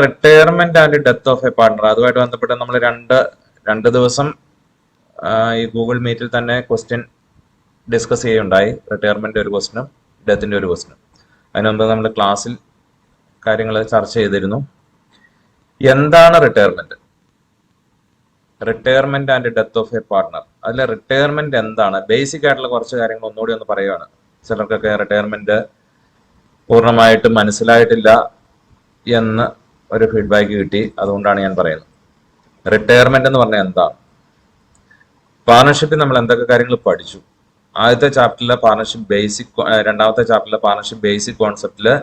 Retirement and death of a partner, അതുമായിട്ട് ബന്ധപ്പെട്ട് നമ്മൾ രണ്ട് ദിവസം ഈ ഗൂഗിൾ മീറ്റിൽ തന്നെ ക്വസ്റ്റ്യൻ ഡിസ്കസ് ചെയ്യുകയുണ്ടായി. റിട്ടയർമെന്റ് ഒരു ക്വസ്റ്റ്യനും ഡെത്തിന്റെ ഒരു ക്വസ്റ്റ്യനും. അതിന് മുമ്പ് നമ്മൾ ക്ലാസ്സിൽ കാര്യങ്ങൾ ചർച്ച ചെയ്തിരുന്നു. എന്താണ് retirement? Retirement and death of a partner. അതിലെ റിട്ടയർമെന്റ് എന്താണ്? ബേസിക് ആയിട്ടുള്ള കുറച്ച് കാര്യങ്ങൾ ഒന്നുകൂടി ഒന്ന് പറയുകയാണ്. ചിലർക്കൊക്കെ റിട്ടയർമെന്റ് പൂർണ്ണമായിട്ട് മനസ്സിലായിട്ടില്ല എന്ന് ഒരു ഫീഡ്ബാക്ക് കിട്ടി. അതുകൊണ്ടാണ് ഞാൻ പറയുന്നത്. റിട്ടയർമെന്റ് എന്ന് പറഞ്ഞാൽ എന്താണ്? പാർട്ണർഷിപ്പിൽ നമ്മൾ എന്തൊക്കെ കാര്യങ്ങൾ പഠിച്ചു? ആദ്യത്തെ ചാപ്റ്ററിലെ പാർട്ണർഷിപ്പ് ബേസിക്, രണ്ടാമത്തെ ചാപ്റ്ററിലെ പാർട്ണർഷിപ്പ് ബേസിക് കോൺസെപ്റ്റില്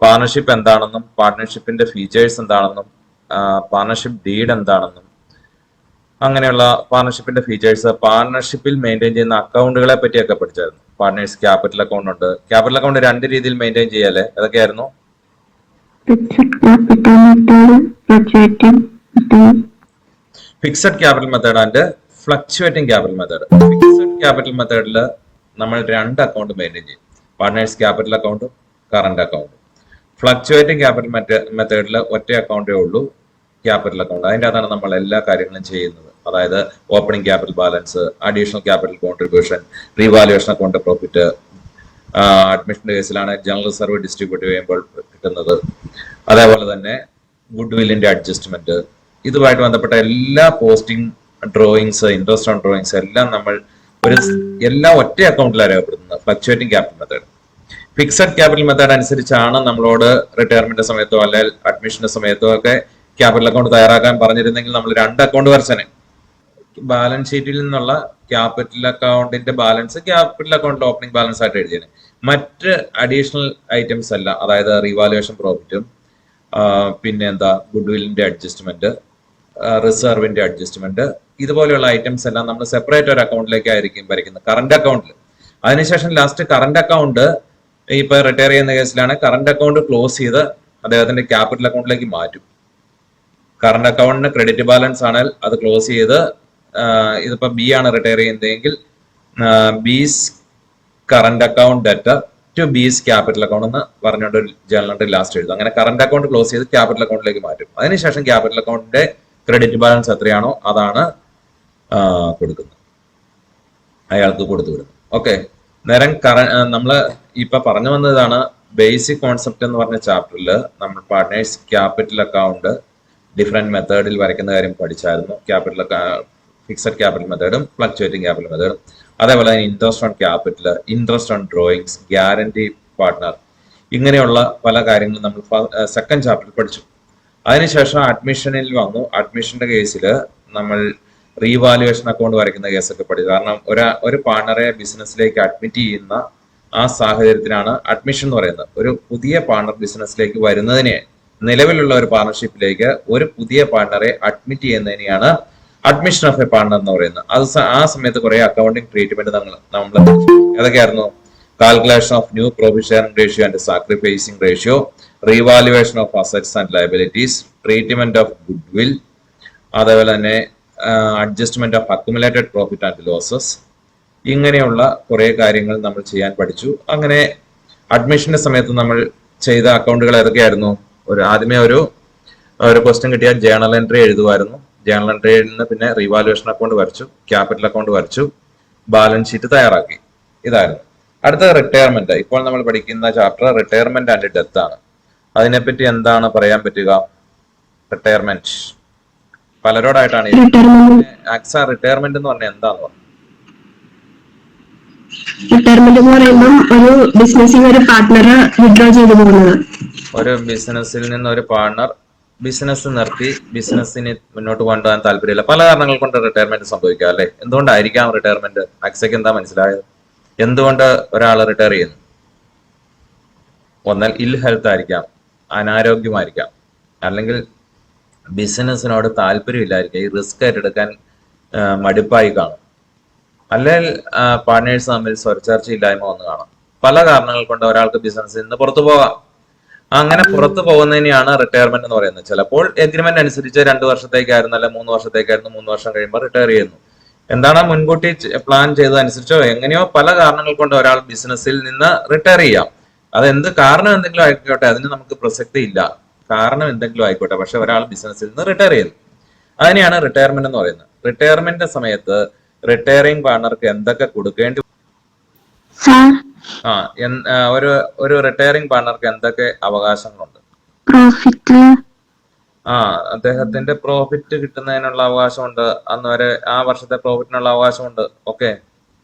പാർട്ണർഷിപ്പ് എന്താണെന്നും പാർട്ണർഷിപ്പിന്റെ ഫീച്ചേഴ്സ് എന്താണെന്നും പാർട്ണർഷിപ്പ് ഡീഡ് എന്താണെന്നും അങ്ങനെയുള്ള പാർട്ണർഷിപ്പിന്റെ ഫീച്ചേഴ്സ്, പാർട്ണർഷിപ്പിൽ മെയിൻറ്റെയിൻ ചെയ്യുന്ന അക്കൗണ്ടുകളെ പറ്റിയൊക്കെ പഠിച്ചായിരുന്നു. പാർട്ണേഴ്സ് ക്യാപിറ്റൽ അക്കൗണ്ട് ഉണ്ട്. ക്യാപിറ്റൽ അക്കൗണ്ട് രണ്ട് രീതിയിൽ മെയിൻറ്റെയിൻ ചെയ്യാല്ലേ? ഏതൊക്കെയായിരുന്നു? Fixed capital method and fluctuating capital method. Fixed capital മെത്തേഡിൽ നമ്മൾ രണ്ട് അക്കൗണ്ട് മെയിൻറ്റെയിൻ ചെയ്യും. പാർട്ണേഴ്സ് ക്യാപിറ്റൽ അക്കൗണ്ടും കറന്റ് അക്കൗണ്ടും. ഫ്ലക്ച്വേറ്റിംഗ് ക്യാപിറ്റൽ മെത്തേഡിൽ ഒറ്റ അക്കൗണ്ടേ ഉള്ളൂ, ക്യാപിറ്റൽ അക്കൗണ്ട്. അതിൻ്റെ അകത്താണ് നമ്മൾ എല്ലാ കാര്യങ്ങളും ചെയ്യുന്നത്. അതായത് opening capital balance, additional capital contribution, revaluation account profit, അഡ്മിഷന്റെ കേസിലാണ് ജനറൽ റിസർവ് ഡിസ്ട്രിബ്യൂട്ട് ചെയ്യുമ്പോൾ കിട്ടുന്നത്. അതേപോലെ തന്നെ ഗുഡ് വില്ലിന്റെ അഡ്ജസ്റ്റ്മെന്റ്, ഇതുമായിട്ട് ബന്ധപ്പെട്ട എല്ലാ posting drawings, interest on drawings എല്ലാം നമ്മൾ എല്ലാം ഒറ്റ അക്കൗണ്ടിലാണ് രേഖപ്പെടുത്തുന്നത്. Fluctuating capital method. Fixed capital method അനുസരിച്ചാണ് നമ്മളോട് റിട്ടയർമെന്റ് സമയത്തോ അല്ലെങ്കിൽ അഡ്മിഷന്റെ സമയത്തോ ഒക്കെ ക്യാപിറ്റൽ അക്കൗണ്ട് തയ്യാറാക്കാൻ പറഞ്ഞിരുന്നെങ്കിൽ നമ്മൾ രണ്ട് അക്കൗണ്ട് വരച്ചനെ. ബാലൻസ് ഷീറ്റിൽ നിന്നുള്ള ക്യാപിറ്റൽ അക്കൗണ്ടിന്റെ ബാലൻസ് ക്യാപിറ്റൽ അക്കൗണ്ടിൽ ഓപ്പണിംഗ് ബാലൻസ് ആയിട്ട് എഴുതിയാണ്. മറ്റ് അഡീഷണൽ ഐറ്റംസ് അല്ല, അതായത് റീവാലുവേഷൻ പ്രോഫിറ്റും പിന്നെ ഗുഡ് വില്ലിന്റെ അഡ്ജസ്റ്റ്മെന്റ്, റിസർവിന്റെ അഡ്ജസ്റ്റ്മെന്റ്, ഇതുപോലെയുള്ള ഐറ്റംസ് എല്ലാം നമ്മൾ സെപ്പറേറ്റ് ഒരു അക്കൗണ്ടിലേക്ക് ആയിരിക്കും വരയ്ക്കുന്നത്, കറന്റ് അക്കൗണ്ടിൽ. അതിനുശേഷം ലാസ്റ്റ് കറന്റ് അക്കൗണ്ട്, ഇപ്പൊ റിട്ടയർ ചെയ്യുന്ന കേസിലാണ് കറന്റ് അക്കൗണ്ട് ക്ലോസ് ചെയ്ത് അദ്ദേഹത്തിന്റെ ക്യാപിറ്റൽ അക്കൗണ്ടിലേക്ക് മാറ്റും. കറന്റ് അക്കൗണ്ടിന് ക്രെഡിറ്റ് ബാലൻസ് ആണെങ്കിൽ അത് ക്ലോസ് ചെയ്ത്, ഇതിപ്പോ ബി ആണ് റിട്ടയർ ചെയ്യുന്നതെങ്കിൽ B's current account debtor to B's capital account എന്ന് പറഞ്ഞുകൊണ്ട് ഒരു ജേണൽ എൻട്രി ലാസ്റ്റ് എഴുതും. അങ്ങനെ കറന്റ് അക്കൗണ്ട് ക്ലോസ് ചെയ്ത് ക്യാപിറ്റൽ അക്കൗണ്ടിലേക്ക് മാറ്റും. അതിനുശേഷം ക്യാപിറ്റൽ അക്കൗണ്ടിന്റെ ക്രെഡിറ്റ് ബാലൻസ് എത്രയാണോ അതാണ് കൊടുക്കുന്നത്, അയാൾക്ക് കൊടുത്തു വിടുന്നത്. ഓക്കെ, നേരം നമ്മള് ഇപ്പൊ പറഞ്ഞു വന്നതാണ് ബേസിക് കോൺസെപ്റ്റ് എന്ന് പറഞ്ഞ ചാപ്റ്ററിൽ നമ്മൾ പാർട്ട്നേഴ്സ് ക്യാപിറ്റൽ അക്കൗണ്ട് ഡിഫറെന്റ് മെത്തേഡിൽ വരയ്ക്കുന്ന കാര്യം പഠിച്ചായിരുന്നു. ഫിക്സഡ് ക്യാപിറ്റൽ മെത്തേഡും ഫ്ലക്ച്വേറ്റിംഗ് ക്യാപിറ്റൽ മെത്തേഡും. അതേപോലെ തന്നെ interest on capital, interest on drawings, guarantee partner, ഇങ്ങനെയുള്ള പല കാര്യങ്ങളും നമ്മൾ സെക്കൻഡ് ചാപ്റ്ററിൽ പഠിച്ചു. അതിനുശേഷം അഡ്മിഷനിൽ വന്നു. അഡ്മിഷന്റെ കേസിൽ നമ്മൾ റീവാലുവേഷൻ അക്കൗണ്ട് വരയ്ക്കുന്ന കേസൊക്കെ പഠിച്ചു. കാരണം ഒരു പാർട്ണറെ ബിസിനസ്സിലേക്ക് അഡ്മിറ്റ് ചെയ്യുന്ന ആ സാഹചര്യത്തിനാണ് അഡ്മിഷൻ എന്ന് പറയുന്നത്. ഒരു പുതിയ പാർട്ണർ ബിസിനസ്സിലേക്ക് വരുന്നതിനെ, നിലവിലുള്ള ഒരു പാർട്ണർഷിപ്പിലേക്ക് ഒരു പുതിയ പാർട്ണറെ അഡ്മിറ്റ് ചെയ്യുന്നതിനെയാണ് അഡ്മിഷൻ ഓഫ് എ പാർട്ണർ എന്ന് പറയുന്നത്. അത് ആ സമയത്ത് കുറെ അക്കൗണ്ടിങ് ട്രീറ്റ്മെന്റ് നമ്മൾ ഏതൊക്കെയായിരുന്നു? Calculation of new profit sharing ratio and sacrificing ratio, revaluation of assets and liabilities, treatment of goodwill, അതേപോലെ തന്നെ adjustment of accumulated profit and losses. ഇങ്ങനെയുള്ള കുറെ കാര്യങ്ങൾ നമ്മൾ ചെയ്യാൻ പഠിച്ചു. അങ്ങനെ അഡ്മിഷന്റെ സമയത്ത് നമ്മൾ ചെയ്ത അക്കൗണ്ടുകൾ ഏതൊക്കെയായിരുന്നു? ആദ്യമേ ഒരു ക്വസ്റ്റ്യൻ കിട്ടിയാൽ ജേണൽ എൻട്രി എഴുതുമായിരുന്നു. ജേണൽ എൻട്രിയിൽ നിന്ന് പിന്നെ റീവാലുവേഷൻ അക്കൗണ്ട് വരച്ചു, ക്യാപിറ്റൽ അക്കൗണ്ട് വരച്ചു, ബാലൻസ് ഷീറ്റ് തയ്യാറാക്കി. ഇതായിരുന്നു. അടുത്ത റിട്ടയർമെന്റ്. ഇപ്പോൾ നമ്മൾ പഠിക്കുന്ന ചാപ്റ്റർ റിട്ടയർമെന്റ് ആൻഡ് ഡെത്ത് ആണ്. അതിനെപ്പറ്റി എന്താണ് പറയാൻ പറ്റുക? റിട്ടയർമെന്റ് പലരോടായിട്ടാണ് ആക്സ റിട്ടയർമെന്റ് എന്ന് പറഞ്ഞാൽ എന്താന്ന് പറഞ്ഞു? റിട്ടയർമെന്റ് എന്ന് പറയുമ്പോൾ ഒരു ബിസിനസ്സിൽ ഒരു പാർട്ട്ണറെ വിഡ്രോ ചെയ്തു പോകുന്നത്. ഒരു ബിസിനസ്സിൽ നിന്ന് ഒരു പാർട്ണർ ബിസിനസ് നിർത്തി ബിസിനസ്സിന് മുന്നോട്ട് കൊണ്ടുപോകാൻ താല്പര്യമില്ല. പല കാരണങ്ങൾ കൊണ്ട് റിട്ടയർമെന്റ് സംഭവിക്കാം അല്ലെ? എന്തുകൊണ്ടായിരിക്കാം റിട്ടയർമെന്റ്? അക്സയ്ക്ക് എന്താ മനസ്സിലായത്? എന്തുകൊണ്ട് ഒരാൾ റിട്ടയർ ചെയ്യുന്നു? ഒന്നാൽ ഇൽ ഹെൽത്ത് ആയിരിക്കാം, അനാരോഗ്യമായിരിക്കാം, അല്ലെങ്കിൽ ബിസിനസ്സിനോട് താല്പര്യമില്ലായിരിക്കാം, ഈ റിസ്ക് ഏറ്റെടുക്കാൻ മടുപ്പായി കാണും, അല്ലെങ്കിൽ പാർട്ട്നേഴ്സ് തമ്മിൽ സ്വരച്ചേർച്ചയില്ലായ്മ വന്ന് കാണാം. പല കാരണങ്ങൾ കൊണ്ട് ഒരാൾക്ക് ബിസിനസ്സിൽ നിന്ന് പുറത്തു പോകാം. അങ്ങനെ പുറത്തു പോകുന്നതിനെയാണ് റിട്ടയർമെന്റ് എന്ന് പറയുന്നത്. ചിലപ്പോൾ എഗ്രിമെന്റ് അനുസരിച്ച് 2 വർഷത്തേക്കായിരുന്നു, അല്ലെ 3 വർഷത്തേക്കായിരുന്നു, 3 വർഷം കഴിയുമ്പോൾ റിട്ടയർ ചെയ്യുന്നു. എന്താണ് മുൻകൂട്ടി പ്ലാൻ ചെയ്തതനുസരിച്ചോ എങ്ങനെയോ പല കാരണങ്ങൾ കൊണ്ട് ഒരാൾ ബിസിനസ്സിൽ നിന്ന് റിട്ടയർ ചെയ്യാം. അതെന്ത് കാരണം എന്തെങ്കിലും ആയിക്കോട്ടെ, അതിന് നമുക്ക് പ്രസക്തി ഇല്ല. കാരണം എന്തെങ്കിലും ആയിക്കോട്ടെ, പക്ഷെ ഒരാൾ ബിസിനസ്സിൽ നിന്ന് റിട്ടയർ ചെയ്യുന്നു. അതിനെയാണ് റിട്ടയർമെന്റ് എന്ന് പറയുന്നത്. റിട്ടയർമെന്റ് സമയത്ത് റിട്ടയറിംഗ് പാർട്ണർക്ക് എന്തൊക്കെ കൊടുക്കേണ്ടി ആ ഒരു റിട്ടയറിംഗ് പാർട്ണർക്ക് എന്തൊക്കെ അവകാശങ്ങളുണ്ട്? അദ്ദേഹത്തിന്റെ പ്രോഫിറ്റ് കിട്ടുന്നതിനുള്ള അവകാശമുണ്ട്, അന്ന് വരെ ആ വർഷത്തെ പ്രോഫിറ്റിനുള്ള അവകാശമുണ്ട്. ഓക്കെ,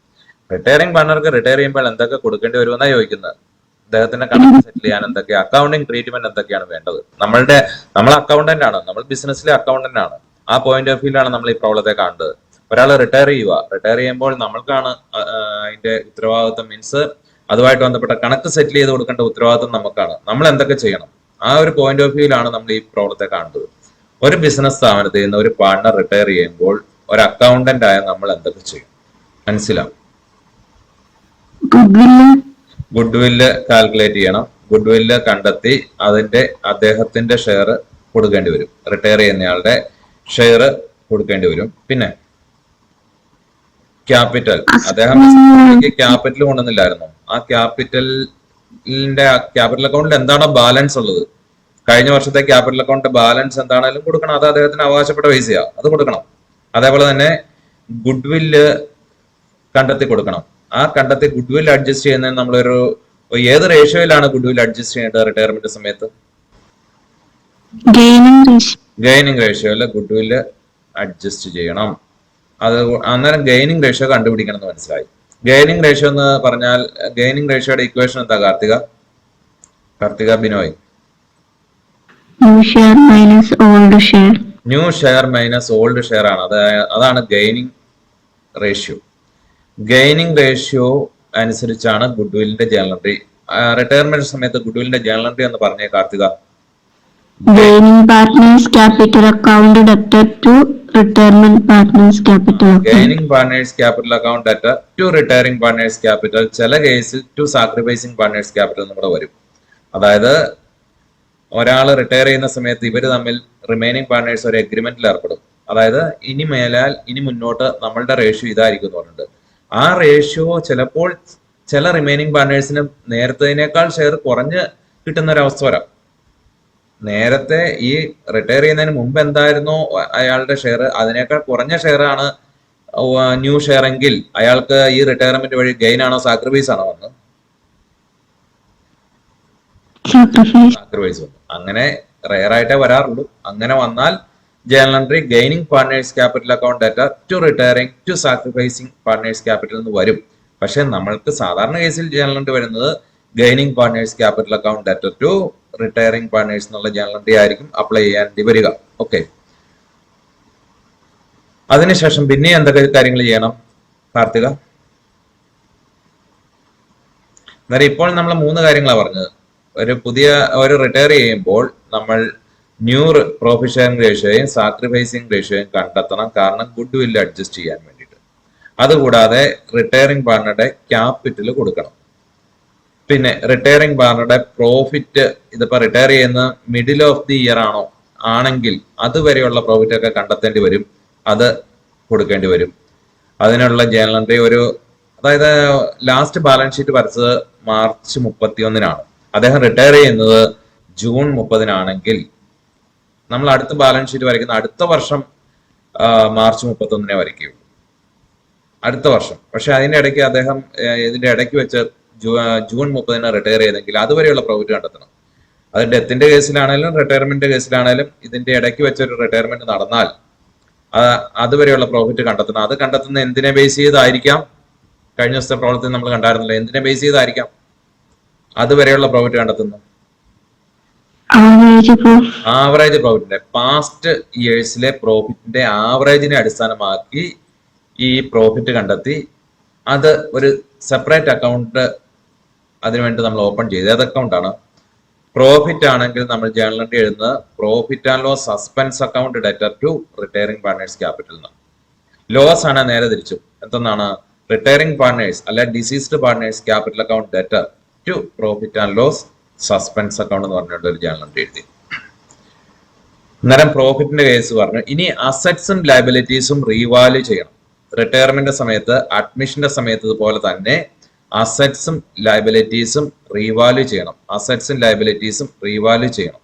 റിട്ടയറിംഗ് പാർട്ണർക്ക് റിട്ടയർ ചെയ്യുമ്പോൾ എന്തൊക്കെ കൊടുക്കേണ്ടി വരുമെന്നാണ് ചോദിക്കുന്നത്. അദ്ദേഹത്തിന്റെ കണക്ക് സെറ്റിൽ ചെയ്യാൻ എന്തൊക്കെ അക്കൗണ്ടിങ് ട്രീറ്റ്മെന്റ് എന്തൊക്കെയാണ് വേണ്ടത്? നമ്മൾ അക്കൗണ്ടന്റ് ആണ്, നമ്മൾ ബിസിനസ്സിലെ അക്കൗണ്ടന്റ് ആണ്. ആ പോയിന്റ് ഓഫ് വ്യൂലാണ് നമ്മൾ ഈ പ്രോബ്ലത്തെ കാണുന്നത്. ഒരാൾ റിട്ടയർ ചെയ്യുമ്പോൾ നമ്മൾക്കാണ് അതിന്റെ ഉത്തരവാദിത്വം, മീൻസ് അതുമായിട്ട് ബന്ധപ്പെട്ട കണക്ക് സെറ്റിൽ ചെയ്ത് കൊടുക്കേണ്ട ഉത്തരവാദിത്വം നമുക്കാണ്. നമ്മൾ എന്തൊക്കെ ചെയ്യണം? ആ ഒരു പോയിന്റ് ഓഫ് വ്യൂയിലാണ് നമ്മൾ ഈ പ്രോബ്ലത്തെ കാണുന്നത്. ഒരു ബിസിനസ് സ്ഥാപനത്തിൽ നിന്ന് ഒരു പാർട്ണർ റിട്ടയർ ചെയ്യുമ്പോൾ ഒരു അക്കൗണ്ടന്റ് ആയ നമ്മൾ എന്തൊക്കെ ചെയ്യും? മനസ്സിലാവും. ഗുഡ്വില്ല് കാൽക്കുലേറ്റ് ചെയ്യണം. ഗുഡ്വില്ല് കണ്ടെത്തി അദ്ദേഹത്തിന്റെ ഷെയർ കൊടുക്കേണ്ടി വരും. റിട്ടയർ ചെയ്യുന്നയാളുടെ ഷെയർ കൊടുക്കേണ്ടി വരും. പിന്നെ ക്യാപിറ്റൽ, അദ്ദേഹം ക്യാപിറ്റൽ കൊണ്ടുവന്നില്ലായിരുന്നു. ആ ക്യാപിറ്റൽ അക്കൗണ്ടിൽ എന്താണോ ബാലൻസ് ഉള്ളത്, കഴിഞ്ഞ വർഷത്തെ ക്യാപിറ്റൽ അക്കൗണ്ട് ബാലൻസ് എന്താണെങ്കിലും കൊടുക്കണം. അത് അദ്ദേഹത്തിന് അവകാശപ്പെട്ട പൈസയാ, അത് കൊടുക്കണം. അതേപോലെ തന്നെ ഗുഡ്വില്ല് കണ്ടെത്തി കൊടുക്കണം. ആ കണ്ടെത്തി ഗുഡ്വില്ല് അഡ്ജസ്റ്റ് ചെയ്യുന്നതിന് നമ്മളൊരു ഏത് റേഷ്യോയിലാണ് ഗുഡ്വില്ല് അഡ്ജസ്റ്റ് ചെയ്യേണ്ടത്? റിട്ടയർമെന്റ് സമയത്ത് ഗെയിനിങ് റേഷ്യോയില് ഗുഡ്വില്ല് അഡ്ജസ്റ്റ് ചെയ്യണം. അത് അന്നേരം ഗെയിനിങ് റേഷ്യോ കണ്ടുപിടിക്കണം എന്ന് മനസ്സിലായി. ഗെയിനിങ് റേഷ്യോ എന്ന് പറഞ്ഞാൽ ഗെയിനിങ് റേഷ്യോയുടെ ഇക്വേഷൻ എന്താ? Karthika Binoy. New share minus old share ആണ്. അതാണ് ഗെയിനിങ് റേഷ്യോ. ഗെയിനിങ് റേഷ്യോ അനുസരിച്ചാണ് ഗുഡ്വില്ലിന്റെ ജേണൽ എൻട്രി. റിട്ടയർമെന്റ് സമയത്ത് ഗുഡ്വില്ലിന്റെ ജേണൽ എൻട്രി എന്ന് പറഞ്ഞേ Karthika. Gaining partners capital account debtor to retirement partners capital. Gaining partners capital account debtor to retiring partners capital. ചില കേസിൽ to sacrificing partners capital എന്നും കൂടെ വരും. അതായത് ഒരാൾ റിട്ടയർ ചെയ്യുന്ന സമയത്ത് ഇവർ തമ്മിൽ റിമൈനിങ് പാർട്ട്നേഴ്സ് ഒരു എഗ്രിമെന്റിൽ ഏർപ്പെടും. അതായത് ഇനി മുന്നോട്ട് നമ്മളുടെ റേഷ്യോ ഇതായിരിക്കും എന്ന് പറഞ്ഞിട്ട് ആ റേഷ്യോ ചിലപ്പോൾ ചില റിമൈനിങ് പാർട്ട്നേഴ്സിന് നേരത്തേനേക്കാൾ ഷെയർ കുറഞ്ഞ് കിട്ടുന്ന ഒരു അവസ്ഥ വരാം. നേരത്തെ ഈ റിട്ടയർ ചെയ്യുന്നതിന് മുമ്പ് എന്തായിരുന്നോ അയാളുടെ ഷെയർ, അതിനേക്കാൾ കുറഞ്ഞ ഷെയർ ആണ് ന്യൂ ഷെയർ എങ്കിൽ അയാൾക്ക് ഈ റിട്ടയർമെന്റ് വഴി ഗെയിൻ ആണോ സാക്രിഫൈസ് ആണോ വന്ന്? സാക്രിഫൈസ് വന്നു. അങ്ങനെ റെയർ ആയിട്ടേ വരാറുള്ളൂ. അങ്ങനെ വന്നാൽ journal entry gaining partners capital account debtor to retiring to sacrificing partners capital എന്ന് വരും. പക്ഷെ നമ്മൾക്ക് സാധാരണ കേസിൽ ജേണൽ എൻട്രി വരുന്നത് gaining partners capital account debtor to retiring partners എന്നുള്ള ജേണൽ എൻട്രി ആയിരിക്കും അപ്ലൈ ചെയ്യാൻ വരിക. ഓക്കെ, അതിനുശേഷം പിന്നെ എന്തൊക്കെ കാര്യങ്ങൾ ചെയ്യണം കാർത്തിക? അന്നേരം ഇപ്പോൾ നമ്മൾ 3 കാര്യങ്ങളാണ് പറഞ്ഞത്. ഒരു റിട്ടയർ ചെയ്യുമ്പോൾ നമ്മൾ ന്യൂ പ്രോഫിറ്റ് ഷെയറിംഗ് റേഷ്യോയും സാക്രിഫൈസിംഗ് റേഷ്യോയും കണ്ടെത്തണം. കാരണം ഗുഡ് വില്ല് അഡ്ജസ്റ്റ് ചെയ്യാൻ വേണ്ടിയിട്ട്. അതുകൂടാതെ റിട്ടയറിംഗ് പാർട്ണറുടെ ക്യാപിറ്റൽ കൊടുക്കണം. പിന്നെ റിട്ടയറിംഗ് പാർട്ണറുടെ പ്രോഫിറ്റ്, ഇതിപ്പോ റിട്ടയർ ചെയ്യുന്ന മിഡിൽ ഓഫ് ദി ഇയർ ആണെങ്കിൽ അതുവരെയുള്ള പ്രോഫിറ്റ് ഒക്കെ കണ്ടെത്തേണ്ടി വരും. അത് കൊടുക്കേണ്ടി വരും. അതിനുള്ള ജേണൽ എൻട്രി അതായത് ലാസ്റ്റ് ബാലൻസ് ഷീറ്റ് വരച്ചത് മാർച്ച് 31-നാണ്. അദ്ദേഹം റിട്ടയർ ചെയ്യുന്നത് ജൂൺ 30-നാണെങ്കിൽ നമ്മൾ അടുത്ത ബാലൻസ് ഷീറ്റ് വരയ്ക്കുന്ന അടുത്ത വർഷം മാർച്ച് 31-നെ വരയ്ക്കുകയുള്ളൂ, അടുത്ത വർഷം. പക്ഷെ ഇതിന്റെ ഇടയ്ക്ക് വെച്ച് ജൂൺ 30-ന് റിട്ടയർ ചെയ്തെങ്കിൽ അതുവരെയുള്ള പ്രോഫിറ്റ് കണ്ടെത്തണം. അത് ഡെത്തിന്റെ കേസിലാണെങ്കിലും റിട്ടയർമെന്റ് കേസിലാണെങ്കിലും ഇതിന്റെ ഇടയ്ക്ക് വെച്ചൊരു റിട്ടയർമെന്റ് നടന്നാൽ അതുവരെയുള്ള പ്രോഫിറ്റ് കണ്ടെത്തണം. അത് കണ്ടെത്തുന്ന എന്തിനെ ബേസ് ചെയ്തായിരിക്കാം? കഴിഞ്ഞ ദിവസത്തെ പ്രോബ്ലത്തിൽ നമ്മൾ കണ്ടായിരുന്നല്ലോ, എന്തിനെ ബേസ് ചെയ്തായിരിക്കാം അതുവരെയുള്ള പ്രോഫിറ്റ് കണ്ടെത്തുന്നത്? ആവറേജ് പ്രോഫിറ്റിന്റെ, പാസ്റ്റ് ഇയേഴ്സിലെ പ്രോഫിറ്റിന്റെ ആവറേജിനെ അടിസ്ഥാനമാക്കി ഈ പ്രോഫിറ്റ് കണ്ടെത്തി അത് ഒരു സെപ്പറേറ്റ് അക്കൗണ്ട് അതിനുവേണ്ടി നമ്മൾ ഓപ്പൺ ചെയ്ത്. ഏത് അക്കൗണ്ടാണ്? പ്രോഫിറ്റ് ആണെങ്കിൽ നമ്മൾ ജേണൽ എൻട്രി എഴുതുന്നത് profit and loss suspense account debtor to retiring partners capital എന്നാണ്. ലോസ് ആണ് നേരെ തിരിച്ചു. എന്താണ്? റിട്ടയറിംഗ് പാർട്ട്നേഴ്സ് അല്ലെ deceased partners capital account debtor to profit and loss suspense account എന്ന് പറഞ്ഞിട്ട് ഒരു ജേണൽ എൻട്രി എഴുതി. അന്നേരം പ്രോഫിറ്റിന്റെ കേസ് പറഞ്ഞു. ഇനി അസറ്റ്സും ലയബിലിറ്റീസും റീവാല്യൂ ചെയ്യണം. റിട്ടയർമെന്റ് സമയത്ത്, അഡ്മിഷന്റെ സമയത്ത് ഇതുപോലെ തന്നെ അസറ്റ്സും ലയബിലിറ്റീസും റീവാല്യൂ ചെയ്യണം.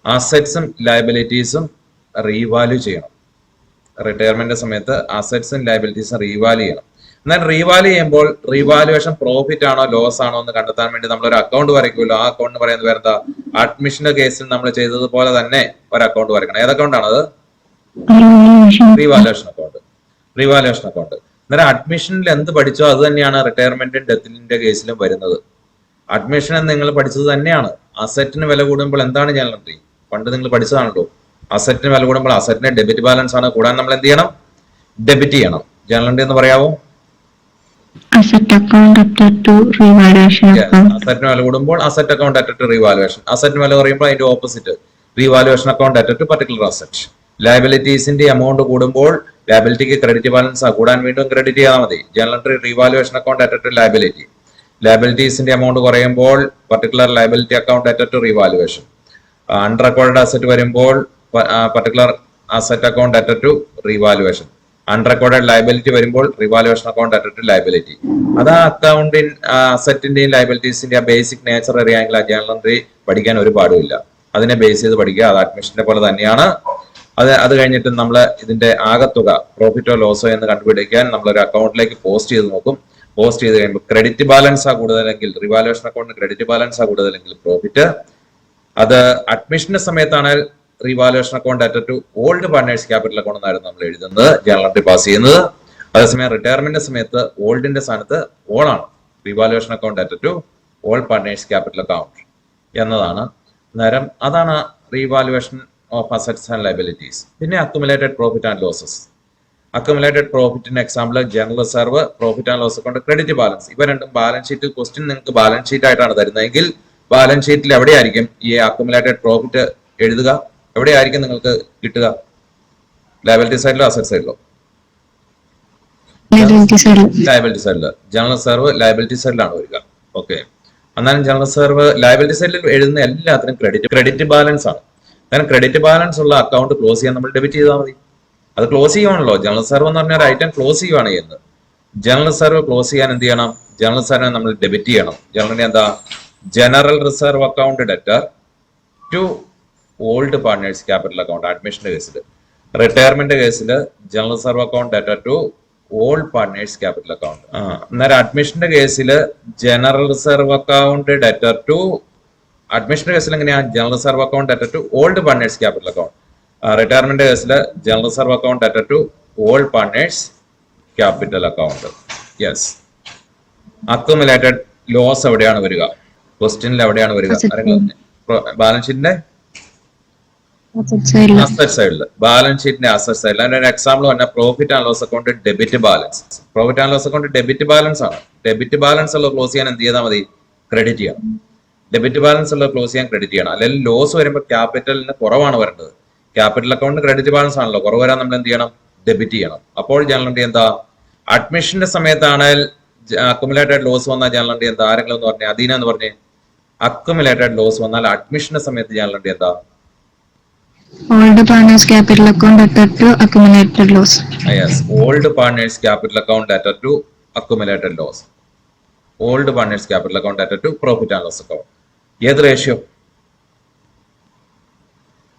അസറ്റ്സും ലയബിലിറ്റീസും റീവാല്യൂ ചെയ്യണം. റിട്ടയർമെന്റ് സമയത്ത് അസറ്റ്സും ലയബിലിറ്റീസും റീവാല്യൂ ചെയ്യണം. എന്നാൽ റീവാല്യൂ ചെയ്യുമ്പോൾ റീവാലുവേഷൻ പ്രോഫിറ്റ് ആണോ ലോസ് ആണോ എന്ന് കണ്ടെത്താൻ വേണ്ടി നമ്മൾ ഒരു അക്കൗണ്ട് വരയ്ക്കുമല്ലോ. ആ അക്കൗണ്ട് പറയുന്നത് വേറെ എന്താ? അഡ്മിഷന്റെ കേസിൽ നമ്മൾ ചെയ്തതുപോലെ തന്നെ ഒരു അക്കൗണ്ട് വരയ്ക്കണം. ഏത് അക്കൗണ്ടാണ് അത്? Revaluation account. Revaluation account. അന്നേരം അഡ്മിഷനിൽ എന്ത് പഠിച്ചോ അത് തന്നെയാണ് റിട്ടയർമെന്റും ഡെത്തിന്റെ കേസിലും വരുന്നത്. അഡ്മിഷൻ നിങ്ങൾ പഠിച്ചത് തന്നെയാണ്. അസറ്റിന് വില കൂടുമ്പോൾ എന്താണ് ജനറൽ എൻട്രി? പണ്ട് നിങ്ങൾ പഠിച്ചതാണല്ലോ. അസറ്റിന് വില കൂടുമ്പോൾ അസറ്റിന്റെ ഡെബിറ്റ് ബാലൻസ് ആണ് കൂടാൻ നമ്മൾ എന്ത് ചെയ്യണം? ഡെബിറ്റ് ചെയ്യണം. ജനറൽ എൻട്രി എന്ന് പറയാവോ? Asset account added to revaluation account. അസറ്റിന് വില കൂടുമ്പോൾ asset account added to revaluation. അസറ്റിന് വില കുറയുമ്പോൾ അതിന്റെ opposite revaluation account added to particular asset. ലയബിലിറ്റീസിന്റെ എമൗണ്ട് കൂടുമ്പോൾ ലയബിലിറ്റിക്ക് ക്രെഡിറ്റ് ബാലൻസ് കൂടാൻ വീണ്ടും ക്രെഡിറ്റ് ചെയ്താൽ മതി. General entry revaluation account added to liability. ലയബിലിറ്റീസിന്റെ എമൗണ്ട് കുറയുമ്പോൾ particular liability account added to revaluation. Under record asset വരുമ്പോൾ particular asset account added to revaluation. Unrecorded liability വരുമ്പോൾ revaluation account added to liability. അത് ആ അക്കൗണ്ടിൻ അസറ്റിന്റെയും ലയബിലിറ്റീസിന്റെയും basic nature അറിയാമെങ്കിൽ ആ general entry പഠിക്കാൻ ഒരു പാടുമില്ല. അതിനെ ബേസ് ചെയ്ത് പഠിക്കുക. അത് അഡ്മിഷന്റെ പോലെ തന്നെയാണ്. അത് കഴിഞ്ഞിട്ട് നമ്മൾ ഇതിന്റെ ആകത്തുക പ്രോഫിറ്റോ ലോസോ എന്ന് കണ്ടുപിടിക്കാൻ നമ്മൾ ഒരു അക്കൗണ്ടിലേക്ക് പോസ്റ്റ് ചെയ്ത് നോക്കും. പോസ്റ്റ് ചെയ്ത് കഴിയുമ്പോൾ ക്രെഡിറ്റ് ബാലൻസ് ആ കൂടുതലെങ്കിൽ റിവാലുവേഷൻ അക്കൗണ്ടിന് ക്രെഡിറ്റ് ബാലൻസ് ആ കൂടുതലെങ്കിൽ പ്രോഫിറ്റ്. അത് അഡ്മിഷന്റെ സമയത്താണ് revaluation account added to old partners capital account എന്നായിരുന്നു നമ്മൾ എഴുതുന്നത്, ജനറൽ എൻട്രി പാസ് ചെയ്യുന്നത്. അതേസമയം റിട്ടയർമെന്റ് സമയത്ത് ഓൾഡിന്റെ സ്ഥാനത്ത് ഓൾ ആണ്. Revaluation account added to all partners capital account എന്നതാണ്. നേരം അതാണ് revaluation of assets and liabilities. പിന്നെ accumulated profit and losses. Accumulated പ്രോഫിറ്റിന് example general reserve, profit and loss account, credit balance. ഇവ രണ്ടും ബാലൻസ് ഷീറ്റിൽ ക്വസ്റ്റ്യൻ നിങ്ങൾക്ക് ബാലൻസ് ഷീറ്റ് ആയിട്ടാണ് തരുന്നതെങ്കിൽ ബാലൻസ് ഷീറ്റിൽ എവിടെയായിരിക്കും ഈ അക്യുമുലേറ്റഡ് പ്രോഫിറ്റ് എഴുതുക? എവിടെയായിരിക്കും നിങ്ങൾക്ക് കിട്ടുക? ലയബിലിറ്റി സൈഡിലോ അസറ്റ് സൈഡിലോ? ലയബിലിറ്റി സൈഡിൽ. ജനറൽ റിസർവ് ലയബിലിറ്റി സൈഡിലാണ് വരിക. ഓക്കെ. എന്നാലും ജനറൽ റിസർവ് ലയബിലിറ്റി സൈഡിൽ എഴുതുന്ന എല്ലാത്തിനും ക്രെഡിറ്റ് ബാലൻസ് ആണ്. കാരണം ക്രെഡിറ്റ് ബാലൻസ് ഉള്ള അക്കൗണ്ട് ക്ലോസ് ചെയ്യാൻ നമ്മൾ ഡെബിറ്റ് ചെയ്താൽ മതി. അത് ക്ലോസ് ചെയ്യുവാണല്ലോ. ജനറൽ റിസർവ് എന്ന് പറഞ്ഞ ഒരു ഐറ്റം ക്ലോസ് ചെയ്യുവാണ് ചെയ്യുന്നത്. ജനറൽ റിസർവ് ക്ലോസ് ചെയ്യാൻ എന്ത് ചെയ്യണം? ജനറൽ റിസർവിനെ നമ്മൾ ഡെബിറ്റ് ചെയ്യണം. ജനറൽ എന്താ? General reserve account debtor to old partners capital account അഡ്മിഷന്റെ കേസിൽ. റിട്ടയർമെന്റ് കേസിൽ general reserve account debtor to old partners capital account. അന്നേരം അഡ്മിഷന്റെ കേസിൽ general reserve account debtor to അഡ്മിഷന്റെ കേസിൽ എങ്ങനെയാണ്? General reserve account debtor to old partners capital account. Retirement കേസിൽ general reserve account debtor to old partners capital account. Yes. Accumulated loss എവിടെയാണ് വരിക? ക്വസ്റ്റ്യനിൽ എവിടെയാണ് വരിക? ബാലൻസ് ഷീറ്റിന്റെ അസറ്റ് സൈഡിൽ. ബാലൻസ് ഷീറ്റിന്റെ അസറ്റ് സൈഡിൽ. അതിന്റെ ഒരു എക്സാമ്പിൾ പറഞ്ഞാൽ profit and loss account debit balance. Profit and loss account debit balance ആണ്. ഡെബിറ്റ് ബാലൻസ് ഉള്ള ക്ലോസ് ചെയ്യാൻ എന്ത് ചെയ്താൽ മതി? ക്രെഡിറ്റ് ചെയ്യണം. ഡെബിറ്റ് ബാലൻസ് ഉള്ള ക്ലോസ് ചെയ്യാൻ ക്രെഡിറ്റ് ചെയ്യണം. അല്ലെങ്കിൽ ലോസ് വരുമ്പോൾ ക്യാപിറ്റലിന് കുറവാണ് വരേണ്ടത്. ക്യാപിറ്റൽ അക്കൗണ്ടിന് ക്രെഡിറ്റ് ബാലൻസ് ആണല്ലോ. കുറവ് വരാൻ നമ്മൾ എന്ത് ചെയ്യണം? ഡെബിറ്റ് ചെയ്യണം. അപ്പോൾ ജനറൽ എൻട്രി എന്താ? അഡ്മിഷന്റെ സമയത്താണെങ്കിൽ അക്യുമുലേറ്റഡ് ലോസ് വന്നാൽ ജനറൽ എൻട്രി എന്താ? ആരെങ്കിലും എന്ന് പറഞ്ഞേ, അദീന എന്ന് പറഞ്ഞേ. അക്യുമുലേറ്റഡ് ലോസ് വന്നാൽ അഡ്മിഷന്റെ സമയത്ത് ജനറൽ എൻട്രി എന്താ? Old partners capital account added to accumulated loss. Yes, old partners capital account added to accumulated loss. Old partners capital account added to profit and loss account. ഏത് ratio?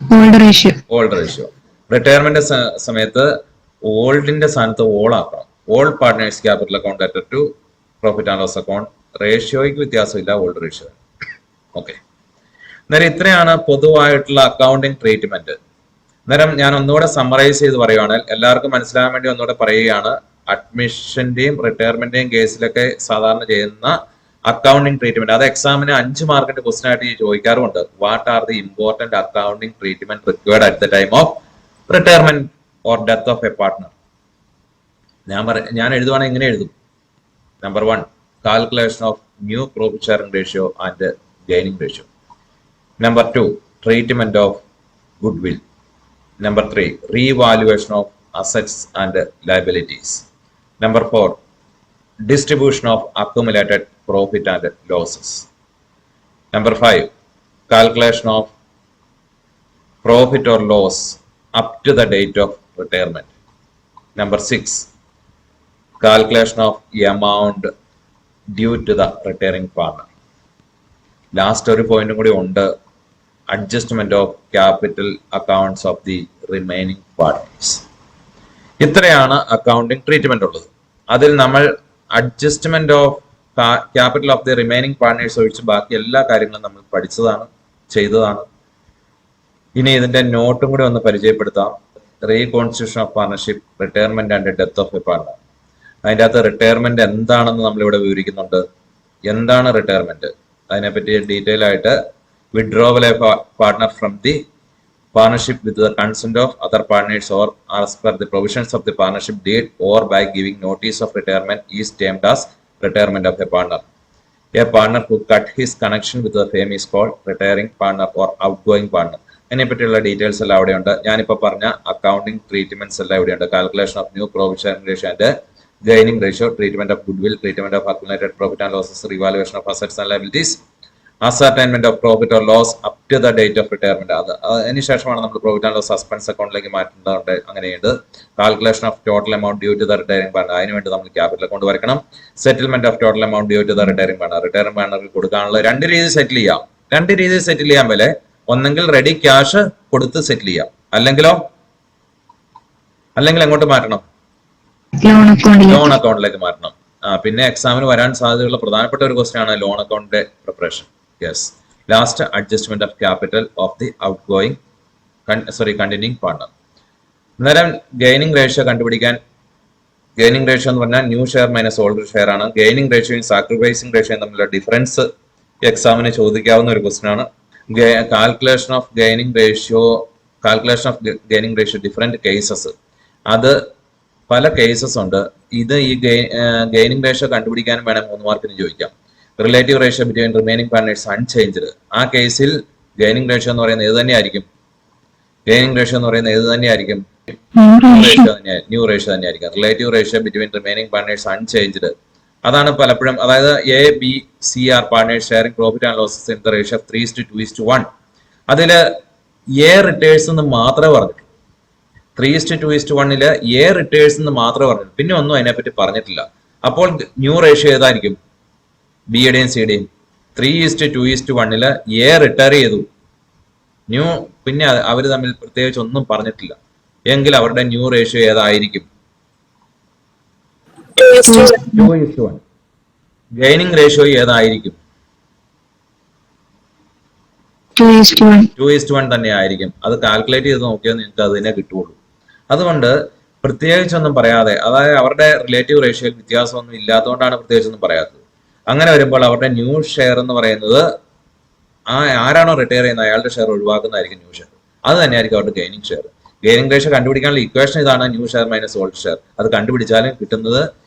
Old ratio. Retirement സമയത്ത് ഓൾഡിന്റെ സ്ഥാനത്ത് all ആക്കണം. Old partners capital account added to profit and loss account. റേഷ്യോയ്ക്ക് വ്യത്യാസമില്ല, old ratio. Okay. അന്നേരം ഇത്രയാണ് പൊതുവായിട്ടുള്ള അക്കൗണ്ടിങ് ട്രീറ്റ്മെന്റ്. അന്നേരം ഞാൻ ഒന്നുകൂടെ സമ്മറൈസ് ചെയ്ത് പറയുകയാണെങ്കിൽ എല്ലാവർക്കും മനസ്സിലാകാൻ വേണ്ടി ഒന്നുകൂടെ പറയുകയാണ്. അഡ്മിഷന്റെയും റിട്ടയർമെന്റിന്റെയും കേസിലൊക്കെ സാധാരണ ചെയ്യുന്ന അക്കൗണ്ടിങ് ട്രീറ്റ്മെന്റ്, അത് എക്സാമിന് 5 മാർക്കിന്റെ ക്വസ്റ്റൻ ആയിട്ട് ചോദിക്കാറുണ്ട്. What are the important accounting treatment required at the time of retirement or death of A partner? ഞാൻ എഴുതുവാണെങ്കിൽ ഇങ്ങനെ എഴുതും. Number 1, calculation of new profit sharing ratio and gaining ratio. Number 2, treatment of goodwill. Number 3, revaluation of assets and liabilities. Number 4, distribution of accumulated profit and losses. Number 5, calculation of profit or loss up to the date of retirement. Number 6, calculation of amount due to the retiring partner. Last ഒരു പോയിന്റും കൂടി ഉണ്ട്. Adjustment of capital accounts of the remaining partners. ഇത്രയാണ് accounting treatment ഉള്ളത്. അതിൽ നമ്മൾ adjustment of capital of the remaining partners ഒഴിച്ച് ബാക്കി എല്ലാ കാര്യങ്ങളും നമ്മൾ പഠിച്ചതാണ്, ചെയ്തതാണ്. ഇനി ഇതിന്റെ നോട്ടും കൂടി ഒന്ന് പരിചയപ്പെടുത്താം. Reconstitution of partnership, retirement and death of a partner. അതിൻ്റെ അകത്ത് റിട്ടയർമെന്റ് എന്താണെന്ന് നമ്മളിവിടെ വിവരിക്കുന്നുണ്ട്. എന്താണ് റിട്ടയർമെന്റ്? അതിനെപ്പറ്റി ഡീറ്റെയിൽ ആയിട്ട് withdrawal A partner from the partnership with the consent of other partners or as per the provisions of the partnership deed or by giving notice of retirement is termed as retirement of a partner. A partner who cut his connection with the firm is called retiring partner or outgoing partner. അതിനെപ്പറ്റിയുള്ള details എല്ലാം അവിടെയുണ്ട്. ഞാനിപ്പോൾ പറഞ്ഞ accounting treatments എല്ലാം ഇവിടെയുണ്ട്. Calculation of new provision ratio and gaining ratio, treatment of goodwill, treatment of accumulated profit and losses, revaluation of assets and liabilities, ascertainment of profit or loss up to the date of retirement. അതിനുശേഷമാണ് നമ്മൾ profit and loss suspense അക്കൗണ്ടിലേക്ക് മാറ്റുന്നുണ്ട്. അങ്ങനെയുണ്ട്. Calculation of total amount due to the retiring partner, അതിനുവേണ്ടി നമ്മൾ capital account വരയ്ക്കണം. Settlement of total amount due to the retiring partner, retiring പാർട്ണർക്ക് കൊടുക്കാനുള്ള രണ്ട് രീതിയിൽ സെറ്റിൽ ചെയ്യാം. രണ്ട് രീതിയിൽ സെറ്റിൽ ചെയ്യാൻ പോലെ ഒന്നെങ്കിൽ റെഡി ക്യാഷ് കൊടുത്ത് സെറ്റിൽ ചെയ്യാം, അല്ലെങ്കിൽ എങ്ങോട്ട് മാറ്റണം? ലോൺ അക്കൗണ്ടിലേക്ക് മാറ്റണം. പിന്നെ എക്സാമിന് വരാൻ സാധ്യതയുള്ള പ്രധാനപ്പെട്ട ഒരു ക്വസ്റ്റ്യൻ ആണ് ലോൺ അക്കൗണ്ടിന്റെ preparation. Yes. Last, adjustment of capital of the continuing partner. അന്നേരം ഗെയിനിങ് റേഷ്യോ കണ്ടുപിടിക്കാൻ, ഗെയിനിങ് റേഷ്യോ എന്ന് പറഞ്ഞാൽ new share minus old share ആണ്. ഗെയിനിങ് റേഷ്യോയും സാക്രിഫൈസിംഗ് റേഷ്യോയും തമ്മിലുള്ള ഡിഫറൻസ് എക്സാമിന് ചോദിക്കാവുന്ന ഒരു ക്വസ്റ്റ്യൻ ആണ്. Calculation of gaining ratio different cases, അത് പല കേസസ് ഉണ്ട്. ഇത് ഈ ഗെയിനിങ് റേഷ്യോ കണ്ടുപിടിക്കാനും വേണം 3 മാർക്കിന് ചോദിക്കാം. Relative ratio between remaining partners unchanged, ആ കേസിൽ ഗെയിനിങ് റേഷ്യോ എന്ന് പറയുന്നത് ഏത് തന്നെയായിരിക്കും? ന്യൂ റേഷ്യോ തന്നെയായിരിക്കും. Relative ratio between remaining partners unchanged, അതാണ് പലപ്പോഴും, അതായത് A B C are partners sharing profit and losses in the ratio 3:2:1. അതില് എ റിട്ടേഴ്സ് എന്ന് മാത്രമേ പറഞ്ഞിട്ടുള്ളൂ. 3:2:1 എ റിട്ടേഴ്സ് എന്ന് മാത്രമേ പറഞ്ഞിട്ടുള്ളൂ. പിന്നെ ഒന്നും അതിനെപ്പറ്റി പറഞ്ഞിട്ടില്ല. അപ്പോൾ ന്യൂ റേഷ്യോ ഏതായിരിക്കും? ബിയുടെയും സിയുടെയും 3:2:1 എ റിട്ടയർ ചെയ്തു. പിന്നെ അവർ തമ്മിൽ പ്രത്യേകിച്ച് ഒന്നും പറഞ്ഞിട്ടില്ല എങ്കിൽ അവരുടെ ന്യൂ റേഷ്യോ ഏതായിരിക്കും? 2:1. ഗെയിനിങ് റേഷ്യോ ഏതായിരിക്കും? 2:1 തന്നെ ആയിരിക്കും. അത് കാൽക്കുലേറ്റ് ചെയ്ത് നോക്കിയാൽ നിങ്ങൾക്ക് അത് തന്നെ കിട്ടുള്ളൂ. അതുകൊണ്ട് പ്രത്യേകിച്ചൊന്നും പറയാതെ, അതായത് അവരുടെ റിലേറ്റീവ് റേഷ്യോയിൽ വ്യത്യാസമൊന്നും ഇല്ലാത്തതുകൊണ്ടാണ് പ്രത്യേകിച്ചൊന്നും പറയാത്തത്. അങ്ങനെ വരുമ്പോൾ അവരുടെ ന്യൂ ഷെയർ എന്ന് പറയുന്നത് ആരാണോ റിട്ടയർ ചെയ്യുന്നത് അയാളുടെ ഷെയർ ഒഴിവാക്കുന്നതായിരിക്കും ന്യൂ ഷെയർ. അത് തന്നെയായിരിക്കും അവരുടെ ഗെയിനിങ് ഷെയർ. ഗെയിനിങ് റേഷ്യോ കണ്ടുപിടിക്കാനുള്ള ഇക്വേഷൻ ഇതാണ്, new share minus old share. അത് കണ്ടുപിടിച്ചാലും കിട്ടുന്നത്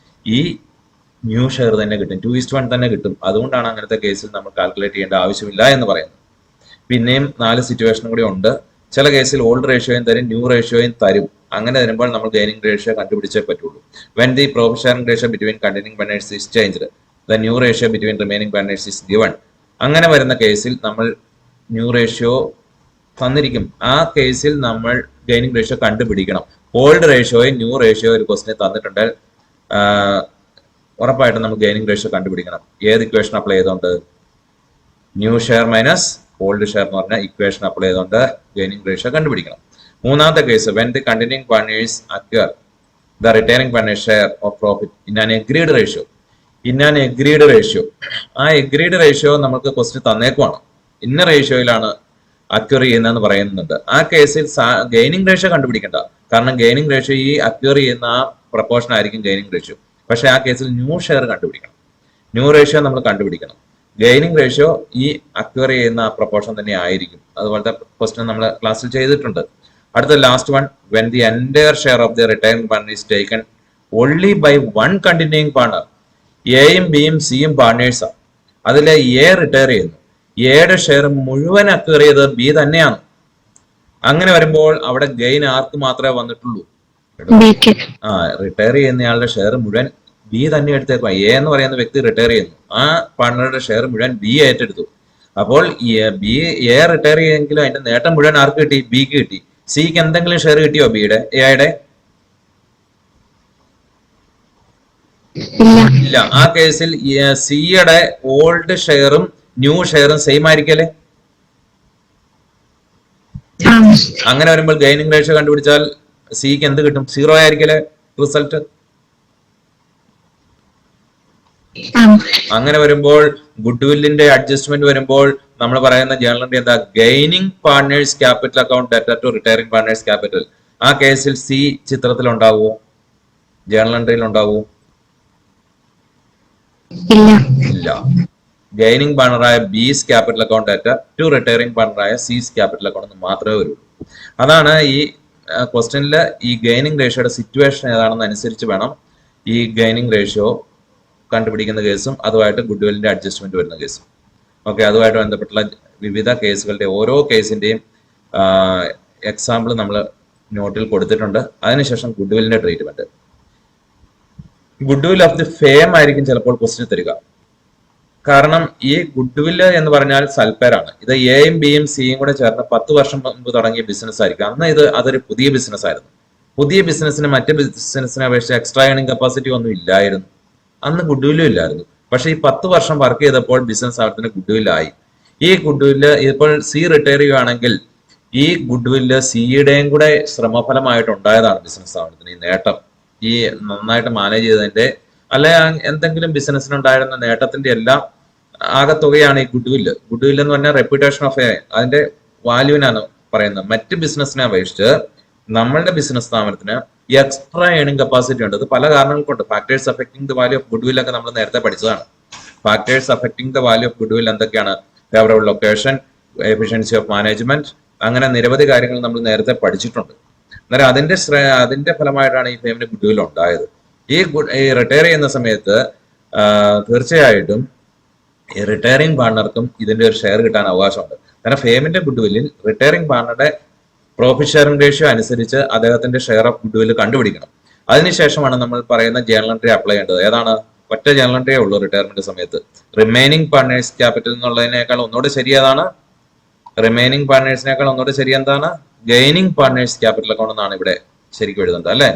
ഈ ന്യൂ ഷെയർ തന്നെ കിട്ടും, 2:1 തന്നെ കിട്ടും. അതുകൊണ്ടാണ് അങ്ങനത്തെ കേസിൽ നമ്മൾ കാൽക്കുലേറ്റ് ചെയ്യേണ്ട ആവശ്യമില്ല എന്ന് പറയുന്നത്. പിന്നെയും 4 സിറ്റുവേഷനും കൂടി ഉണ്ട്. ചില കേസിൽ ഓൾഡ് റേഷ്യോയും തരും, ന്യൂ റേഷ്യോയും തരും. അങ്ങനെ വരുമ്പോൾ നമ്മൾ ഗെയിനിങ് റേഷ്യോ കണ്ടുപിടിച്ചേ പറ്റുള്ളൂ. When the profit sharing ratio between continuing partners is changed, the new ratio between remaining partners is given. അങ്ങനെ വരുന്ന കേസിൽ നമ്മൾ ന്യൂ റേഷ്യോ തന്നിരിക്കും. ആ കേസിൽ നമ്മൾ ഗെയിനിങ് റേഷ്യോ കണ്ടുപിടിക്കണം. ഓൾഡ് റേഷ്യോയും ന്യൂ റേഷ്യോ ഒരു ക്വസ്റ്റിനെ തന്നിട്ടുണ്ട്, ഉറപ്പായിട്ടും നമ്മൾ ഗെയിനിങ് റേഷ്യോ കണ്ടുപിടിക്കണം. ഏത് ഇക്വേഷൻ അപ്ലൈ ചെയ്തുകൊണ്ട്? New share minus old share എന്ന് പറഞ്ഞ ഇക്വേഷൻ അപ്ലൈ ചെയ്തുകൊണ്ട് ഗെയിനിങ് റേഷ്യോ കണ്ടുപിടിക്കണം. മൂന്നാമത്തെ case, when the continuing partners acquire the retiring partners share of profit in an agreed ratio. ആ എഗ്രീഡ് റേഷ്യോ നമുക്ക് ക്വസ്റ്റ്യൻ തന്നേക്കുവാണ്. ഇന്ന റേഷ്യോയിലാണ് അക്വയർ ചെയ്യുന്നതെന്ന് പറയുന്നുണ്ട്. ആ കേസിൽ ഗെയിനിങ് റേഷ്യോ കണ്ടുപിടിക്കണ്ട, കാരണം ഗെയിനിങ് റേഷ്യോ ഈ അക്വയർ ചെയ്യുന്ന ആ പ്രപ്പോർഷൻ ആയിരിക്കും ഗെയിനിങ് റേഷ്യോ. പക്ഷെ ആ കേസിൽ ന്യൂ ഷെയർ കണ്ടുപിടിക്കണം, ന്യൂ റേഷ്യോ നമ്മൾ കണ്ടുപിടിക്കണം. ഗെയിനിങ് റേഷ്യോ ഈ അക്വയർ ചെയ്യുന്ന ആ പ്രപ്പോർഷൻ തന്നെ ആയിരിക്കും. അതുപോലത്തെ ക്വസ്റ്റ്യൻ നമ്മൾ ക്ലാസ്സിൽ ചെയ്തിട്ടുണ്ട്. അടുത്ത last one, when the entire share of the retiring partner is taken only by one continuing partner. എയും ബിയും സിയും പാർട്ട്നേഴ്സാണ്. അതിലെ എ റിട്ടയർ ചെയ്യുന്നു, എയുടെ ഷെയർ മുഴുവൻ അക്വയർ ചെയ്തത് ബി തന്നെയാണ്. അങ്ങനെ വരുമ്പോൾ അവിടെ ഗെയിൻ ആർക്ക് മാത്രമേ വന്നിട്ടുള്ളൂ? റിട്ടയർ ചെയ്യുന്നയാളുടെ ഷെയർ മുഴുവൻ ബി തന്നെ എടുത്തേക്കുക. എ എന്ന് പറയുന്ന വ്യക്തി റിട്ടയർ ചെയ്യുന്നു, ആ പാർട്ണറുടെ ഷെയർ മുഴുവൻ ബി ഏറ്റെടുത്തു. അപ്പോൾ എ റിട്ടയർ ചെയ്തെങ്കിലും അതിന്റെ നേട്ടം മുഴുവൻ ആർക്ക് കിട്ടി? ബിക്ക് കിട്ടി. സിക്ക് എന്തെങ്കിലും ഷെയർ കിട്ടിയോ ബിയുടെ, എയുടെ? ഇല്ല. ആ കേസിൽ സിയുടെ ഓൾഡ് ഷെയറും ന്യൂ ഷെയറും സെയിം ആയിരിക്കല്ലേ? ആ അങ്ങനെ വരുമ്പോൾ ഗെയിനിങ് റേഷ്യോ കണ്ടുപിടിച്ചാൽ സിക്ക് എന്ത് കിട്ടും? 0 ആയിരിക്കല്ലേ റിസൾട്ട്. ആ അങ്ങനെ വരുമ്പോൾ ഗുഡ് വില്ലിന്റെ അഡ്ജസ്റ്റ്മെന്റ് വരുമ്പോൾ നമ്മൾ പറയുന്ന ജേണൽ എൻട്രി എന്താ? Gaining partners capital account debtor to retiring partners capital. ആ കേസിൽ സി ചിത്രത്തിൽ ഉണ്ടാവുമോ? ജേണൽ എൻട്രിയിൽ ഉണ്ടാവുമോ? ഇല്ല. ഇല്ല. ഗെയിനിങ് പാർട്ണറായ B's capital account debtor to retiring പാർട്ണറായ സീസ് ക്യാപിറ്റൽ അക്കൗണ്ട് മാത്രമേ വരുള്ളൂ. അതാണ് ഈ ക്വസ്റ്റ്യനിൽ ഈ ഗെയിനിങ് റേഷ്യോയുടെ സിറ്റുവേഷൻ ഏതാണെന്ന് അനുസരിച്ച് വേണം ഈ ഗെയിനിങ് റേഷ്യോ കണ്ടുപിടിക്കുന്ന കേസും അതുമായിട്ട് ഗുഡ് വില്ലിന്റെ അഡ്ജസ്റ്റ്മെന്റ് വരുന്ന കേസും. ഓക്കെ, അതുമായിട്ട് ബന്ധപ്പെട്ടുള്ള വിവിധ കേസുകളുടെ ഓരോ കേസിന്റെയും എക്സാമ്പിൾ നമ്മൾ നോട്ടിൽ കൊടുത്തിട്ടുണ്ട്. അതിനുശേഷം ഗുഡ് വില്ലിന്റെ treatment. Goodwill of the firm ആയിരിക്കും ചിലപ്പോൾ ക്വസ്റ്റ്യൻ തരിക. കാരണം ഈ ഗുഡ് വില്ല് എന്ന് പറഞ്ഞാൽ സൽപ്പേരാണ്. ഇത് എയും ബിയും സിയും കൂടെ ചേർന്ന് 10 വർഷം മുമ്പ് തുടങ്ങിയ ബിസിനസ് ആയിരിക്കും. അന്ന് അതൊരു പുതിയ ബിസിനസ് ആയിരുന്നു. പുതിയ ബിസിനസ്സിന് മറ്റ് ബിസിനസ്സിനെ അപേക്ഷിച്ച് എക്സ്ട്രാ ഏണിംഗ് കപ്പാസിറ്റി ഒന്നും ഇല്ലായിരുന്നു. അന്ന് ഗുഡ് വില്ലും ഇല്ലായിരുന്നു. പക്ഷെ ഈ 10 വർഷം വർക്ക് ചെയ്തപ്പോൾ ബിസിനസ് ആവത്തിന് ഗുഡ് വില്ലായി. ഈ ഗുഡ് വില്ല് ഇപ്പോൾ സി റിട്ടയർ ചെയ്യുകയാണെങ്കിൽ ഈ ഗുഡ് വില്ല് സിയുടെയും കൂടെ ശ്രമഫലമായിട്ട് ഉണ്ടായതാണ് ബിസിനസ് ആവണത്തിന് ഈ നേട്ടം. ഈ നന്നായിട്ട് മാനേജ് ചെയ്തതിന്റെ അല്ലെ എന്തെങ്കിലും ബിസിനസ്സിനുണ്ടായിരുന്ന നേട്ടത്തിന്റെ എല്ലാം ആകത്തുകയാണ് ഈ ഗുഡ് വില്ല്. ഗുഡ് വില്ല് എന്ന് പറഞ്ഞാൽ റെപ്യൂട്ടേഷൻ ഓഫ് അതിന്റെ വാല്യൂവിനാണ് പറയുന്നത്. മറ്റ് ബിസിനസ്സിനെ അപേക്ഷിച്ച് നമ്മളുടെ ബിസിനസ് സ്ഥാപനത്തിന് എക്സ്ട്രാ ഏണിംഗ് കപ്പാസിറ്റി ഉണ്ട്. അത് പല കാരണങ്ങൾ കൊണ്ട്. Factors affecting the value of goodwill ഒക്കെ നമ്മൾ നേരത്തെ പഠിച്ചതാണ്. Factors affecting the value of goodwill എന്തൊക്കെയാണ്? Favourable location, efficiency of management, അങ്ങനെ നിരവധി കാര്യങ്ങൾ നമ്മൾ നേരത്തെ പഠിച്ചിട്ടുണ്ട്. അന്നേരം അതിന്റെ ഫലമായിട്ടാണ് ഈ ഫേമിന് ഗുഡ് വിൽ ഉണ്ടായത്. ഈ റിട്ടയർ ചെയ്യുന്ന സമയത്ത് തീർച്ചയായിട്ടും ഈ റിട്ടയറിംഗ് പാർട്ണർക്കും ഇതിന്റെ ഒരു ഷെയർ കിട്ടാൻ അവകാശമുണ്ട്. കാരണം ഫേമിന്റെ ഗുഡ് വില്ലിൽ റിട്ടയറിംഗ് പാർട്ണറുടെ പ്രോഫിറ്റ് ഷെയറിംഗ് റേഷ്യോ അനുസരിച്ച് അദ്ദേഹത്തിന്റെ ഷെയർ ഓഫ് ഗുഡ് വില്ല് കണ്ടുപിടിക്കണം. അതിനുശേഷമാണ് നമ്മൾ പറയുന്ന ജേണൽ എൻട്രി അപ്ലൈ ചെയ്യേണ്ടത്. ഏതാണ്? ഒറ്റ ജേണൽ എൻട്രിയേ ഉള്ളൂ റിട്ടയർമെന്റ് സമയത്ത്. റിമൈനിങ് പാർട്ണേഴ്സ് ക്യാപിറ്റൽ എന്നുള്ളതിനേക്കാൾ ഒന്നുകൂടെ ശരി ഏതാണ്? റിമൈനിങ് പാർട്ണേഴ്സിനേക്കാൾ ഒന്നുകൂടെ ശരി എന്താണ്? ഗെയിനിങ് പാർട്ണേഴ്സ് ക്യാപിറ്റൽ അക്കൗണ്ട് എന്നാണ് ഇവിടെ ശരിക്കും എഴുതുന്നത് അല്ലെ?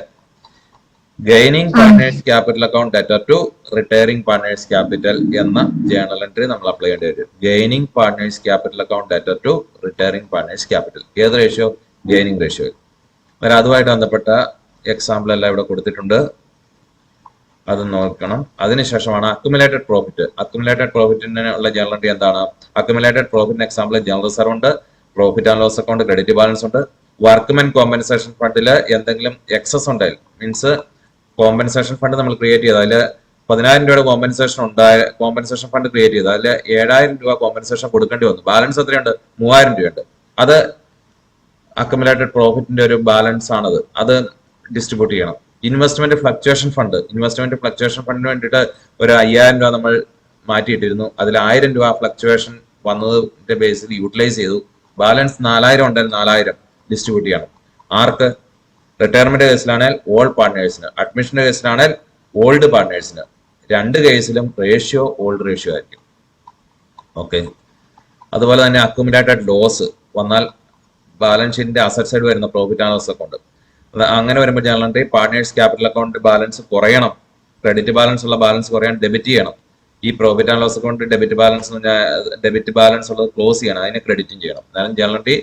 Gaining partners capital account debtor to retiring partners capital എന്ന ജേണൽ എൻട്രി നമ്മൾ അപ്ലൈ ചെയ്യേണ്ടി വരും. Gaining partners capital account debtor to retiring partners capital. ഏത് റേഷ്യോ? Gaining ratio. അന്നേരം അതുമായിട്ട് ബന്ധപ്പെട്ട എക്സാമ്പിൾ എല്ലാം ഇവിടെ കൊടുത്തിട്ടുണ്ട്, അത് നോക്കണം. അതിനുശേഷമാണ് അക്യുമുലേറ്റഡ് പ്രോഫിറ്റ്. അക്യുമുലേറ്റഡ് പ്രോഫിറ്റിന് ഉള്ള ജേണൽ എൻട്രി എന്താണ്? അക്യുമുലേറ്റഡ് പ്രോഫിറ്റിന് എക്സാമ്പിൾ ജനറൽ റിസർവ് ഉണ്ട്, profit and loss account, credit balance ഉണ്ട്. വർക്ക്മെൻ കോമ്പൻസേഷൻ ഫണ്ടിൽ എന്തെങ്കിലും എക്സസ് ഉണ്ടായാൽ, മീൻസ് കോമ്പൻസേഷൻ ഫണ്ട് നമ്മൾ ക്രിയേറ്റ് ചെയ്ത് അതിൽ 10,000 രൂപയുടെ കോമ്പൻസേഷൻ ഫണ്ട് ക്രിയേറ്റ് ചെയ്ത് അതിൽ 7,000 രൂപ കോമ്പൻസേഷൻ കൊടുക്കേണ്ടി വന്നു. ബാലൻസ് എത്രയുണ്ട്? 3,000 രൂപയുണ്ട്. അത് അക്യുമുലേറ്റഡ് പ്രോഫിറ്റിന്റെ ഒരു ബാലൻസ് ആണത്. അത് ഡിസ്ട്രിബ്യൂട്ട് ചെയ്യണം. ഇൻവെസ്റ്റ്മെന്റ് ഫ്ലക്ച്വേഷൻ ഫണ്ടിന് വേണ്ടിയിട്ട് ഒരു 5,000 രൂപ നമ്മൾ മാറ്റിയിട്ടിരുന്നു. അതിൽ 1,000 രൂപ ഫ്ലക്ച്വേഷൻ വന്നതിന്റെ ബേസിൽ യൂട്ടിലൈസ് ചെയ്തു. ബാലൻസ് 4,000 ഉണ്ടെങ്കിൽ 4,000 ഡിസ്ട്രിബ്യൂട്ട് ചെയ്യണം. ആർക്ക്? റിട്ടയർമെന്റ് കേസിലാണെങ്കിൽ ഓൾ പാർട്ട്നേഴ്സിന്, അഡ്മിഷന്റെ കേസിലാണെങ്കിൽ ഓൾഡ് പാർട്ട്നേഴ്സിന്. രണ്ട് കേസിലും റേഷ്യോ ഓൾഡ് റേഷ്യോ ആയിരിക്കും. ഓക്കെ. അതുപോലെ തന്നെ അക്യുമുലേറ്റഡ് ലോസ് വന്നാൽ ബാലൻസ് ഷീറ്റിന്റെ അസറ്റ് സൈഡ് വരുന്ന പ്രോഫിറ്റ് ആൻഡ് ലോസ് അക്കൗണ്ട്. അങ്ങനെ വരുമ്പോൾ general entry partners capital account balance കുറയണം. ക്രെഡിറ്റ് ബാലൻസ് ഉള്ള ബാലൻസ് കുറയാൻ ഡെബിറ്റ് ചെയ്യണം. ഈ profit and loss account debit balance ഉള്ളത് ക്ലോസ് ചെയ്യണം, അതിനെ ക്രെഡിറ്റും ചെയ്യണം. അതായത് general entry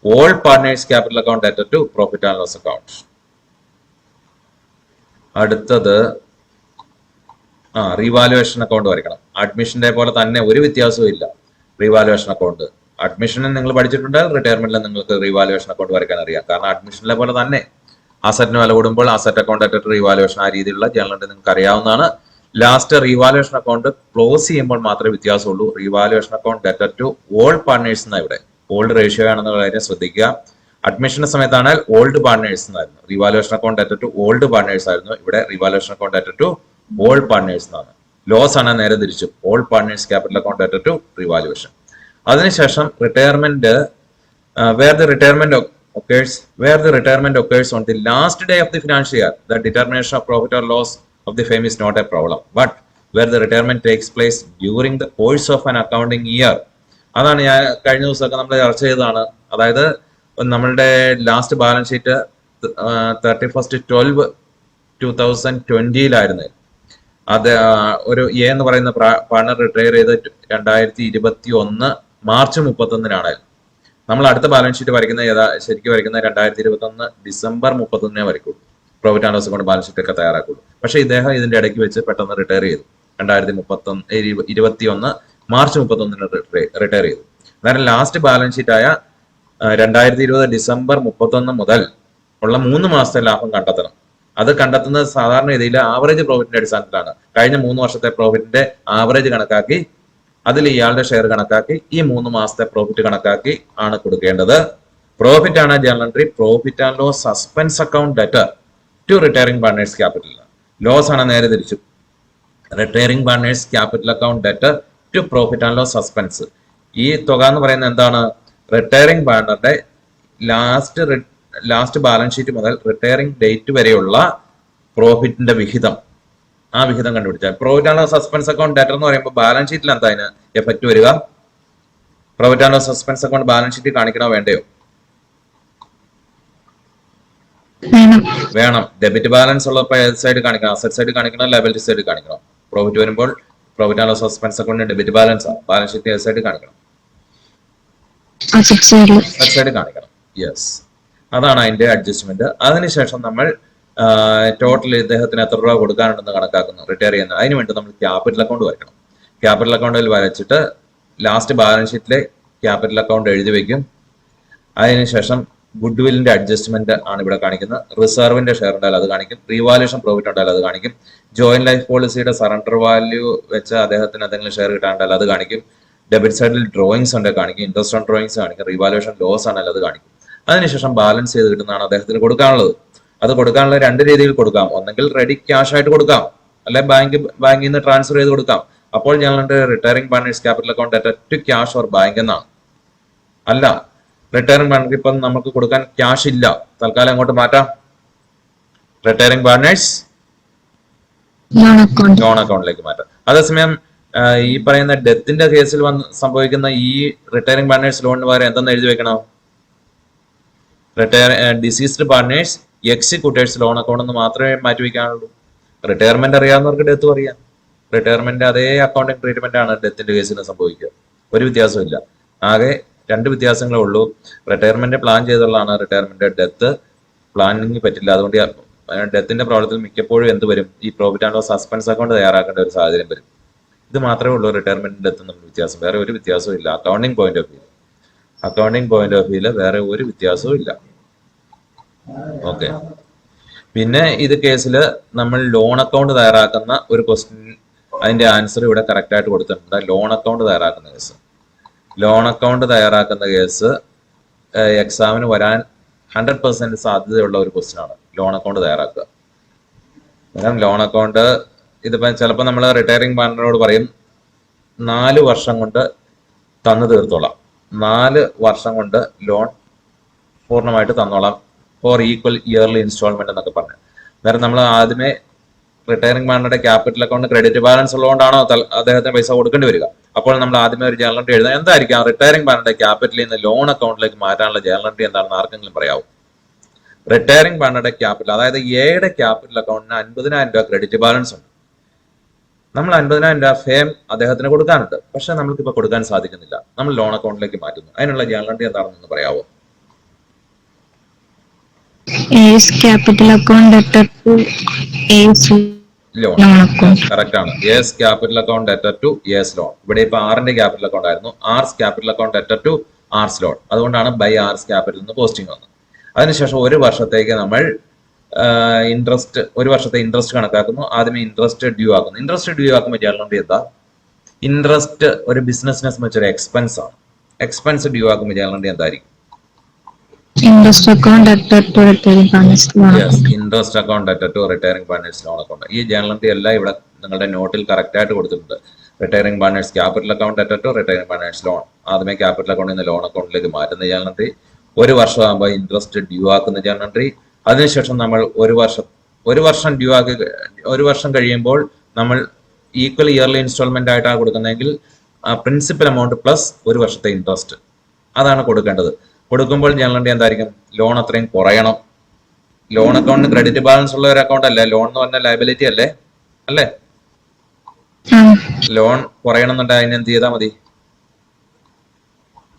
all partners capital account debtor to profit and loss account. അടുത്തത് റീവാലുവേഷൻ അക്കൗണ്ട് വരയ്ക്കണം. അഡ്മിഷന്റെ പോലെ തന്നെ ഒരു വ്യത്യാസവും ഇല്ല. റീവാലുവേഷൻ അക്കൗണ്ട് അഡ്മിഷനിൽ നിങ്ങൾ പഠിച്ചിട്ടുണ്ട്, റിട്ടയർമെന്റിൽ നിങ്ങൾക്ക് റീവാലുവേഷൻ അക്കൗണ്ട് വരയ്ക്കാൻ അറിയാം. കാരണം അഡ്മിഷനിലെ പോലെ തന്നെ അസറ്റിന് വില കൂടുമ്പോൾ asset account debtor to revaluation, ആ രീതിയിലുള്ള ജേണൽ എൻട്രി നിങ്ങൾക്ക് അറിയാവുന്നതാണ്. ലാസ്റ്റ് റീവാലുവേഷൻ അക്കൗണ്ട് ക്ലോസ് ചെയ്യുമ്പോൾ മാത്രമേ വ്യത്യാസമുള്ളൂ. Revaluation account debtor to all partners എന്നാണ് ഇവിടെ. ഓൾഡ് റേഷ്യോ ആണെന്ന കാര്യം ശ്രദ്ധിക്കുക. അഡ്മിഷന്റെ സമയത്താണ് ഓൾഡ് പാർട്ട്നേഴ്സ് എന്നായിരുന്നു. Revaluation account debtor to old partners ആയിരുന്നു. ഇവിടെ revaluation account debtor to all partners എന്നാണ്. ലോസ് ആണ് നേരെ തിരിച്ചു. All partners capital account debtor to revaluation. അതിനുശേഷം retirement where the retirement occurs on the last day of the financial year, the determination of profit or loss of the firm is not a problem. But where the retirement takes place during the course of an accounting year, അതാണ് ഞാൻ കഴിഞ്ഞ ദിവസമൊക്കെ നമ്മൾ ചർച്ച ചെയ്തതാണ്. അതായത് നമ്മളുടെ last balance sheet 31/12/2020 അത് ഒരു എ എന്ന് പറയുന്ന പാർട്ണർ റിട്ടയർ ചെയ്ത് 2021 മാർച്ച് 31 നമ്മൾ അടുത്ത ബാലൻസ് ഷീറ്റ് വരയ്ക്കുന്ന ശരിക്കും വരയ്ക്കുന്ന 2021 ഡിസംബർ 31 വരയ്ക്കുള്ളൂ. Profit and loss account balance sheet ഒക്കെ തയ്യാറാക്കുള്ളൂ. പക്ഷേ ഇദ്ദേഹം ഇതിന്റെ ഇടയ്ക്ക് വെച്ച് പെട്ടെന്ന് റിട്ടയർ ചെയ്തു. 2021 മാർച്ച് 31 റിട്ടയർ ചെയ്തു. അന്നേരം ലാസ്റ്റ് ബാലൻസ് ഷീറ്റായ 2020 ഡിസംബർ 31 മുതൽ ഉള്ള 3 മാസത്തെ ലാഭം കണ്ടെത്തണം. അത് കണ്ടെത്തുന്നത് സാധാരണ രീതിയിൽ ആവറേജ് പ്രോഫിറ്റിന്റെ അടിസ്ഥാനത്തിലാണ്. കഴിഞ്ഞ 3 വർഷത്തെ പ്രോഫിറ്റിന്റെ ആവറേജ് കണക്കാക്കി അതിൽ ഇയാളുടെ ഷെയർ കണക്കാക്കി ഈ 3 മാസത്തെ പ്രോഫിറ്റ് കണക്കാക്കി ആണ് കൊടുക്കേണ്ടത്. പ്രോഫിറ്റ് ആണ് journal entry. Profit and loss suspense account debtor to retiring partners capital. Loss ആണ് നേരെ തിരിച്ചു. Retiring partners capital account debtor to profit and loss suspense. ഈ തുക എന്ന് പറയുന്നത് എന്താണ്? റിട്ടയറിംഗ് പാർട്ട്ണറുടെ ലാസ്റ്റ് ബാലൻസ് ഷീറ്റ് മുതൽ റിട്ടയറിംഗ് ഡേറ്റ് വരെയുള്ള പ്രോഫിറ്റിന്റെ വിഹിതം, ആ വിഹിതം കണ്ടുപിടിച്ചാൽ profit and loss suspense account debtor എന്ന് പറയുമ്പോൾ ബാലൻസ് ഷീറ്റിൽ എന്താ അതിന് എഫക്ട് വരിക? Profit and loss suspense account balance sheet കാണിക്കണോ വേണ്ടയോ? വേണം. ഡെബിറ്റ് ബാലൻസ് ഉള്ളപ്പോൾ ഏത് സൈഡ് കാണിക്കണം? അസറ്റ് സൈഡ് കാണിക്കണം, ലയബിലിറ്റി സൈഡ് കാണിക്കണം. പ്രോഫിറ്റ് വരുമ്പോൾ പ്രോഫിറ്റ് ആൻഡ് ലോസ് സസ്പെൻസ് അക്കൗണ്ടിന് ഡെബിറ്റ് ബാലൻസ് ആണ്. ബാലൻസ് ഷീറ്റ് ഏത് സൈഡ് കാണിക്കണം? അസറ്റ് സൈഡ് കാണിക്കണം. യെസ്, അതാണ് അതിന്റെ അഡ്ജസ്റ്റ്മെന്റ്. അതിനുശേഷം നമ്മൾ ടോട്ടൽ ഇദ്ദേഹത്തിന് എത്ര രൂപ കൊടുക്കാനുണ്ടെന്ന് കണക്കാക്കുന്നു റിട്ടയർ ചെയ്യുന്നത്. അതിനുവേണ്ടി നമ്മൾ ക്യാപിറ്റൽ അക്കൗണ്ട് വരയ്ക്കണം. ക്യാപിറ്റൽ അക്കൗണ്ടിൽ വരച്ചിട്ട് ലാസ്റ്റ് ബാലൻസ് ഷീറ്റിലെ ക്യാപിറ്റൽ അക്കൗണ്ട് എഴുതി വെക്കും. അതിനുശേഷം ഗുഡ് വില്ലിന്റെ അഡ്ജസ്റ്റ്മെന്റ് ആണ് ഇവിടെ കാണിക്കുന്നത്. റിസർവിന്റെ ഷെയർ ഉണ്ടായാൽ അത് കാണിക്കും. റീവാലുവേഷൻ പ്രോഫിറ്റ് ഉണ്ടായാൽ അത് കാണിക്കും. ജോയിന്റ് ലൈഫ് പോളിസിയുടെ സറണ്ടർ വാല്യൂ വെച്ച് അദ്ദേഹത്തിന് എന്തെങ്കിലും ഷെയർ കിട്ടാണ്ടായാൽ അത് കാണിക്കും. ഡെബിറ്റ് സൈഡിൽ ഡ്രോയിങ്സ് ഉണ്ട് കാണിക്കും. ഇൻട്രസ്റ്റ് ഓൺ ഡ്രോയിങ്സ് കാണിക്കും. റീവാലുവേഷൻ ലോസ് ആണെങ്കിൽ അത് കാണിക്കും. അതിനുശേഷം ബാലൻസ് ചെയ്ത് കിട്ടുന്നതാണ് അദ്ദേഹത്തിന് കൊടുക്കാനുള്ളത്. അത് കൊടുക്കാനുള്ള 2 രീതിയിൽ കൊടുക്കാം. ഒന്നെങ്കിൽ റെഡി ക്യാഷ് ആയിട്ട് കൊടുക്കാം, അല്ലെ ബാങ്കിൽ നിന്ന് ട്രാൻസ്ഫർ ചെയ്ത് കൊടുക്കാം. അപ്പോൾ ഞങ്ങളുടെ retiring partners capital account at to cash or bank എന്നാണ്. അല്ല, റിട്ടയറിംഗ് പാർട്ട്ണർ ഇപ്പം നമുക്ക് കൊടുക്കാൻ ക്യാഷ് ഇല്ല, തൽക്കാലം അങ്ങോട്ട് മാറ്റാം. റിട്ടയറിംഗ് പാർട്ട്നേഴ്സ് ലോൺ അക്കൗണ്ടിലേക്ക് മാറ്റാം. അതേസമയം ഈ പറയുന്ന ഡെത്തിന്റെ കേസിൽ സംഭവിക്കുന്ന ഈ റിട്ടയറിംഗ് പാർട്ട്നേഴ്സ് ലോണിന് പകരം എന്തെന്ന് എഴുതി വെക്കണം? Deceased partner's executors loan account എന്ന് മാത്രമേ മാറ്റി വയ്ക്കാനുള്ളൂ. റിട്ടയർമെന്റ് അറിയാവുന്നവർക്ക് ഡെത്തും അറിയാം. റിട്ടയർമെന്റ് അതേ അക്കൗണ്ടിങ് ട്രീറ്റ്മെന്റ് ആണ് ഡെത്തിന്റെ കേസിന് സംഭവിക്കുക. ഒരു വ്യത്യാസവും ഇല്ല. ആകെ 2 വ്യത്യാസങ്ങളേ ഉള്ളൂ. റിട്ടയർമെന്റ് പ്ലാൻ ചെയ്തുള്ളതാണ് റിട്ടയർമെന്റ്. ഡെത്ത് പ്ലാനിങ് പറ്റില്ല. അതുകൊണ്ട് ഡെത്തിന്റെ പ്രോബ്ലത്തിൽ മിക്കപ്പോഴും എന്ത് വരും? ഈ profit and loss suspense account തയ്യാറാക്കേണ്ട ഒരു സാഹചര്യം വരും. ഇത് മാത്രമേ ഉള്ളൂ റിട്ടയർമെന്റ് ഡെത്തും തമ്മിൽ വ്യത്യാസം. വേറെ ഒരു വ്യത്യാസവും ഇല്ല. അക്കൗണ്ടിങ് പോയിന്റ് ഓഫ് വ്യൂല് വേറെ ഒരു വ്യത്യാസവും ഇല്ല. ഓക്കെ. പിന്നെ ഇത് കേസിൽ നമ്മൾ ലോൺ അക്കൗണ്ട് തയ്യാറാക്കുന്ന ഒരു ക്വസ്റ്റ്യൻ, അതിന്റെ ആൻസർ ഇവിടെ കറക്റ്റ് ആയിട്ട് കൊടുത്തിട്ടുണ്ട്. ലോൺ അക്കൗണ്ട് തയ്യാറാക്കുന്ന കേസ് എക്സാമിന് വരാൻ 100% സാധ്യതയുള്ള ഒരു ക്വസ്റ്റ്യൻ ആണ് ലോൺ അക്കൗണ്ട് തയ്യാറാക്കുക. കാരണം ലോൺ അക്കൗണ്ട് ഇതിപ്പോ ചിലപ്പോൾ നമ്മൾ റിട്ടയറിംഗ് പാർട്ട്ണറോട് പറയും 4 വർഷം കൊണ്ട് തന്നു തീർത്തോളാം, 4 വർഷം കൊണ്ട് ലോൺ പൂർണ്ണമായിട്ട് തന്നോളാം ഫോർ ഈക്വൽ ഇയർലി ഇൻസ്റ്റാൾമെന്റ് എന്നൊക്കെ പറഞ്ഞു. അന്നേരം നമ്മൾ ആദ്യമേ റിട്ടയറിംഗ് പാർട്ട്ണറുടെ ക്യാപിറ്റൽ അക്കൗണ്ട് ക്രെഡിറ്റ് ബാലൻസ് ഉള്ളതുകൊണ്ടാണോ അദ്ദേഹത്തിന് പൈസ കൊടുക്കേണ്ടി വരിക? അപ്പോൾ നമ്മൾ ആദ്യമേ ഒരു ജേർണൽ എൻട്രി എഴുതാം. എന്തായിരിക്കാം റിട്ടയറിംഗ് പാർട്ട്ണറുടെ ക്യാപിറ്റലിൽ നിന്ന് ലോൺ അക്കൗണ്ടിലേക്ക് മാറ്റാനുള്ള ജേർണൽ എൻട്രി എന്താണെന്ന് ആർക്കെങ്കിലും പറയാവോ? റിട്ടയറിംഗ് പാർട്ട്ണറുടെ ക്യാപിറ്റൽ, അതായത് എയുടെ ക്യാപിറ്റൽ അക്കൗണ്ടിന് 50,000 രൂപ ക്രെഡിറ്റ് ബാലൻസ് ഉണ്ട്. നമ്മൾ 50,000 രൂപ ഫെയിം അദ്ദേഹത്തിന് കൊടുക്കാനുണ്ട്. പക്ഷെ നമ്മൾക്ക് ഇപ്പൊ കൊടുക്കാൻ സാധിക്കുന്നില്ല. നമ്മൾ ലോൺ അക്കൗണ്ടിലേക്ക് മാറ്റുന്നു. അതിനുള്ള ജേർണൽ എൻട്രി എന്താണെന്ന് പറയാവോ? Capital account debtor to loan. Correct ആണ്. S capital account debtor to S loan. ഇവിടെ ഇപ്പൊ ആറിന്റെ ക്യാപിറ്റൽ അക്കൗണ്ട് ആയിരുന്നു. R's capital account debtor to R's loan. അതുകൊണ്ടാണ് ബൈ ആർസ് ക്യാപിറ്റൽ എന്ന് പോസ്റ്റിംഗ് വന്നത്. അതിനുശേഷം 1 വർഷത്തേക്ക് നമ്മൾ ഒരു വർഷത്തെ ഇൻട്രസ്റ്റ് കണക്കാക്കുന്നു. ആദ്യമേ ഇൻട്രസ്റ്റ് ഡ്യൂ ആക്കുന്നു. ഇൻട്രസ്റ്റ് ഡ്യൂ ആക്കുമ്പോൾ ജേർണൽ എൻട്രി എന്താ? ഇൻട്രസ്റ്റ് ഒരു ബിസിനസിനെ സംബന്ധിച്ച ഒരു എക്സ്പെൻസ് ആണ്. എക്സ്പെൻസ് ഡ്യൂ ആക്കുമ്പോൾ ജേർണൽ എൻട്രി എന്തായിരിക്കും? Interest account debtor to retiring partners loan account. ഈ ജേർണൽ എൻട്രി എല്ലാം ഇവിടെ നിങ്ങളുടെ നോട്ടിൽ കറക്റ്റ് ആയിട്ട് കൊടുത്തിട്ടുണ്ട്. Retiring partners capital account debtor to retiring partners loan. ആദ്യമേ ക്യാപിറ്റൽ അക്കൗണ്ടിൽ നിന്ന് ലോൺ അക്കൗണ്ടിലേക്ക് മാറ്റുന്ന ജേർണൽ എൻട്രി. 1 വർഷം ആകുമ്പോൾ ഇൻട്രസ്റ്റ് ഡ്യൂ ആക്കുന്ന ജേർണൽ എൻട്രി. അതിനുശേഷം നമ്മൾ ഒരു വർഷം കഴിയുമ്പോൾ നമ്മൾ ഈക്വൽ ഇയർലി ഇൻസ്റ്റാൾമെന്റ് ആയിട്ടാണ് കൊടുക്കുന്നതെങ്കിൽ പ്രിൻസിപ്പൽ എമൗണ്ട് പ്ലസ് 1 വർഷത്തെ ഇൻട്രസ്റ്റ്, അതാണ് കൊടുക്കേണ്ടത്. കൊടുക്കുമ്പോൾ ജേർണൽ എൻട്രി എന്തായിരിക്കും? ലോൺ അത്രയും കുറയണം. ലോൺ അക്കൗണ്ടിന് ക്രെഡിറ്റ് ബാലൻസ് ഉള്ള ഒരു അക്കൗണ്ട് അല്ലേ? ലോൺ എന്ന് പറഞ്ഞ ലയബിലിറ്റി അല്ലേ? ലോൺ കുറയണം എന്നുണ്ടെങ്കിൽ അതിന് എന്ത് ചെയ്താൽ മതി?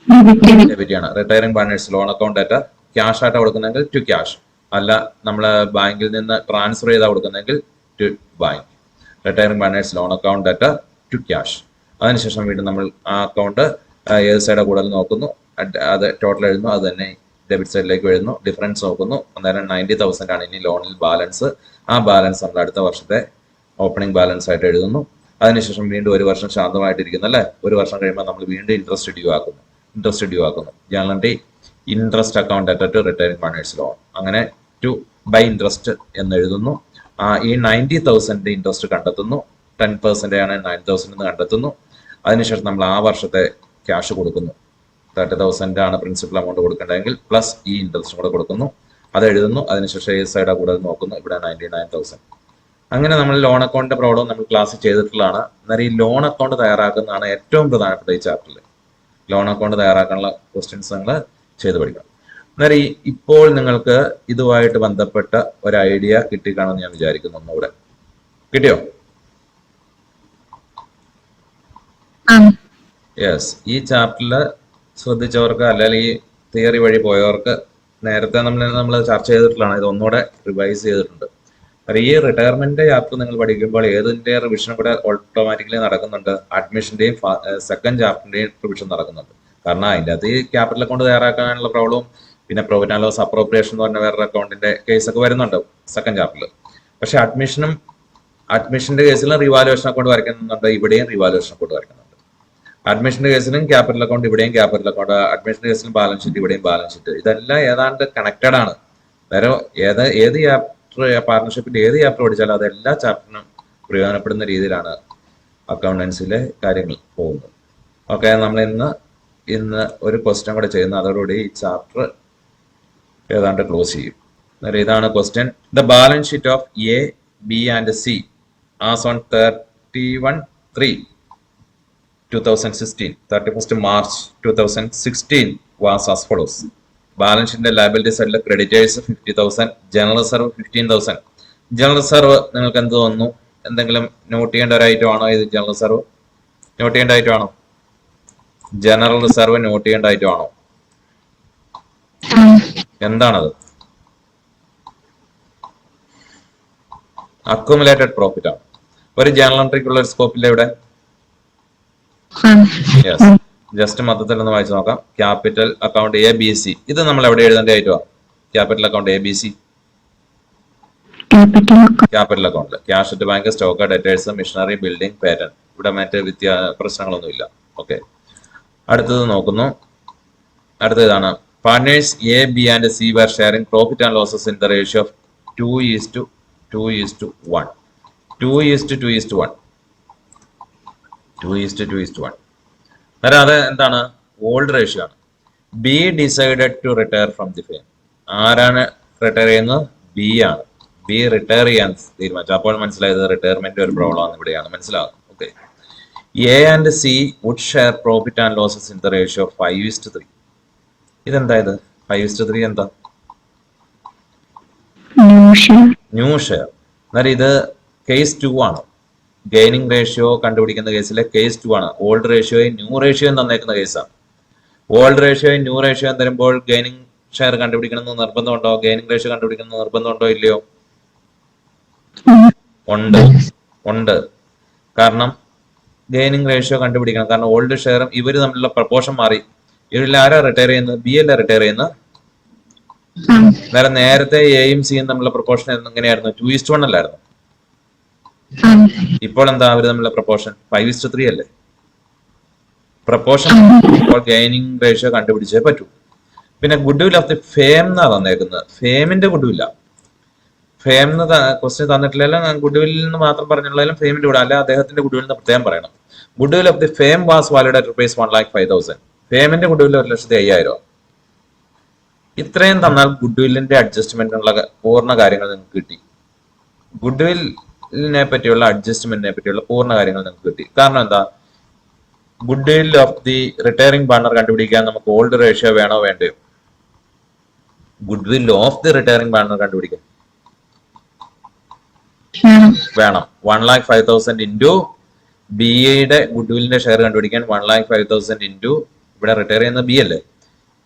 Debit. ഡെബിറ്റ് ആണ്. Retiring partners loan account debtor cash ആയിട്ട് കൊടുക്കുന്നെങ്കിൽ ടു ക്യാഷ്, അല്ല നമ്മൾ ബാങ്കിൽ നിന്ന് ട്രാൻസ്ഫർ ചെയ്താൽ കൊടുക്കുന്നെങ്കിൽ to bank. Retiring partners loan account debtor to cash. അതിനുശേഷം വീണ്ടും നമ്മൾ ആ അക്കൗണ്ട് ഏത് സൈഡാണ് കൂടുതൽ നോക്കുന്നു, അത് ടോട്ടൽ എഴുതുന്നു, അത് തന്നെ ഡെബിറ്റ് സൈഡിലേക്ക് എഴുതുന്നു, ഡിഫറൻസ് നോക്കുന്നു. അന്നേരം 90,000 ആണ് ഇനി ലോണിൽ ബാലൻസ്. ആ ബാലൻസ് നമ്മൾ അടുത്ത വർഷത്തെ ഓപ്പണിംഗ് ബാലൻസ് ആയിട്ട് എഴുതുന്നു. അതിനുശേഷം വീണ്ടും ഒരു വർഷം ശാന്തമായിട്ടിരിക്കുന്നു അല്ലേ. ഒരു വർഷം കഴിയുമ്പോൾ നമ്മൾ വീണ്ടും ഇൻട്രസ്റ്റ് ഡ്യൂ ആക്കുന്നു. Journal entry interest account debtor to retiring partners loan. അങ്ങനെ ടു ബൈ ഇൻട്രസ്റ്റ് എന്ന് എഴുതുന്നു. ഈ 90,000 ഇൻട്രസ്റ്റ് കണ്ടെത്തുന്നു. 10% ആണ് 9,000 എന്ന് കണ്ടെത്തുന്നു. അതിനുശേഷം നമ്മൾ ആ വർഷത്തെ ക്യാഷ് കൊടുക്കുന്നു. 30,000 ആണ് പ്രിൻസിപ്പൽ എമൗണ്ട് കൊടുക്കേണ്ടതെങ്കിൽ പ്ലസ് ഈ ഇൻട്രസ്റ്റ് കൂടെ കൊടുക്കുന്നു. അത് എഴുതുന്നു. അതിനുശേഷം ഏത് സൈഡാ കൂടുതൽ നോക്കുന്നു, ഇവിടെ 99,000. അങ്ങനെ നമ്മൾ ലോൺ അക്കൗണ്ടിന്റെ പ്രോബ്ലം നമ്മൾ ക്ലാസ്സിൽ ചെയ്തിട്ടുള്ളതാണ്. അന്നേരം ഈ ലോൺ അക്കൗണ്ട് തയ്യാറാക്കുന്നതാണ് ഏറ്റവും പ്രധാനപ്പെട്ട ഈ ചാപ്റ്ററിൽ. ലോൺ അക്കൗണ്ട് തയ്യാറാക്കാനുള്ള ക്വസ്റ്റ്യൻസ് നിങ്ങൾ ചെയ്ത് പഠിക്കണം. അന്നേരം ഇപ്പോൾ നിങ്ങൾക്ക് ഇതുമായിട്ട് ബന്ധപ്പെട്ട ഒരു ഐഡിയ കിട്ടിക്കാണെന്ന് ഞാൻ വിചാരിക്കുന്നു. ഒന്നുകൂടെ കിട്ടിയോ? യെസ്. ഈ ചാപ്റ്ററിൽ ശ്രദ്ധിച്ചവർക്ക് അല്ലെങ്കിൽ ഈ തിയറി വഴി പോയവർക്ക് നേരത്തെ നമ്മൾ ചർച്ച ചെയ്തിട്ടുള്ളതാണ്. ഇത് ഒന്നുകൂടെ റിവൈസ് ചെയ്തിട്ടുണ്ട്. ഈ റിട്ടയർമെന്റ് ചാപ്റ്റർ നിങ്ങൾ പഠിക്കുമ്പോൾ ഏതിന്റെ റിവിഷൻ കൂടെ ഓട്ടോമാറ്റിക്കലി നടക്കുന്നുണ്ട്? അഡ്മിഷന്റെയും സെക്കൻഡ് ചാപ്റ്ററിന്റെയും റിവിഷൻ നടക്കുന്നുണ്ട്. കാരണം അതിൻ്റെ അകത്ത് ഈ ക്യാപിറ്റൽ അക്കൗണ്ട് തയ്യാറാക്കാനുള്ള പ്രോബ്ലവും പിന്നെ പ്രോഫിറ്റ് ആൻഡ് ലോസ് അപ്രോപ്രിയേഷൻ എന്ന് പറഞ്ഞ വേറൊരു അക്കൗണ്ടിന്റെ കേസൊക്കെ വരുന്നുണ്ട് സെക്കൻഡ് ചാപ്റ്ററിൽ. പക്ഷെ അഡ്മിഷന്റെ കേസിലും റിവാലുവേഷൻ അക്കൗണ്ട് വരയ്ക്കുന്നുണ്ട്, ഇവിടെയും റിവാലുവേഷൻ അക്കൗണ്ട് വരയ്ക്കുന്നുണ്ട്. അഡ്മിഷന്റെ കേസിലും ക്യാപിറ്റൽ അക്കൗണ്ട്, ഇവിടെയും ക്യാപിറ്റൽ അക്കൗണ്ട്. അഡ്മിഷന്റെ കേസിലും ബാലൻസ് ഷീറ്റ്, ഇവിടെയും ബാലൻസ് ഷീറ്റ്. ഇതെല്ലാം ഏതാണ്ട് കണക്റ്റഡ് ആണ്. വേറെ ഏത് പാർട്ണർഷിപ്പിന്റെ ഏത് ചാപ്റ്റർ പഠിച്ചാലും അത് എല്ലാ ചാപ്റ്ററിനും പ്രയോജനപ്പെടുന്ന രീതിയിലാണ് അക്കൗണ്ടൻസിലെ കാര്യങ്ങൾ പോകുന്നത്. ഓക്കെ, നമ്മൾ ഇന്ന് ഒരു ക്വസ്റ്റ്യൻ കൂടെ ചെയ്യുന്നു. അതോടുകൂടി ഈ ചാപ്റ്റർ ഏതാണ്ട് ക്ലോസ് ചെയ്യും. അന്നേരം ഇതാണ് question. The balance sheet of A, B and C as on 31st March 2016 was as follows. Balance ഷീറ്റിന്റെ ലയബിലിറ്റി സൈഡിൽ creditors 50,000, general reserve 15,000. General reserve നിങ്ങൾക്ക് എന്ത് തോന്നുന്നു? എന്തെങ്കിലും നോട്ട് ചെയ്യേണ്ട ഒരു ഐറ്റം ആണോ ഇത്? ജനറൽ റിസർവ് നോട്ട് ചെയ്യേണ്ട ഐറ്റം ആണോ? ജനറൽ റിസർവ് നോട്ട് ചെയ്യേണ്ട ഐറ്റം ആണോ? എന്താണത്? അക്യുമുലേറ്റഡ് പ്രോഫിറ്റ് ആണ്. ഒരു ജനറൽ എൻട്രിക്കുള്ള ഒരു സ്കോപ്പില്ല ഇവിടെ. യെസ്. ജസ്റ്റ് മൊത്തത്തിൽ ഒന്ന് വായിച്ചു നോക്കാം. Capital account A B C, ഇത് നമ്മൾ എവിടെ എഴുതേണ്ട ഐറ്റമാണ്? Capital account A B C capital അക്കൗണ്ടിൽ cash at bank, stock, debtors, machinery, building, patent. ഇവിടെ മറ്റ് പ്രശ്നങ്ങളൊന്നുമില്ല. ഓക്കെ, അടുത്തത് നോക്കുന്നു. അടുത്തതാണ് partners A, B and C were sharing profit and losses in the ratio of 2:1. 2:1. അന്നേരം അത് എന്താണ്? ഓൾഡ് റേഷ്യോ ആണ്. B decided to retire from the firm. ആരാണ് റിട്ടയർ ചെയ്യുന്നത്? ബി ആണ്. ബി റിട്ടയർ ചെയ്യാൻ തീരുമാനിച്ചു. അപ്പോൾ മനസ്സിലായത് റിട്ടയർമെന്റ് ഒരു പ്രോബ്ലം ആണ് ഇവിടെയാണ് മനസ്സിലാകുന്നത്. Okay, A and C would share profit and losses in the ratio of 5:3. ഇതെന്താ? ഇത് 5:3 എന്താ? New share. അന്നേരം ഇത് കേസ് 2 ആണ്. ഗെയിനിങ് റേഷ്യോ കണ്ടുപിടിക്കുന്ന കേസിലെ കേസ് 2 ആണ്. ഓൾഡ് റേഷ്യോയും ന്യൂ റേഷ്യോയും തന്നേക്കുന്ന കേസാണ്. ഓൾഡ് റേഷ്യോയും ന്യൂ റേഷ്യോയും തരുമ്പോൾ ഗെയിനിങ് ഷെയർ കണ്ടുപിടിക്കണമെന്ന് നിർബന്ധമുണ്ടോ? ഗെയിനിങ് റേഷ്യോ കണ്ടുപിടിക്കണമെന്ന് നിർബന്ധമുണ്ടോ ഇല്ലയോ? ഉണ്ട്. കാരണം ഗെയിനിങ് റേഷ്യോ കണ്ടുപിടിക്കണം. കാരണം ഓൾഡ് ഷെയറും ഇവര് തമ്മിലുള്ള പ്രപ്പോർഷൻ മാറി. ഇവരിൽ ആരാ റിട്ടയർ ചെയ്യുന്നത്? ബി അല്ല റിട്ടയർ ചെയ്യുന്നത്. നേരത്തെ എയും സിയും തമ്മിലുള്ള പ്രപ്പോർഷൻ എങ്ങനെയായിരുന്നു? 2:1 അല്ലായിരുന്നു. ഇപ്പോൾ എന്താ അവര് തമ്മിലുള്ള പ്രപ്പോർഷൻ? 5:3 അല്ലേ പ്രപ്പോർഷൻ? ഇപ്പോൾ ഗെയിനിങ് റേഷ്യോ കണ്ടുപിടിച്ചേ പറ്റൂ. പിന്നെ goodwill of the firm എന്നാ തന്നേക്കുന്നത്. ഫേമിന്റെ ഗുഡ് വില്ല. ഫേം ക്വസ്റ്റ്യൻ തന്നിട്ടില്ലെങ്കിലും ഗുഡ് വില്ലിൽ നിന്ന് മാത്രം പറഞ്ഞിട്ടുള്ളതിലും ഫേമിന്റെ കൂടെ അല്ല, അദ്ദേഹത്തിന്റെ ഗുഡ് വിൽ പ്രത്യേകം പറയണം. Goodwill of the firm was valued at ₹1,05,000. ഫേമിന്റെ ഗുഡ് വിൽ 1,05,000. ഇത്രയും തന്നാൽ ഗുഡ് വില്ലിന്റെ അഡ്ജസ്റ്റ്മെന്റിനുള്ള പൂർണ്ണ കാര്യങ്ങൾ നിങ്ങൾക്ക് കിട്ടി. ഗുഡ് വില്ലിനെ പറ്റിയുള്ള അഡ്ജസ്റ്റ്മെന്റിനെ പറ്റിയുള്ള പൂർണ്ണ കാര്യങ്ങൾ നിങ്ങൾക്ക് കിട്ടി. കാരണം എന്താ? Good will of the retiring partner കണ്ടുപിടിക്കാൻ നമുക്ക് ഓൾഡ് റേഷ്യോ വേണോ വേണ്ടയോ? Good will of the retiring partner കണ്ടുപിടിക്കാൻ വേണം. 1,05,000 ഇൻറ്റു ബി എയുടെ ഗുഡ് വില്ലിന്റെ ഷെയർ കണ്ടുപിടിക്കാൻ 1,05,000 ഇൻറ്റു ഇവിടെ റിട്ടയർ ചെയ്യുന്ന ബി അല്ലേ.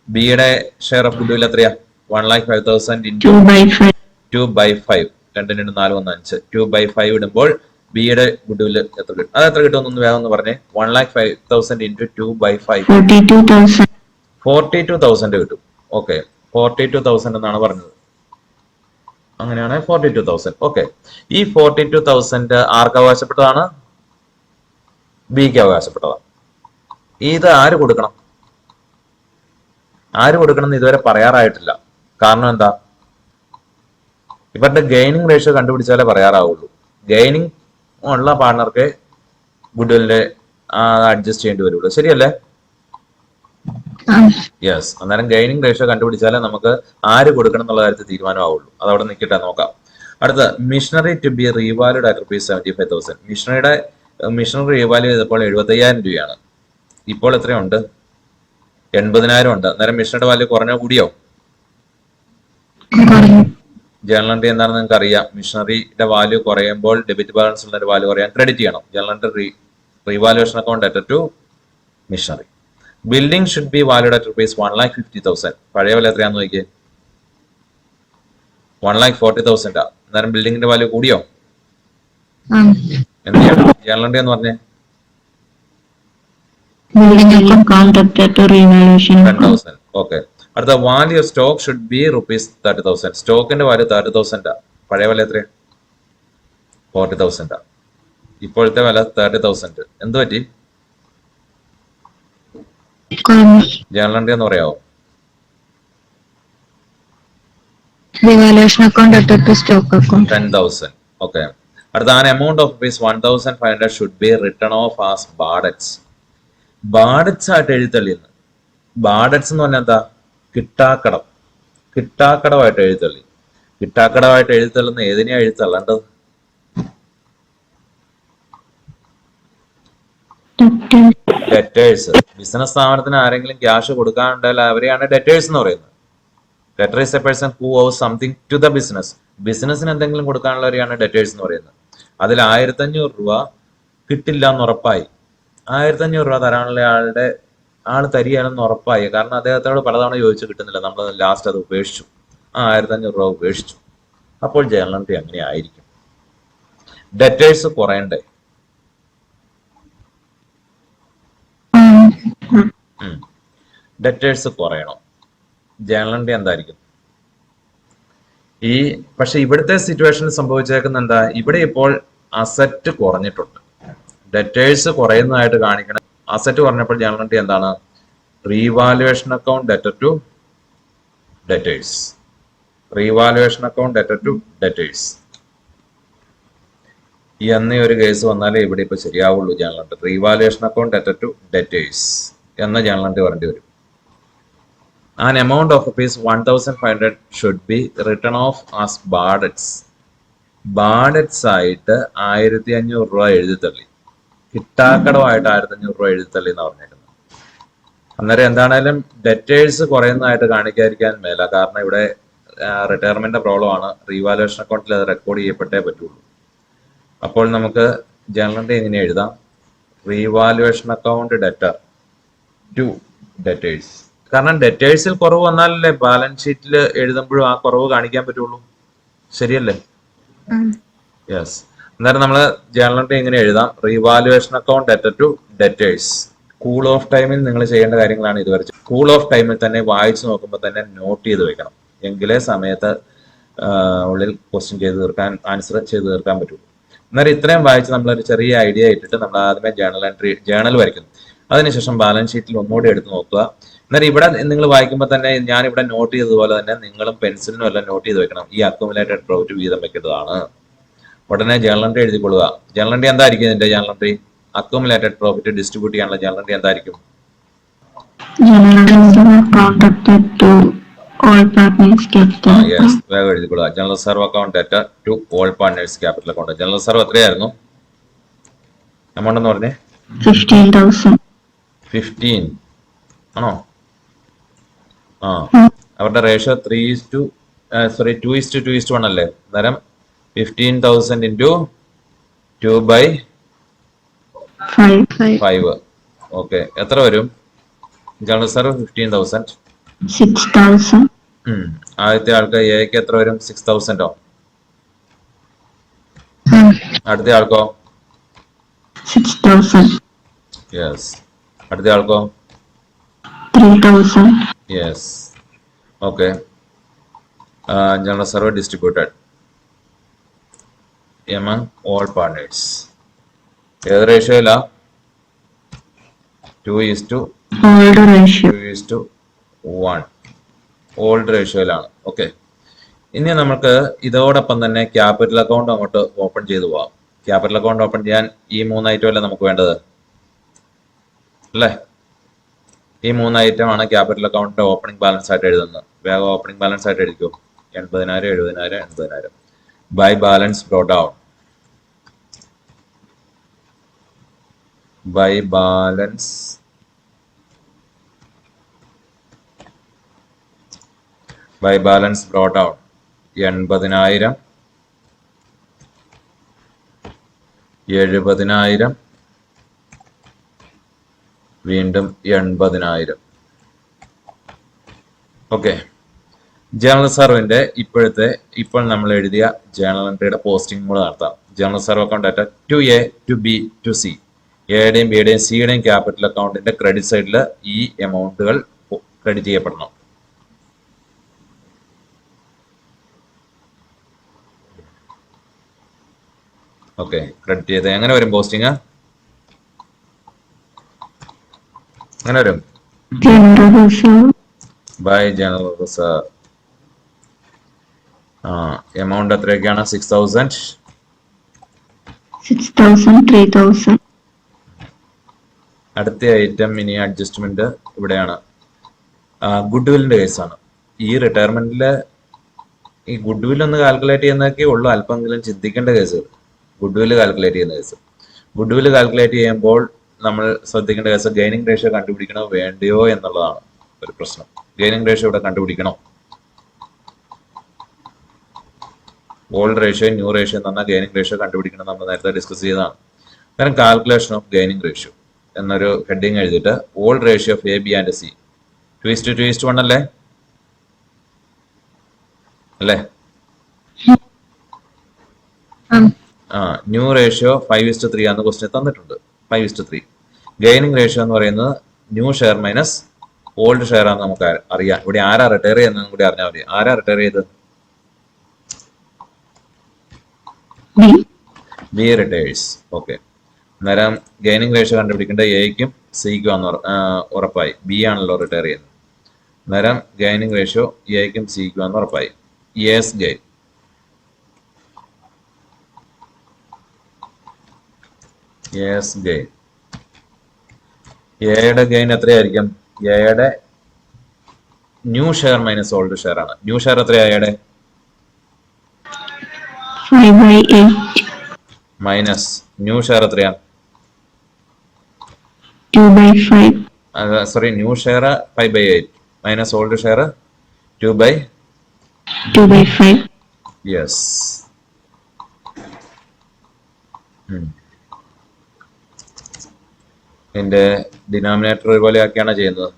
ബിയുടെ ഷെയർ ഓഫ് ഗുഡ് വിൽ എത്രയാ? 1,05,000 ഇൻറ്റു 2/5. 2/5. 2 × 4 = 5. 2/5 ഇടുമ്പോൾ ബിയുടെ ഗുഡ് വിൽ എത്ര കിട്ടും? അത് എത്ര കിട്ടുമെന്നൊന്ന് വേഗം ഒന്ന് പറഞ്ഞേ. 1,05,000 ഇൻറ്റു 2/5 42,000. 42,000 കിട്ടും. ഓക്കെ, 42,000 എന്നാണ് പറഞ്ഞത്. അങ്ങനെയാണ് 42,000. ഓക്കെ, ഈ 42,000 ആർക്ക് അവകാശപ്പെട്ടതാണ്? ബിക്ക് അവകാശപ്പെട്ടതാണ്. ഇത് ആര് കൊടുക്കണം? ആര് കൊടുക്കണം എന്ന് ഇതുവരെ പറയാറായിട്ടില്ല. കാരണം എന്താ? ഇവരുടെ ഗെയിനിങ് റേഷ്യോ കണ്ടുപിടിച്ചാലേ പറയാറാവുള്ളൂ. ഗെയിനിങ് ഉള്ള പാർട്ണർക്ക് ഗുഡ്വില്ലിന്റെ അഡ്ജസ്റ്റ് ചെയ്യേണ്ടി വരുള്ളൂ. ശരിയല്ലേ? യെസ്. അന്നേരം ഗെയിനിങ് റേഷ്യോ കണ്ടുപിടിച്ചാലേ നമുക്ക് ആര് കൊടുക്കണം എന്നുള്ള കാര്യത്തിൽ തീരുമാനമാവുള്ളൂ. അതവിടെ നിൽക്കട്ടെ, നോക്കാം. അടുത്ത, machinery to be revalued at ₹75,000. Machinery revalue ചെയ്തപ്പോൾ 75,000 രൂപയാണ്. ഇപ്പോൾ എത്രയുണ്ട്? 80,000 ഉണ്ട്. അന്നേരം മിഷനറിയുടെ വാല്യൂ കുറഞ്ഞോ കൂടിയോ? ജേണൽ എൻട്രി എന്താണെന്ന് നിങ്ങൾക്ക് അറിയാം. മിഷനറിയുടെ വാല്യൂ കുറയുമ്പോൾ ഡെബിറ്റ് ബാലൻസ് ഉള്ള വാല്യൂ കുറയാൻ ക്രെഡിറ്റ് ചെയ്യണം. Journal entry revaluation account debtor to machinery. Building should be valued at ₹1,50,000. പഴയ വില എത്രയാന്ന് നോക്കിയേ? 1,40,000. അന്നേരം ബിൽഡിംഗിന്റെ വാല്യൂ കൂടിയോ? എന്ത് ചെയ്യണം? ജേണൽ എൻട്രി എന്ന് പറഞ്ഞേ 10,000. ഓക്കെ. അടുത്ത, value of stock should be ₹30,000. സ്റ്റോക്കിന്റെ വാല്യൂ 30,000. പഴയ വില എത്രയാ? 40,000. ഇപ്പോഴത്തെ വില 30,000. എന്ത് പറ്റി? ജേണൽ എൻട്രി എന്ന് പറയാമോ? Revaluation account debtor to stock account. 10,000. Okay. അടുത്ത, an amount of ₹1,500 should be written of as ബാഡറ്റ്സ്. ബാഡറ്റ്സ് ആയിട്ട് എഴുതള്ളിന്ന്. ബാഡറ്റ്സ് എന്ന് പറഞ്ഞാൽ എന്താ? കിട്ടാക്കടം. കിട്ടാക്കടമായിട്ട് എഴുതള്ളി. കിട്ടാക്കടമായിട്ട് എഴുതള്ളുന്ന ഏതിനെയാ എഴുതള്ളേണ്ടത്? ഡെറ്റേഴ്സ്. ബിസിനസ് സ്ഥാപനത്തിന് ആരെങ്കിലും ക്യാഷ് കൊടുക്കാനുണ്ടെങ്കിൽ അവരെയാണ് ഡെറ്റേഴ്സ് എന്ന് പറയുന്നത്. Debtor is a person who owes something to the business. ബിസിനസ്സിന് എന്തെങ്കിലും കൊടുക്കാനുള്ളവരെയാണ് ഡെറ്റേഴ്സ് എന്ന് പറയുന്നത്. അതിൽ 1,500 രൂപ കിട്ടില്ല എന്ന് ഉറപ്പായി. 1,500 രൂപ തരാനുള്ള ആള് തരികയാണെന്ന് ഉറപ്പായി. കാരണം അദ്ദേഹത്തോട് പലതവണ ചോദിച്ചു കിട്ടുന്നില്ല. നമ്മൾ ലാസ്റ്റ് അത് ഉപേക്ഷിച്ചു. 1,500 രൂപ ഉപേക്ഷിച്ചു. അപ്പോൾ ജേണൽ എൻട്രി അങ്ങനെ ആയിരിക്കും. ഡെറ്റേഴ്സ് കുറയണ്ടേ? ഡെറ്റേഴ്സ് കുറയണം. ജേണൽ എൻട്രി എന്തായിരിക്കും? പക്ഷെ ഇവിടുത്തെ സിറ്റുവേഷൻ സംഭവിച്ചേക്കുന്ന എന്താ? ഇവിടെ ഇപ്പോൾ അസറ്റ് കുറഞ്ഞിട്ടുണ്ട്. ഡെറ്റേഴ്സ് കുറയുന്നതായിട്ട് കാണിക്കണം. അസറ്റ് കുറഞ്ഞപ്പോൾ ജേണൽ എൻട്രി എന്താണ്? Revaluation account debtor to debtors. Revaluation account debtor to debtors എന്നീ ഒരു കേസ് വന്നാലേ ഇവിടെ ഇപ്പൊ ശരിയാവുള്ളൂ. Journal entry revaluation account debtor to debtors എന്ന ജേണൽ എൻട്രി വരേണ്ടി വരും. An amount of ₹1,500 should be written off as ബാഡറ്റ്സ്. ബാഡറ്റ്സ് ആയിട്ട് 1,500 രൂപ എഴുതിത്തള്ളി. കിട്ടാക്കടമായിട്ട് 1,500 രൂപ എഴുതിത്തള്ളി എന്ന് പറഞ്ഞേക്കുന്നത്. അന്നേരം എന്താണേലും ഡെറ്റേഴ്സ് കുറയുന്നതായിട്ട് കാണിക്കാതിരിക്കാൻ മേല. കാരണം ഇവിടെ റിട്ടയർമെന്റ് പ്രോബ്ലം ആണ്. റീവാലുവേഷൻ അക്കൗണ്ടിൽ അത് റെക്കോർഡ് ചെയ്യപ്പെട്ടേ പറ്റുള്ളൂ. അപ്പോൾ നമുക്ക് ജേണൽ എൻട്രി എങ്ങനെ എഴുതാം? Revaluation account debtor to debtors. കാരണം ഡെറ്റേഴ്സിൽ കുറവ് വന്നാലല്ലേ ബാലൻസ് ഷീറ്റിൽ എഴുതുമ്പോഴും ആ കുറവ് കാണിക്കാൻ പറ്റുള്ളൂ. ശരിയല്ലേ? യെസ്. അന്നേരം നമ്മൾ ജേണൽ എൻട്രി എങ്ങനെ എഴുതാം? Revaluation account debtor to debtors. Cool off ടൈമിൽ നിങ്ങൾ ചെയ്യേണ്ട കാര്യങ്ങളാണ് ഇതുവരെ. കൂൾ ഓഫ് ടൈമിൽ തന്നെ വായിച്ചു നോക്കുമ്പോൾ തന്നെ നോട്ട് ചെയ്ത് വെക്കണം. എങ്കിലേ സമയത്ത് ഉള്ളിൽ ക്വസ്റ്റ്യൻ ചെയ്ത് തീർക്കാൻ, ആൻസർ ചെയ്ത് തീർക്കാൻ പറ്റുള്ളൂ. അന്നേരം ഇത്രയും വായിച്ച് നമ്മളൊരു ചെറിയ ഐഡിയ ഇട്ടിട്ട് നമ്മൾ ആദ്യമേ ജേണൽ വരയ്ക്കുന്നു. അതിനുശേഷം ബാലൻസ് ഷീറ്റിൽ ഒന്നുകൂടി എടുത്ത് നോക്കുക. അന്നേരം ഇവിടെ നിങ്ങൾ വായിക്കുമ്പോൾ തന്നെ ഞാൻ ഇവിടെ നോട്ട് ചെയ്തതുപോലെ തന്നെ നിങ്ങളും പെൻസിലിനും എല്ലാം നോട്ട് ചെയ്ത് വെക്കണം. ഈ അക്യുമുലേറ്റഡ് പ്രോഫിറ്റ് വീതം വെക്കേണ്ടതാണ്. ഉടനെ ജേണൽ എൻട്രി എഴുതിക്കൊള്ളുക. ജേണൽ എൻട്രി എന്തായിരിക്കും? ഇതിന്റെ journal entry accumulated profit distribute ചെയ്യാനുള്ള ജേണൽ എൻട്രി എന്തായിരിക്കും? വേഗം എഴുതിക്കൊള്ളുക. General reserve account debtor to all partners capital account. General reserve എത്രയായിരുന്നു എമൗണ്ട് എന്ന് പറഞ്ഞേ? 15 ആണോ? അവരുടെ റേഷ്യോ 2:1 അല്ലേ? അന്നേരം 15,000 ഇൻറ്റു 2/5. ഓക്കെ, എത്ര വരും? General reserve 15,000. 6,000. ആദ്യത്തെ ആൾക്ക് എക്ക് എത്ര വരും? 6,000. അടുത്ത ആൾക്കോ? 6,000. യെസ്. അടുത്ത ആൾക്കോ? 3,000. Yes. Okay. General reserve distributed among all partners. ഏത് റേഷ്യോയിലാ? Old ratio. 2:1 ഓൾഡ് റേഷ്യോയിലാണ്. ഓക്കെ. ഇനി നമുക്ക് ഇതോടൊപ്പം തന്നെ ക്യാപിറ്റൽ അക്കൗണ്ട് അങ്ങോട്ട് ഓപ്പൺ ചെയ്തു പോവാം. ക്യാപിറ്റൽ അക്കൗണ്ട് ഓപ്പൺ ചെയ്യാൻ ഈ 3 ഐറ്റം അല്ലേ നമുക്ക് വേണ്ടത്, അല്ലേ? ഈ 3 ഐറ്റം ആണ് ക്യാപിറ്റൽ അക്കൗണ്ടിന്റെ ഓപ്പണിംഗ് ബാലൻസ് ആയിട്ട് എഴുതുന്നത്. വേഗം ഓപ്പണിംഗ് ബാലൻസ് ആയിട്ട് എഴുതിക്കോ. 80,000, 70,000, 80,000. By balance brought down. By balance brought down 80,000, 70,000, വീണ്ടും 80,000. ഓക്കെ. ജനറൽ റിസർവിന്റെ ഇപ്പോൾ നമ്മൾ എഴുതിയ ജേണൽ എൻട്രിയുടെ പോസ്റ്റിംഗ് കൂടെ നടത്താം. General reserve account debtor to A, to B, to C. എയുടെയും ബിയുടെയും സിയുടെയും ക്യാപിറ്റൽ അക്കൗണ്ടിന്റെ ക്രെഡിറ്റ് സൈഡിൽ ഈ എമൗണ്ടുകൾ ക്രെഡിറ്റ് ചെയ്യപ്പെടണം. ഓക്കെ. ക്രെഡിറ്റ് ചെയ്ത് എങ്ങനെ വരും പോസ്റ്റിംഗ്? എങ്ങനെ വരും? General reserve. By general reserve. Amount എത്രയൊക്കെയാണ്? 6,000. 6,000. 3,000. അടുത്ത ഐറ്റം ഇനി അഡ്ജസ്റ്റ്മെന്റ് ഇവിടെയാണ്. ഗുഡ് വില്ലിന്റെ കേസാണ്. ഈ റിട്ടയർമെന്റില് ഈ ഗുഡ് വില്ല് ഒന്ന് കാൽക്കുലേറ്റ് ചെയ്യുന്നതൊക്കെ ഉള്ളൂ അല്പമെങ്കിലും ചിന്തിക്കേണ്ട കേസ്. ഗുഡ് വില്ല് കാൽക്കുലേറ്റ് ചെയ്യുന്ന കേസ്. ഗുഡ് വില്ല് കാൽക്കുലേറ്റ് ചെയ്യുമ്പോൾ നമ്മൾ ശ്രദ്ധിക്കേണ്ട കേസ് ഗെയിനിങ് റേഷ്യോ കണ്ടുപിടിക്കണോ വേണ്ടയോ എന്നുള്ളതാണ് ഒരു പ്രശ്നം. ഗെയിനിങ് റേഷ്യോ ഇവിടെ കണ്ടുപിടിക്കണോ? ഓൾഡ് റേഷ്യോ, ന്യൂ റേഷ്യോ എന്ന് പറഞ്ഞാൽ ഗെയിനിങ് റേഷ്യോ കണ്ടുപിടിക്കണം. നമ്മൾ നേരത്തെ ഡിസ്കസ് ചെയ്തതാണ്. കാരണം കാൽക്കുലേഷൻ ഓഫ് ഗെയിനിങ് റേഷ്യോ എന്നൊരു ഹെഡിങ് എഴുതിയിട്ട് old ratio of A, B and C 2:1 അല്ലേ? ന്യൂ റേഷ്യോ 5:3 ആണെന്ന് ക്വസ്റ്റ്യൻ തന്നിട്ടുണ്ട്. 5:3. ഗെയിനിങ് റേഷ്യോ എന്ന് പറയുന്നത് new share minus old share ആണെന്ന് നമുക്ക് അറിയാം. ഇവിടെ ആരാ റിട്ടയർ ചെയ്യുന്നതെന്ന് കൂടി അറിഞ്ഞാൽ മതി. ആരാ റിട്ടയർ ചെയ്തത്? B retires. ഓക്കെ. അന്നേരം ഗെയിനിങ് റേഷ്യോ കണ്ടുപിടിക്കേണ്ട എക്കും സിക്കും ആണെന്ന് ഉറപ്പായി. ബി ആണല്ലോ റിട്ടയർ ചെയ്യുന്നത്. അന്നേരം ഗെയിനിങ് റേഷ്യോ എക്കും സിക്കും ആണെന്ന് ഉറപ്പായി. S gain. Yes gain. എയുടെ ഗെയിൻ എത്രയായിരിക്കും? എയുടെ new share minus old share ആണ്. ന്യൂ ഷെയർ എത്രയാ എയുടെ? 5/8. മൈനസ് ന്യൂ ഷെയർ എത്രയാ? 2/5. Sorry, new share 5/8 minus old share 2/5. Yes. ഇതിന്റെ ഡിനോമിനേറ്റർ ഒരുപോലെ ആക്കിയാണ് ചെയ്യുന്നത്.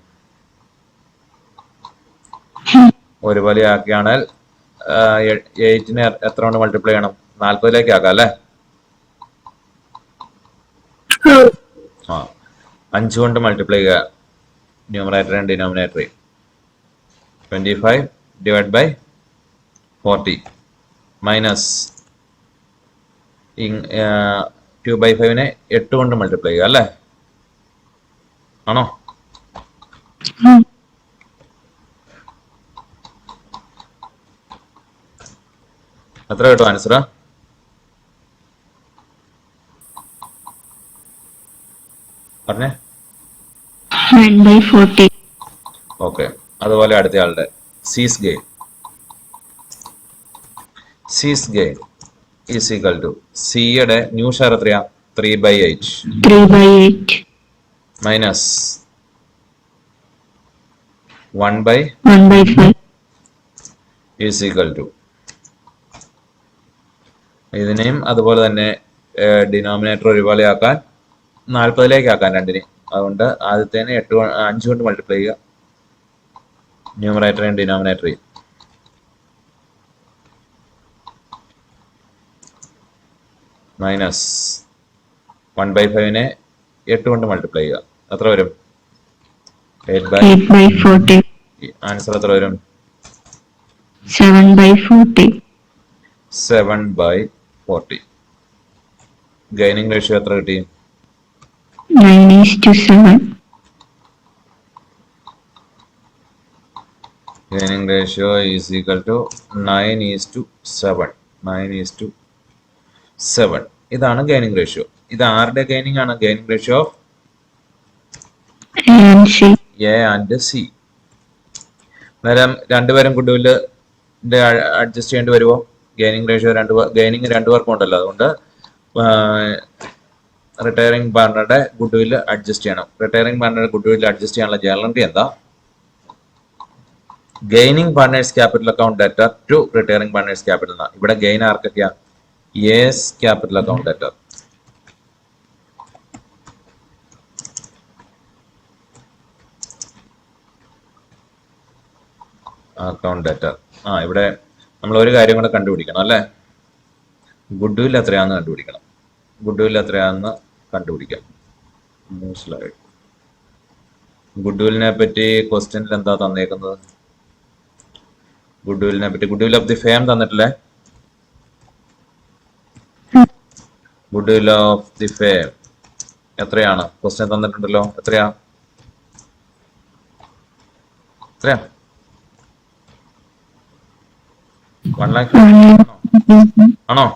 ഒരുപോലെ ആക്കിയാണെങ്കിൽ 8നെ എത്ര കൊണ്ട് മൾട്ടിപ്ലൈ ചെയ്യണം? 40ലേക്ക് ആക്കാം അല്ലേ? 5 കൊണ്ട് മൾട്ടിപ്ലൈ ചെയ്യുക ന്യൂമറേറ്ററും ഡിനോമിനേറ്ററേയും. 25 ഡിവൈഡ് ബൈ 40 മൈനസ് 2/5നെ 8 കൊണ്ട് മൾട്ടിപ്ലൈ ചെയ്യുക അല്ലേ? ആണോ? എത്ര കിട്ടും ആൻസർ? പറഞ്ഞേ. 9/40. ഓക്കെ. അതുപോലെ അടുത്ത ആളുടെ C's gain. C's gain is equal to സിയുടെ ന്യൂ ഷെയർ എത്രയാ? 3/8 3/8. Minus 1/5 is equal to. ഇതിനെയും അതുപോലെ തന്നെ ഡിനോമിനേറ്റർ ഒരുപോലെ ആക്കാൻ 40ലേക്ക് ആക്കാൻ രണ്ടിനെ. അതുകൊണ്ട് ആദ്യത്തേനെ 5 കൊണ്ട് മൾട്ടിപ്ലൈ ചെയ്യുക, ന്യൂമറേറ്ററേയും ഡിനോമിനേറ്ററേയും. മൈനസ് 1/5നെ 8 കൊണ്ട് മൾട്ടിപ്ലൈ ചെയ്യുക. എത്ര വരും? 8/40. ആൻസർ എത്ര വരും? 7/40. 7/40. ഗൈനിങ് റേഷ്യോ എത്ര കിട്ടി? 9:7. Gaining ratio is equal to 9:7. 9:7. ഇതാണ് ഗൈനിങ് റേഷ്യോ. ഇത് ആരുടെ ഗൈനിങ് ആണ്? Gaining ratio of A and C. അന്നേരം രണ്ടുപേരും ഗുഡ്വില്ലിന്റെ അഡ്ജസ്റ്റ് ചെയ്യേണ്ടി വരുമോ? ഗൈനിങ് റേഷ്യോ ഗൈനിങ് രണ്ടുപേർക്കും ഉണ്ടല്ലോ, അതുകൊണ്ട് റിട്ടയറിംഗ് പാർട്ണറുടെ ഗുഡ്വില്ല് അഡ്ജസ്റ്റ് ചെയ്യണം. റിട്ടയറിംഗ് പാർട്ണറുടെ ഗുഡ്വില്ല് അഡ്ജസ്റ്റ് ചെയ്യാനുള്ള ജേർണൽ എൻട്രി എന്താ? Gaining partners capital account debtor to retiring partners capital എന്നാ. ഇവിടെ ഗെയിൻ ആർക്കൊക്കെയാ? Yes capital account debtor. Account debtor. ഇവിടെ നമ്മൾ ഒരു കാര്യം കൂടെ കണ്ടുപിടിക്കണം അല്ലേ? ഗുഡ്വിൽ എത്രയാണെന്ന് കണ്ടുപിടിക്കണം. ഗുഡ്വിൽ എത്രയാണെന്ന് കണ്ടുപിടിക്കാം. മനസ്സിലായി? ഗുഡ്വില്ലിനെ പറ്റി ക്വസ്റ്റ്യനിൽ എന്താ തന്നേക്കുന്നത്? ഗുഡ്വില്ലിനെ പറ്റി ഗുഡ്വിൽ ഓഫ് ദി ഫേം തന്നിട്ടില്ലേ? ഗുഡ്വിൽ ഓഫ് ദി ഫേം എത്രയാണ്? ക്വസ്റ്റ്യൻ തന്നിട്ടുണ്ടല്ലോ. എത്രയാ? 1 lakh ആണോ?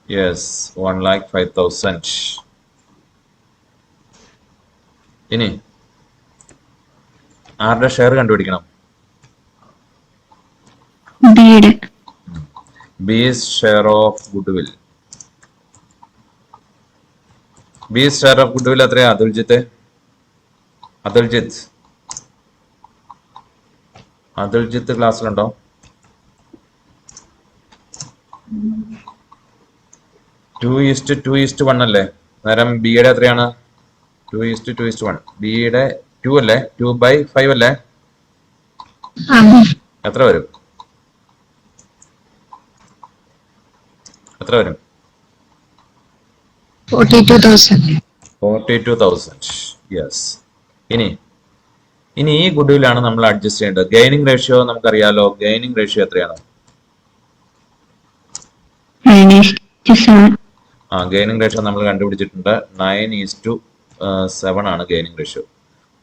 യെസ്, 1,05,000. ഇനി ആരുടെ ഷെയർ കണ്ടുപിടിക്കണം? B's share of goodwill. B's share of goodwill എത്രയാ? അതുൽജിത്ത് ക്ലാസ്സിലുണ്ടോ? 2:2:1 അല്ലേ? നേരം ബിയുടെ എത്രയാണ്? 2:2:1. ബിയുടെ 2 അല്ലേ? 2/5 അല്ലേ? എത്ര വരും? 42,000. യെസ്. ഇനി ഈ ഗുഡ്വില്ലാണ് നമ്മൾ അഡ്ജസ്റ്റ് ചെയ്യേണ്ടത്. ഗെയിനിങ് റേഷ്യോ നമുക്കറിയാലോ. ഗെയിനിങ് റേഷ്യോ എത്രയാണ്? ഗെയിനിങ് റേഷ്യോ നമ്മൾ കണ്ടുപിടിച്ചിട്ടുണ്ട്. 9:7 ആണ് ഗെയിനിങ് റേഷ്യോ.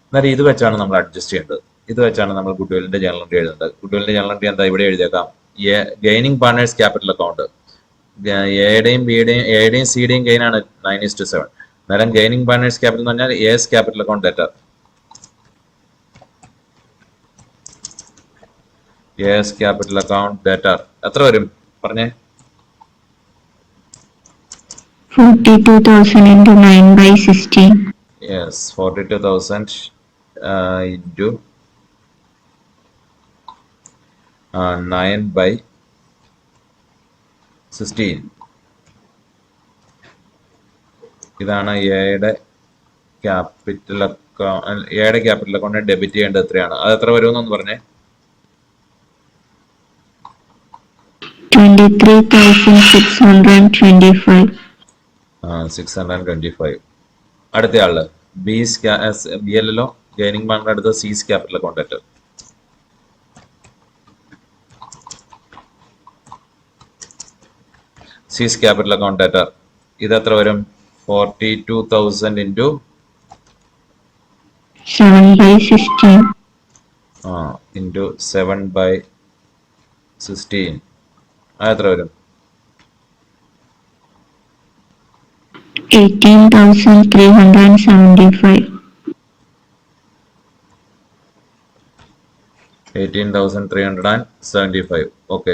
എന്നാൽ ഇത് വെച്ചാണ് നമ്മൾ അഡ്ജസ്റ്റ് ചെയ്യേണ്ടത്. ഇത് വെച്ചാണ് നമ്മൾ ഗുഡ്വില്ലിന്റെ ജേർണൽ എൻട്രി എഴുതേണ്ടത്. ഗുഡ്വില്ലിന്റെ ജേർണൽ എൻട്രി എന്താ? ഇവിടെ എഴുതിയേക്കാം. Gaining partners capital account. എയുടെയും സിയുടെയും ഗെയിൻ ആണ് 9:7. അന്നേരം ഗെയിനിങ് പാർട്ണേഴ്സ് ക്യാപിറ്റൽ എന്ന് പറഞ്ഞാൽ S capital account debtor. Yes capital account debtor എത്ര വരും? പറഞ്ഞേ. 42,000 into 9/16. Yes, 42,000 into 9/16. ഇതാണ് എയുടെ ക്യാപിറ്റൽ അക്കൗണ്ട് ഡെബിറ്റ് ചെയ്യേണ്ടത് എത്രയാണ്? അത് എത്ര വരുമെന്നൊന്ന് പറഞ്ഞേ. 23,625. 625. അടുത്ത ആള് ബി എൽ എല്ലോ ഗെയിനിങ് ബാങ്ക് അടുത്ത് സീസ് capital account debtor. C's capital account debtor ഇത് എത്ര വരും? 42,000 into 7/16. into 7/16. അത് എത്ര വരും? 18,375. 18,375. ഓക്കെ.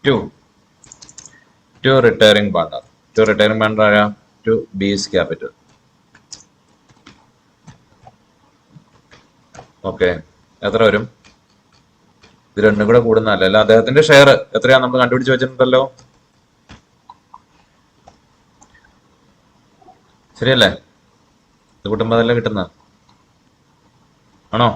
To retiring partner. ആരാ? To B's capital. ഓക്കെ. എത്ര വരും? ഇത് രണ്ടും കൂടെ കൂടുന്നതല്ല. അദ്ദേഹത്തിന്റെ ഷെയർ എത്രയാ നമ്മൾ കണ്ടുപിടിച്ച് വെച്ചിട്ടുണ്ടല്ലോ. ശരിയല്ലേ? ഇത് കൂട്ടുമ്പോൾ അതല്ലേ കിട്ടുന്ന ആണോ?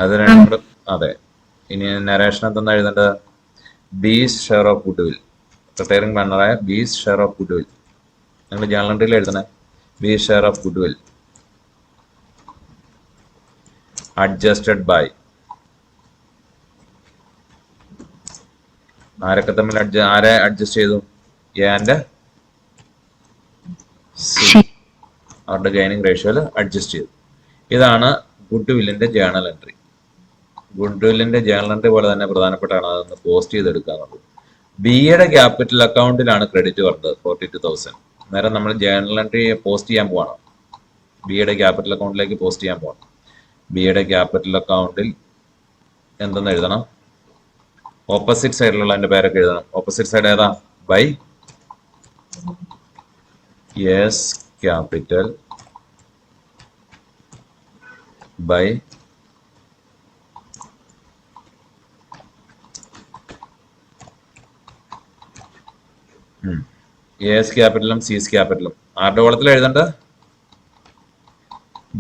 അത് രണ്ടും കൂടെ അതെ. ഇനി നരേഷൻ എന്തെന്നാ എഴുതേണ്ടത്? B's share of goodwill. Retiring പാർട്ണറായ B's share of goodwill. നിങ്ങൾ ജേണൽ എൻട്രിയിൽ എഴുതണേ B's share of goodwill adjusted by ആരൊക്കെ തമ്മിൽ ആരെ അഡ്ജസ്റ്റ് ചെയ്തു? എ ആൻഡ് സി അവരുടെ ഗെയിനിങ് റേഷ്യോയിൽ അഡ്ജസ്റ്റ് ചെയ്തു. ഇതാണ് ഗുഡ് വില്ലിന്റെ ജേണൽ എൻട്രി. ഗുഡ് വില്ലിന്റെ ജേണൽ എൻട്രി പോലെ തന്നെ പ്രധാനപ്പെട്ടാണ് അതൊന്ന് പോസ്റ്റ് ചെയ്തെടുക്കുക എന്നുള്ളത്. ബിയുടെ ക്യാപിറ്റൽ അക്കൗണ്ടിലാണ് ക്രെഡിറ്റ് വരുന്നത് 42,000. നേരം നമ്മൾ ജേണൽ എൻട്രി പോസ്റ്റ് ചെയ്യാൻ പോവാണ്. ബിയുടെ ക്യാപിറ്റൽ അക്കൗണ്ടിലേക്ക് പോസ്റ്റ് ചെയ്യാൻ പോവാണ്. ബിയുടെ ക്യാപിറ്റൽ അക്കൗണ്ടിൽ എന്തെന്ന് എഴുതണം? ഓപ്പോസിറ്റ് സൈഡിലുള്ള അതിന്റെ പേരൊക്കെ എഴുതണം. ഓപ്പോസിറ്റ് സൈഡ് ഏതാ? By yes capital by A's ക്യാപിറ്റലും സിസ് ക്യാപിറ്റലും ആരുടെ കോളത്തിൽ എഴുതണ്ട?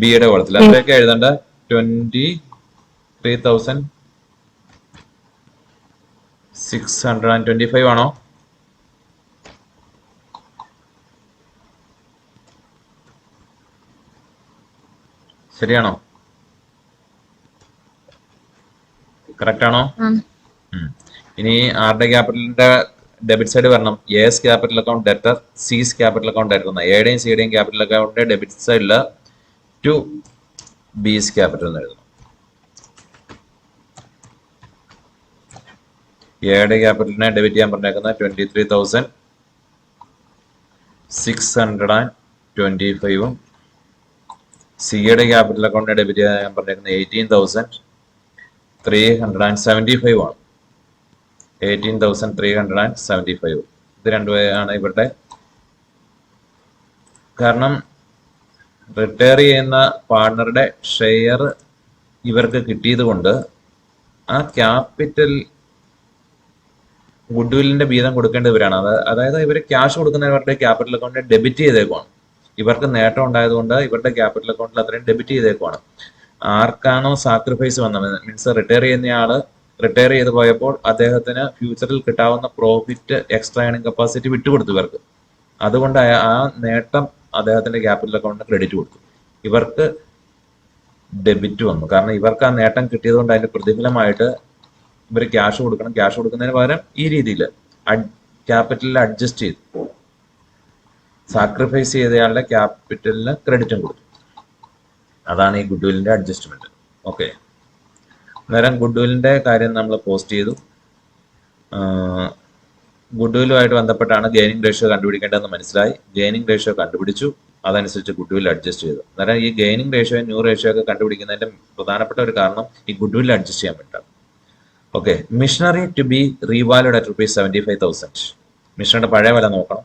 ബിയുടെ കോളത്തിൽ. അതിലേക്ക് എഴുതണ്ട 23,625 ആണോ? ശരിയാണോ? കറക്റ്റ് ആണോ? ഇനി ആരുടെ ക്യാപിറ്റലിന്റെ ഡെബിറ്റ് സൈഡ് വരണം? എസ് ക്യാപിറ്റൽ അക്കൗണ്ട് ഡെറ്റർ, സിസ് ക്യാപിറ്റൽ അക്കൗണ്ട് ഡെറ്റർ. എയുടെയും സിയുടെയും ക്യാപിറ്റൽ അക്കൗണ്ടിന്റെ ഡെബിറ്റ് സൈഡില് ടു ബിസ് ക്യാപിറ്റൽ എന്ന് എഴുതണം. എയുടെ ക്യാപിറ്റലിനെ ഡെബിറ്റ് ചെയ്യാൻ പറഞ്ഞേക്കുന്നത് 23,625 സിയുടെ ക്യാപിറ്റൽ അക്കൗണ്ടിനെ ഡെബിറ്റ് ചെയ്യാൻ പറഞ്ഞേക്കുന്നത് 18,375 ആണ്. 18,375. ഇത് രണ്ടുപേരാണ് ഇവരുടെ. കാരണം റിട്ടയർ ചെയ്യുന്ന പാർട്ണറുടെ ഷെയർ ഇവർക്ക് കിട്ടിയത് കൊണ്ട് ആ ക്യാപിറ്റൽ ഗുഡ് വില്ലിന്റെ വീതം കൊടുക്കേണ്ടവരാണ്. അതായത് ഇവർ ക്യാഷ് കൊടുക്കുന്നവരുടെ ക്യാപിറ്റൽ അക്കൗണ്ടിൽ ഡെബിറ്റ് ചെയ്തേക്കുവാണ്. ഇവർക്ക് നേട്ടം ഉണ്ടായതുകൊണ്ട് ഇവരുടെ ക്യാപിറ്റൽ അക്കൗണ്ടിൽ അത്രയും ഡെബിറ്റ് ചെയ്തേക്കുവാണ്. ആർക്കാണോ സാക്രിഫൈസ് വന്നത്, മീൻസ് റിട്ടയർ ചെയ്യുന്നയാള് റിട്ടയർ ചെയ്ത് പോയപ്പോൾ അദ്ദേഹത്തിന് ഫ്യൂച്ചറിൽ കിട്ടാവുന്ന പ്രോഫിറ്റ് എക്സ്ട്രാ ഏണിംഗ് കപ്പാസിറ്റി വിട്ടുകൊടുത്തു ഇവർക്ക്. അതുകൊണ്ട് ആ നേട്ടം അദ്ദേഹത്തിന്റെ ക്യാപിറ്റൽ അക്കൗണ്ടിന് ക്രെഡിറ്റ് കൊടുത്തു. ഇവർക്ക് ഡെബിറ്റ് വന്നു. കാരണം ഇവർക്ക് ആ നേട്ടം കിട്ടിയത് കൊണ്ട് അതിന്റെ പ്രതിഫലമായിട്ട് ഇവർ ക്യാഷ് കൊടുക്കണം. ക്യാഷ് കൊടുക്കുന്നതിന് പകരം ഈ രീതിയിൽ ക്യാപിറ്റലിൽ അഡ്ജസ്റ്റ് ചെയ്തു, സാക്രിഫൈസ് ചെയ്തയാളുടെ ക്യാപിറ്റലിന് ക്രെഡിറ്റും കൊടുത്തു. അതാണ് ഈ ഗുഡ് വില്ലിന്റെ അഡ്ജസ്റ്റ്മെന്റ്. ഓക്കെ, അന്നേരം ഗുഡ് വില്ലിന്റെ കാര്യം നമ്മൾ പോസ്റ്റ് ചെയ്തു. ഗുഡ് വില്ലുമായിട്ട് ബന്ധപ്പെട്ടാണ് ഗെയിനിങ് റേഷ്യോ കണ്ടുപിടിക്കേണ്ടതെന്ന് മനസ്സിലായി. ഗെയിനിങ് റേഷ്യോ കണ്ടുപിടിച്ചു, അതനുസരിച്ച് ഗുഡ് വില്ല് അഡ്ജസ്റ്റ് ചെയ്തു. അന്നേരം ഈ ഗെയിനിങ് റേഷ്യോ ന്യൂ റേഷ്യോ ഒക്കെ കണ്ടുപിടിക്കുന്നതിന്റെ പ്രധാനപ്പെട്ട ഒരു കാരണം ഈ ഗുഡ് വില്ല് അഡ്ജസ്റ്റ് ചെയ്യാൻ വേണ്ടിയിട്ടാണ്. Okay, machinery to be revalued at ₹75,000. മിഷനറിയുടെ പഴയ വില നോക്കണം.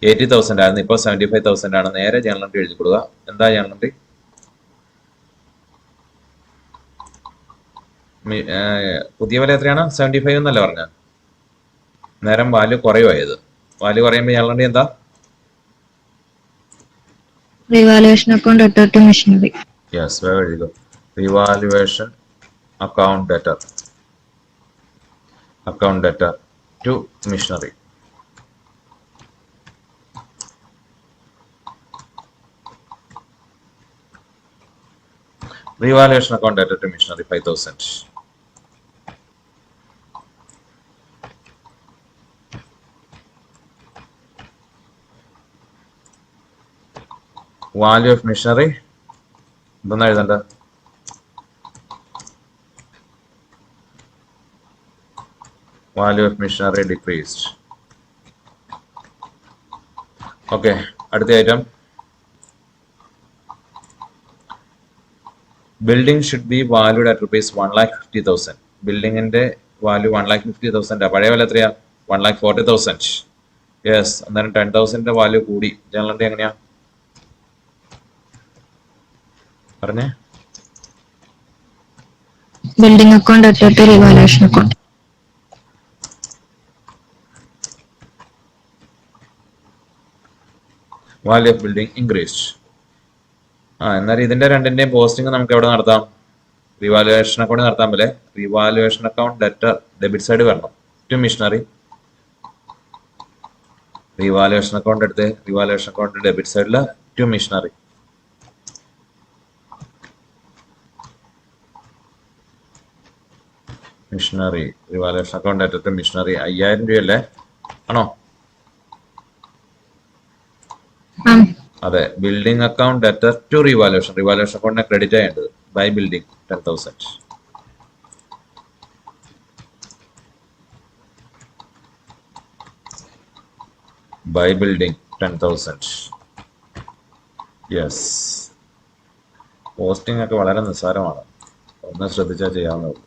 80,000 ആയിരുന്നു, ഇപ്പോൾ 75,000 ആണ്. നേരെ ജേണൽ എൻട്രി എഴുതി കൊടുക്കുക. എന്താ ജേണൽ എൻട്രി? പുതിയ വില എത്രയാണ്? 75 എന്നല്ല പറഞ്ഞ. നേരം വാല്യൂ കുറയുമായത്. വാല്യൂ കുറയുമ്പോൾ ജേണൽ എൻട്രി എന്താ? Revaluation account debtor to machinery. Yes, വേഗം എഴുതിക്കോ. Revaluation account debtor to machinery. Revaluation account debtor to missionary 5,000. Value of missionary എന്തെന്നാ എഴുതണ്ട? Value of missionary decreased. Okay, അടുത്ത item. Building should be valued at ₹1,50,000. ബിൽഡിങ്ങിന്റെ value 1,50,000. പഴയ വില എത്രയാ? 1,40,000. Yes, അന്നേരം 10,000 value കൂടി. ജേണൽ എൻട്രി എങ്ങനെയാ പറഞ്ഞേ? Building account debtor to revaluation account. Value of building increased. എന്നാൽ ഇതിന്റെ രണ്ടിന്റെയും പോസ്റ്റിംഗ് നമുക്ക് എവിടെ നടത്താം? റിവാലുവേഷൻ അക്കൗണ്ട് നടത്താൻ പോലെ revaluation account debtor debit side വരണം ടു മിഷനറി. റിവാലുവേഷൻ അക്കൗണ്ട് എടുത്ത് റിവാലുവേഷൻ അക്കൗണ്ട് ഡെബിറ്റ് സൈഡിൽ to machinery. Machinery revaluation account debtor to machinery 5000 രൂപയല്ലേ? ആണോ? അതെ. Building account debtor to revaluation. Revaluation അക്കൗണ്ടിനെ ക്രെഡിറ്റ് ചെയ്യേണ്ടത് by building 10,000. By building 10,000. Yes. Posting ഒക്കെ വളരെ നിസ്സാരമാണ്, ഒന്ന് ശ്രദ്ധിച്ചാൽ ചെയ്യാവുന്നതുള്ളൂ.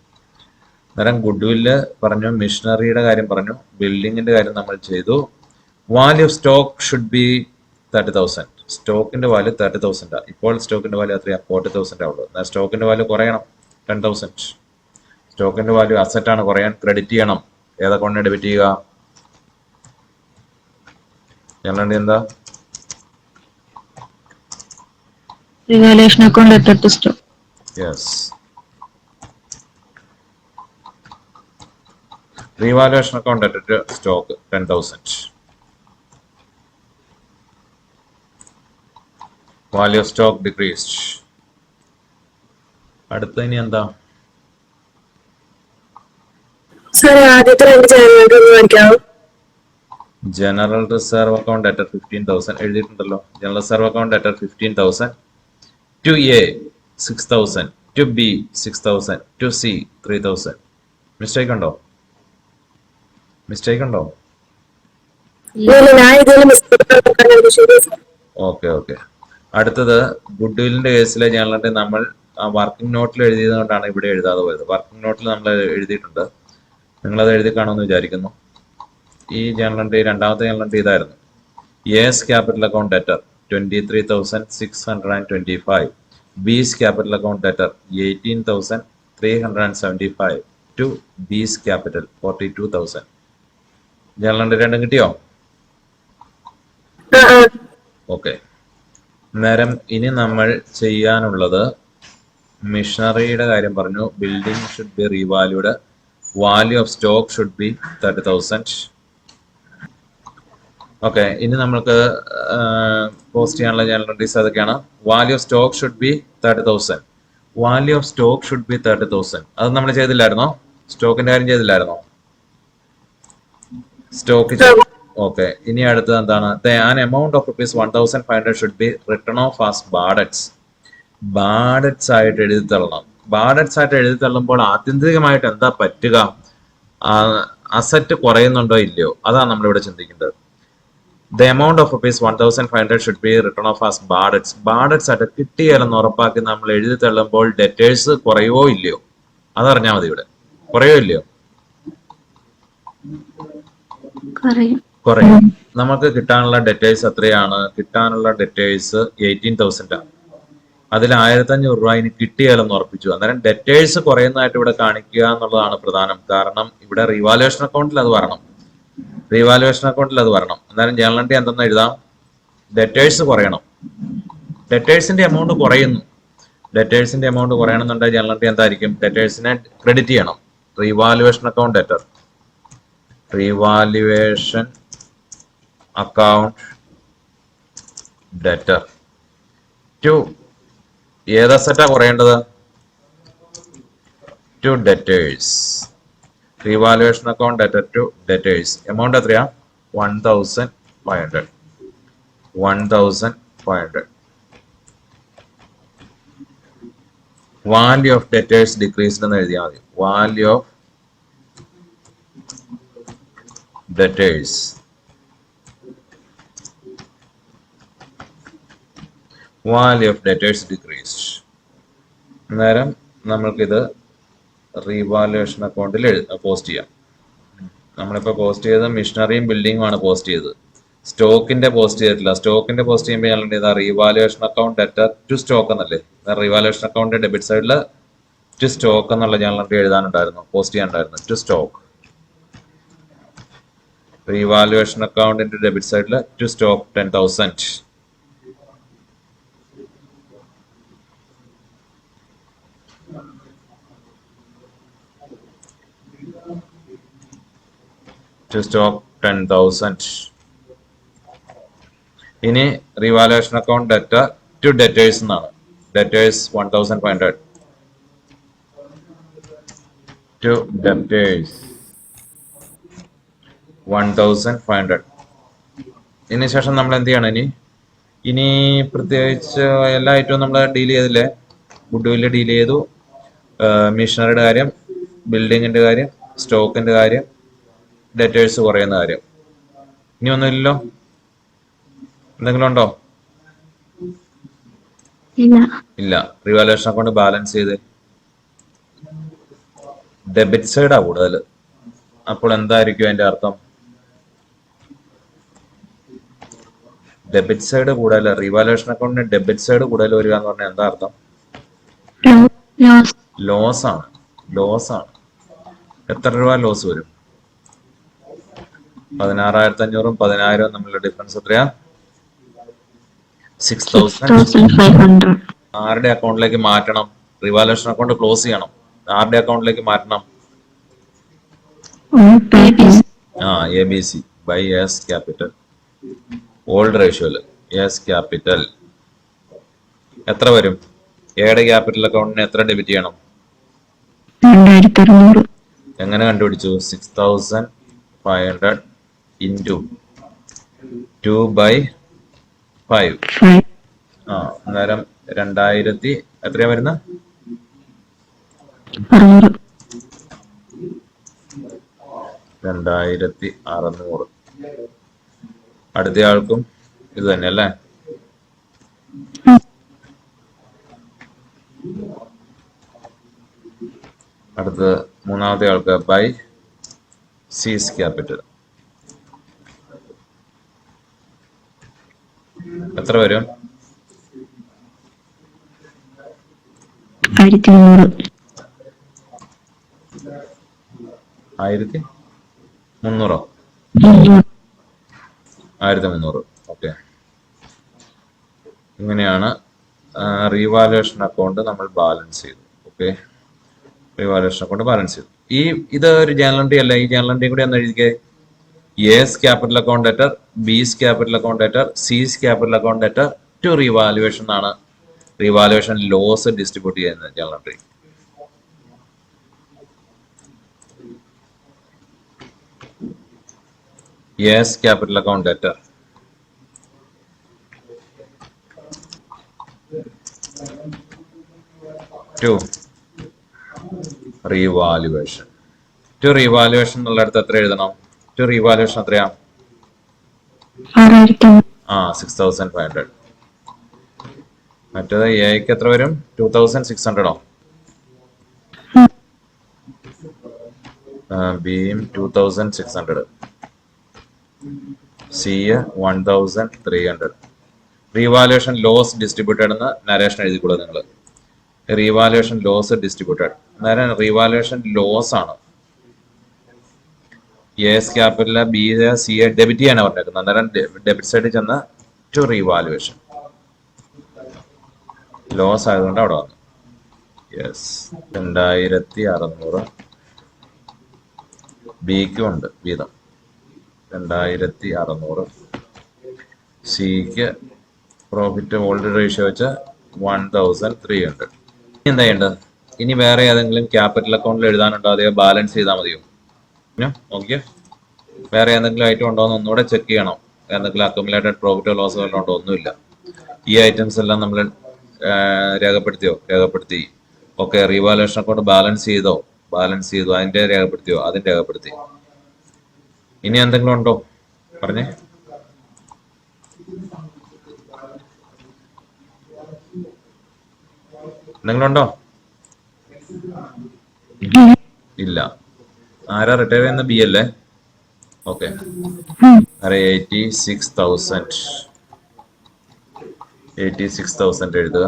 അന്നേരം ഗുഡ് വില്ല് പറഞ്ഞു, മിഷനറിയുടെ കാര്യം പറഞ്ഞു, ബിൽഡിങ്ങിന്റെ കാര്യം നമ്മൾ ചെയ്തു. Value of stock should be 30,000. സ്റ്റോക്കിന്റെ വാല്യൂ 30,000. ഇപ്പോൾ സ്റ്റോക്കിന്റെ വാല്യൂ എത്രയാണ്? 40,000 ഉള്ളൂ. എന്നാൽ സ്റ്റോക്കിന്റെ വാല്യൂ കുറയണം 10,000. സ്റ്റോക്കിന്റെ വാല്യൂ അസറ്റ് ആണ്, കുറയാൻ ക്രെഡിറ്റ് ചെയ്യണം. ഏതൊക്കെ ഡെബിറ്റ് ചെയ്യുക? ഞങ്ങളുടെ എന്താ? Revaluation account debtor to stock. Yes. Revaluation account debtor to stock 10,000. Value of stock decreased. അടുത്ത ഇനി എന്താ? ജനറൽ റിസർവ് അക്കൗണ്ട് ഡെറ്റർ 15,000 എഴുതിയിട്ടുണ്ടല്ലോ. General reserve account debtor 15,000. To A 6,000, to B 6,000, to C 3,000. Mistake ഉണ്ടോ? Mistake ഉണ്ടോ? Okay. അടുത്തത് ഗുഡ് വില്ലിന്റെ കേസിലെ ജനറലിന്റെ നമ്മൾ വർക്കിംഗ് നോട്ടിൽ എഴുതിയത് കൊണ്ടാണ് ഇവിടെ എഴുതാതെ പോയത്. വർക്കിംഗ് നോട്ടിൽ നമ്മൾ എഴുതിയിട്ടുണ്ട്, നിങ്ങളത് എഴുതി കാണുമെന്ന് വിചാരിക്കുന്നു. ഈ ജനറലിന്റെ രണ്ടാമത്തെ ജനറലിന്റെ ഇതായിരുന്നു. A's capital account debtor 23,625. B's capital account debtor 18,375 to B's capital 42,000. ജനറലിന്റെ രണ്ടും കിട്ടിയോ? ഓക്കെ. നേരം ഇനി നമ്മൾ ചെയ്യാനുള്ളത് മിഷനറിയുടെ കാര്യം പറഞ്ഞു. Building should B revalued. Value of stock should be 30,000. Okay. ഇനി നമുക്ക് പോസ്റ്റ് ചെയ്യാനുള്ള ജനറൽ എൻട്രീസ് അതൊക്കെയാണ്. Value of stock should be 30,000. Value of stock should be 30,000. അത് നമ്മൾ ചെയ്തില്ലായിരുന്നോ? സ്റ്റോക്കിന്റെ കാര്യം ചെയ്തില്ലായിരുന്നോ? സ്റ്റോക്ക്. ഓക്കെ. ഇനി അടുത്തത് എന്താണ്? An amount of ₹1,500 should be written of as ബാഡറ്റ്സ്. ബാഡറ്റ്സ് ആയിട്ട് എഴുതി തള്ളണം. ബാഡറ്റ്സ് ആയിട്ട് എഴുതി തള്ളുമ്പോൾ ആത്യന്തികമായിട്ട് എന്താ പറ്റുക? അസറ്റ് കുറയുന്നുണ്ടോ ഇല്ലയോ? അതാണ് നമ്മളിവിടെ ചിന്തിക്കേണ്ടത്. The amount of ₹1,500 should be written of as ബാഡറ്റ്സ്. ബാഡറ്റ്സ് ആയിട്ട് കിട്ടിയാലെന്ന് ഉറപ്പാക്കി നമ്മൾ എഴുതി തള്ളുമ്പോൾ ഡെറ്റേഴ്സ് കുറയോ ഇല്ലയോ അതറിഞ്ഞാൽ മതി. ഇവിടെ കുറയോ ഇല്ലയോ? കുറയും. നമുക്ക് കിട്ടാനുള്ള ഡെറ്റേഴ്സ് എത്രയാണ്? കിട്ടാനുള്ള ഡെറ്റേഴ്സ് 18,000 ആണ്. അതിൽ 1,500 രൂപ ഇനി കിട്ടിയാലെന്ന് ഉറപ്പിച്ചു. അന്നേരം ഡെറ്റേഴ്സ് കുറയുന്നതായിട്ട് ഇവിടെ കാണിക്കുക എന്നുള്ളതാണ് പ്രധാനം. കാരണം ഇവിടെ റിവാലുവേഷൻ അക്കൗണ്ടിൽ അത് വരണം. അന്നേരം ജനറൽ എൻട്രി എന്തെന്ന് എഴുതാം? ഡെറ്റേഴ്സ് കുറയണം. ഡെറ്റേഴ്സിന്റെ എമൗണ്ട് കുറയുന്നു. ഡെറ്റേഴ്സിന്റെ എമൗണ്ട് കുറയണമെന്നുണ്ടെങ്കിൽ ജനറൽ എൻട്രി എന്തായിരിക്കും? ഡെറ്റേഴ്സിനെ ക്രെഡിറ്റ് ചെയ്യണം. Revaluation account debtor. Revaluation account debtor to ഏത് അസറ്റാ കുറയേണ്ടത്? To debtors. Revaluation account debtor to debtors. Amount എത്രയാ? 1,500. 1,500. വാല്യൂ ഓഫ് ഡെറ്റേഴ്സ് ഡിക്രീസ്ഡ് എന്ന് എഴുതിയാൽ മതി. Value of debtors. Value of debtors decreased. അന്നേരം നമ്മൾക്കിത് റീവാലുവേഷൻ അക്കൗണ്ടിൽ പോസ്റ്റ് ചെയ്യാം. നമ്മളിപ്പോൾ പോസ്റ്റ് ചെയ്തത് മിഷനറിയും ബിൽഡിങ്ങും ആണ് പോസ്റ്റ് ചെയ്തത്. സ്റ്റോക്കിന്റെ പോസ്റ്റ് ചെയ്തിട്ടില്ല. സ്റ്റോക്കിന്റെ പോസ്റ്റ് ചെയ്യുമ്പോൾ ഞങ്ങൾ ഇതാ revaluation account debtor to stock എന്നല്ലേ. റീവാലുവേഷൻ അക്കൗണ്ട് ഡെബിറ്റ് സൈഡിൽ ടു സ്റ്റോക്ക് എന്നുള്ള ജനറൽ എൻട്രി എഴുതാനുണ്ടായിരുന്നു, പോസ്റ്റ് ചെയ്യാനുണ്ടായിരുന്നു. To stock. റീവാലുവേഷൻ അക്കൗണ്ടിന്റെ ഡെബിറ്റ് സൈഡിൽ ടു സ്റ്റോക്ക് 10,000. To stock 10,000. ഇനി revaluation account debtor to debtors എന്നാണ്. Debtors 1,500 to debtors 1,500. ഇതിന് ശേഷം നമ്മൾ എന്ത് ചെയ്യണം? ഇനി പ്രത്യേകിച്ച് എല്ലാ ഐറ്റവും നമ്മൾ ഡീൽ ചെയ്തില്ലേ? ഗുഡ് വില്ല് ഡീൽ ചെയ്തു, മിഷനറിയുടെ കാര്യം, ബിൽഡിങ്ങിന്റെ കാര്യം, സ്റ്റോക്കിന്റെ കാര്യം, ഡെറ്റേഴ്സ് കുറയുന്ന കാര്യം. ഇനി ഒന്നുമില്ലല്ലോ? എന്തെങ്കിലും ഉണ്ടോ? ഇല്ല. റിവാലുവേഷൻ അക്കൗണ്ട് ബാലൻസ് ചെയ്ത് ഡെബിറ്റ് സൈഡാ കൂടുതൽ. അപ്പോൾ എന്തായിരിക്കും അതിന്റെ അർത്ഥം? ഡെബിറ്റ് സൈഡ് കൂടുതൽ, റിവാലുവേഷൻ അക്കൗണ്ടിന് ഡെബിറ്റ് സൈഡ് കൂടുതൽ വരിക എന്ന് പറഞ്ഞാൽ എന്താ അർത്ഥം? ലോസ് ആണ്. ലോസ് ആണ്. എത്ര രൂപ ലോസ് വരും? 16,500 10,000 തമ്മിലുള്ള ഡിഫറൻസ് എത്രയാ? 6,500. ആരുടെ അക്കൗണ്ടിലേക്ക് മാറ്റണം? റിവാലുവേഷൻ അക്കൗണ്ട് ക്ലോസ് ചെയ്യണം. ആരുടെ അക്കൗണ്ടിലേക്ക് മാറ്റണം? ABC by A's capital. Old റേഷ്യോയില് എസ് ക്യാപിറ്റൽ എത്ര വരും? എയുടെ ക്യാപിറ്റൽ അക്കൗണ്ടിന് എത്ര ഡെബിറ്റ് ചെയ്യണം? 2,600. എങ്ങനെ കണ്ടുപിടിച്ചു? 6,500 ഇൻറ്റു 2/5. അന്നേരം 2,000 എത്രയാ വരുന്ന? 2,600. അടുത്ത ആൾക്കും ഇത് തന്നെ അല്ലേ? അടുത്ത് മൂന്നാമത്തെ ആൾക്ക് ബൈ സീസ് ക്യാപിറ്റൽ എത്ര വരും? 1,300. 1,300. 1,300. ഓക്കെ. ഇങ്ങനെയാണ് റീവാലുവേഷൻ അക്കൗണ്ട് നമ്മൾ ബാലൻസ് ചെയ്തു. ഓക്കെ, റീവാലുവേഷൻ അക്കൗണ്ട് ബാലൻസ് ചെയ്തു. ഇത് ഒരു ജേണൽ എൻട്രി അല്ല. ഈ ജേണൽ എൻട്രി കൂടി ഒന്ന് എഴുതിക്കേ. A's capital account debtor, B's capital account debtor, C's capital account debtor to revaluation ആണ്. റീവാലുവേഷൻ ലോസ് ഡിസ്ട്രിബ്യൂട്ട് ചെയ്യുന്ന journal entry. Yes, capital account debtor. To revaluation. To revaluation എന്നുള്ളടത്ത് എത്ര എഴുതണം? To revaluation എത്രയാ? 6,500. മറ്റേത് എക്ക് എത്ര വരും? 2,600. ബിയും 2,600. സി 1,300. റീവാലുവേഷൻ ലോസ് ഡിസ്ട്രിബ്യൂട്ടഡ് എന്ന് നരേഷൻ എഴുതിക്കൊള്ളൂ നിങ്ങൾ. റീവാലുവേഷൻ ലോസ് ഡിസ്ട്രിബ്യൂട്ടഡ് അന്നേരം റീവാലുവേഷൻ ലോസ് ആണ്. S capital B C A debit ചെയ്യാനാണ് പറഞ്ഞേക്കുന്നത്. അന്നേരം ഡെബിറ്റ് സൈഡിൽ ചെന്ന് ടു റീവാലുവേഷൻ ലോസ് ആയതുകൊണ്ട് അവിടെ വന്നു. യെസ്, 2,600 ബിക്കും ഉണ്ട് വീതം. 2,600. സിക്ക് പ്രോഫിറ്റ് ഓൾഡ് റേഷ്യോ വെച്ച് 1,300. എന്താ ചെയ്യേണ്ടത്? ഇനി വേറെ ഏതെങ്കിലും ക്യാപിറ്റൽ അക്കൗണ്ടിൽ എഴുതാനുണ്ടോ? അതോ ബാലൻസ് ചെയ്താൽ മതിയോ? നോക്കിയോ, വേറെ എന്തെങ്കിലും ഐറ്റം ഉണ്ടോ എന്ന് ഒന്നുകൂടെ ചെക്ക് ചെയ്യണം. എന്തെങ്കിലും അക്യുമുലേറ്റഡ് പ്രോഫിറ്റോ ലോസോ വല്ലതും ഉണ്ടോ? ഒന്നുമില്ല. ഈ ഐറ്റംസ് എല്ലാം നമ്മൾ രേഖപ്പെടുത്തിയോ? രേഖപ്പെടുത്തി. ഓക്കെ. റീവാലുവേഷൻ അക്കൗണ്ട് ബാലൻസ് ചെയ്തോ? ബാലൻസ് ചെയ്തു. അതിന്റെ രേഖപ്പെടുത്തിയോ? അതിന്റെ രേഖപ്പെടുത്തി. ഇനി എന്തെങ്കിലും ഉണ്ടോ? പറഞ്ഞേ. എന്തെങ്കിലും ഉണ്ടോ? ഇല്ല. ആരാ റിട്ടയർ ചെയ്യുന്ന? ബി അല്ലേ? ഓക്കെ. 86,000 എഴുതുക.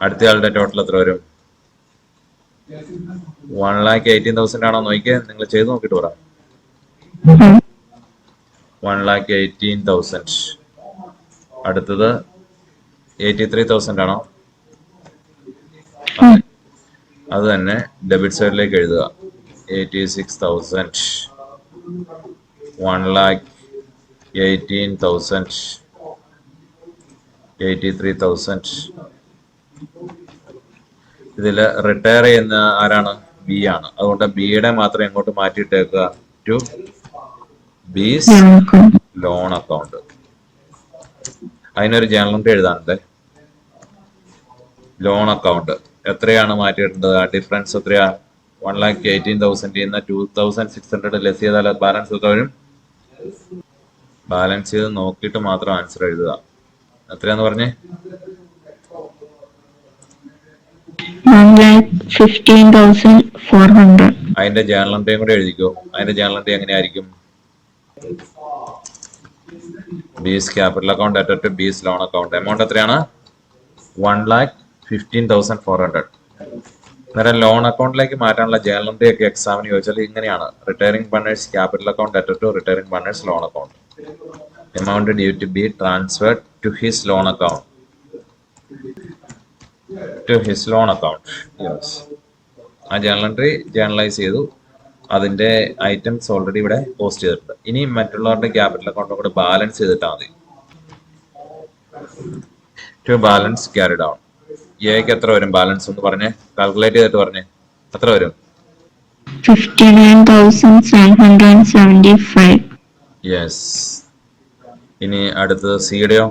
അടുത്ത ആളുടെ ടോട്ടൽ എത്ര വരും? 1,18,000 ആണോ നോക്കിയേ. നിങ്ങൾ ചെയ്ത് നോക്കിട്ട് പറ. 1,18,000. അടുത്തത് 83,000 ആണോ? അത് തന്നെ ഡെബിറ്റ് സൈഡിലേക്ക് എഴുതുക. 86,000. 1,18,000, 83,000. ഇതിൽ റിട്ടയർ ചെയ്യുന്ന ആരാണ്? ബി ആണ്. അതുകൊണ്ട് ബിയുടെ മാത്രം എങ്ങോട്ട് മാറ്റിയിട്ടേക്കുക? To B's loan account. അതിനൊരു ജേണൽ എൻട്രി എഴുതാനുണ്ട്. ലോൺ അക്കൗണ്ട് എത്രയാണ് മാറ്റിയിട്ടുണ്ട്? ആ ഡിഫറൻസ് എത്രയാ? 1,18,000 2,600 ലെസ് ചെയ്താൽ ബാലൻസ് എത്ര വരും? ബാലൻസ് ചെയ്ത് നോക്കിയിട്ട് മാത്രം ആൻസർ എഴുതുക. എത്രയാന്ന് പറഞ്ഞേ? 1,15,400. അതിന്റെ ജേണൽ എൻട്രിയും കൂടെ എഴുതിക്കോ. അതിന്റെ ജേണൽ എൻട്രി എങ്ങനെയായിരിക്കും? B's capital account at B's loan account. Amount എത്രയാണ്? 1,15,400. അന്നേരം ലോൺ അക്കൗണ്ടിലേക്ക് മാറ്റാനുള്ള ജേണൽ എൻട്രി ഒക്കെ എക്സാമിന് ചോദിച്ചാൽ ഇങ്ങനെയാണ്: retiring partners capital account at retiring partners loan account. Amount due to be transferred to his loan account. Yes. ആ ജേണൽ എൻട്രി ജേണലൈസ് ചെയ്തു. അതിന്റെ ഐറ്റംസ് ഓൾറെഡി ഇവിടെ പോസ്റ്റ് ചെയ്തിട്ടുണ്ട്. ഇനി മറ്റുള്ളവരുടെ ക്യാപിറ്റൽ അക്കൗണ്ടും കൂടെ ബാലൻസ് ചെയ്തിട്ടാൽ മതി. To balance carry down. എക്ക് എത്ര വരും ബാലൻസ് എന്ന് പറഞ്ഞേ? കാൽക്കുലേറ്റ് ചെയ്തിട്ട് പറഞ്ഞേ. എത്ര വരും? 59,775. യെസ്. ഇനി അടുത്തത് സിയുടെയോ?